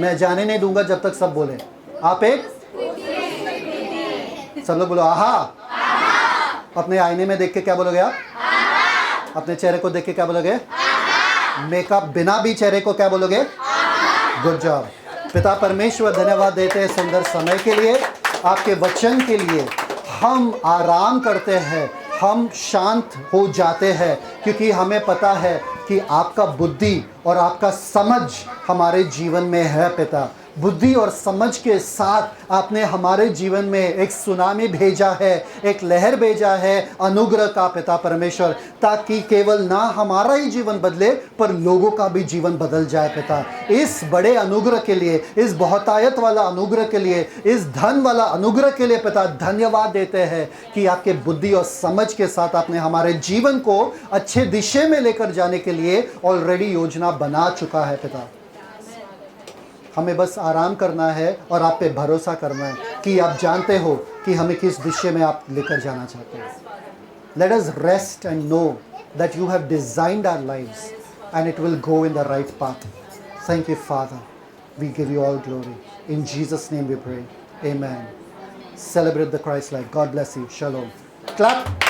मैं जाने नहीं दूंगा जब तक सब बोले। आप एक, सब लोग बोलो आहा। अपने आईने में देख के क्या बोलोगे आप? अपने चेहरे को देख के क्या बोलोगे? मेकअप बिना भी चेहरे को क्या बोलोगे? Good job. पिता परमेश्वर धन्यवाद देते हैं सुंदर समय के लिए, आपके वचन के लिए। हम आराम करते हैं, हम शांत हो जाते हैं, क्योंकि हमें पता है कि आपका बुद्धि और आपका समझ हमारे जीवन में है। पिता, बुद्धि और समझ के साथ आपने हमारे जीवन में एक सुनामी भेजा है, एक लहर भेजा है अनुग्रह का पिता परमेश्वर, ताकि केवल ना हमारा ही जीवन बदले पर लोगों का भी जीवन बदल जाए। पिता, इस बड़े अनुग्रह के लिए, इस बहुतायत वाला अनुग्रह के लिए, इस धन वाला अनुग्रह के लिए पिता धन्यवाद देते हैं कि आपके बुद्धि और समझ के साथ आपने हमारे जीवन को अच्छे दिशा में लेकर जाने के लिए ऑलरेडी योजना बना चुका है। पिता, हमें बस आराम करना है और आप पे भरोसा करना है कि आप जानते हो कि हमें किस दिशा में आप लेकर जाना चाहते हैं। Let us rest and know that you have designed our lives and it will go in the right path. Thank you, Father. We give you all glory. In Jesus' name we pray. Amen. Celebrate the Christ life. God bless you. Shalom. Clap.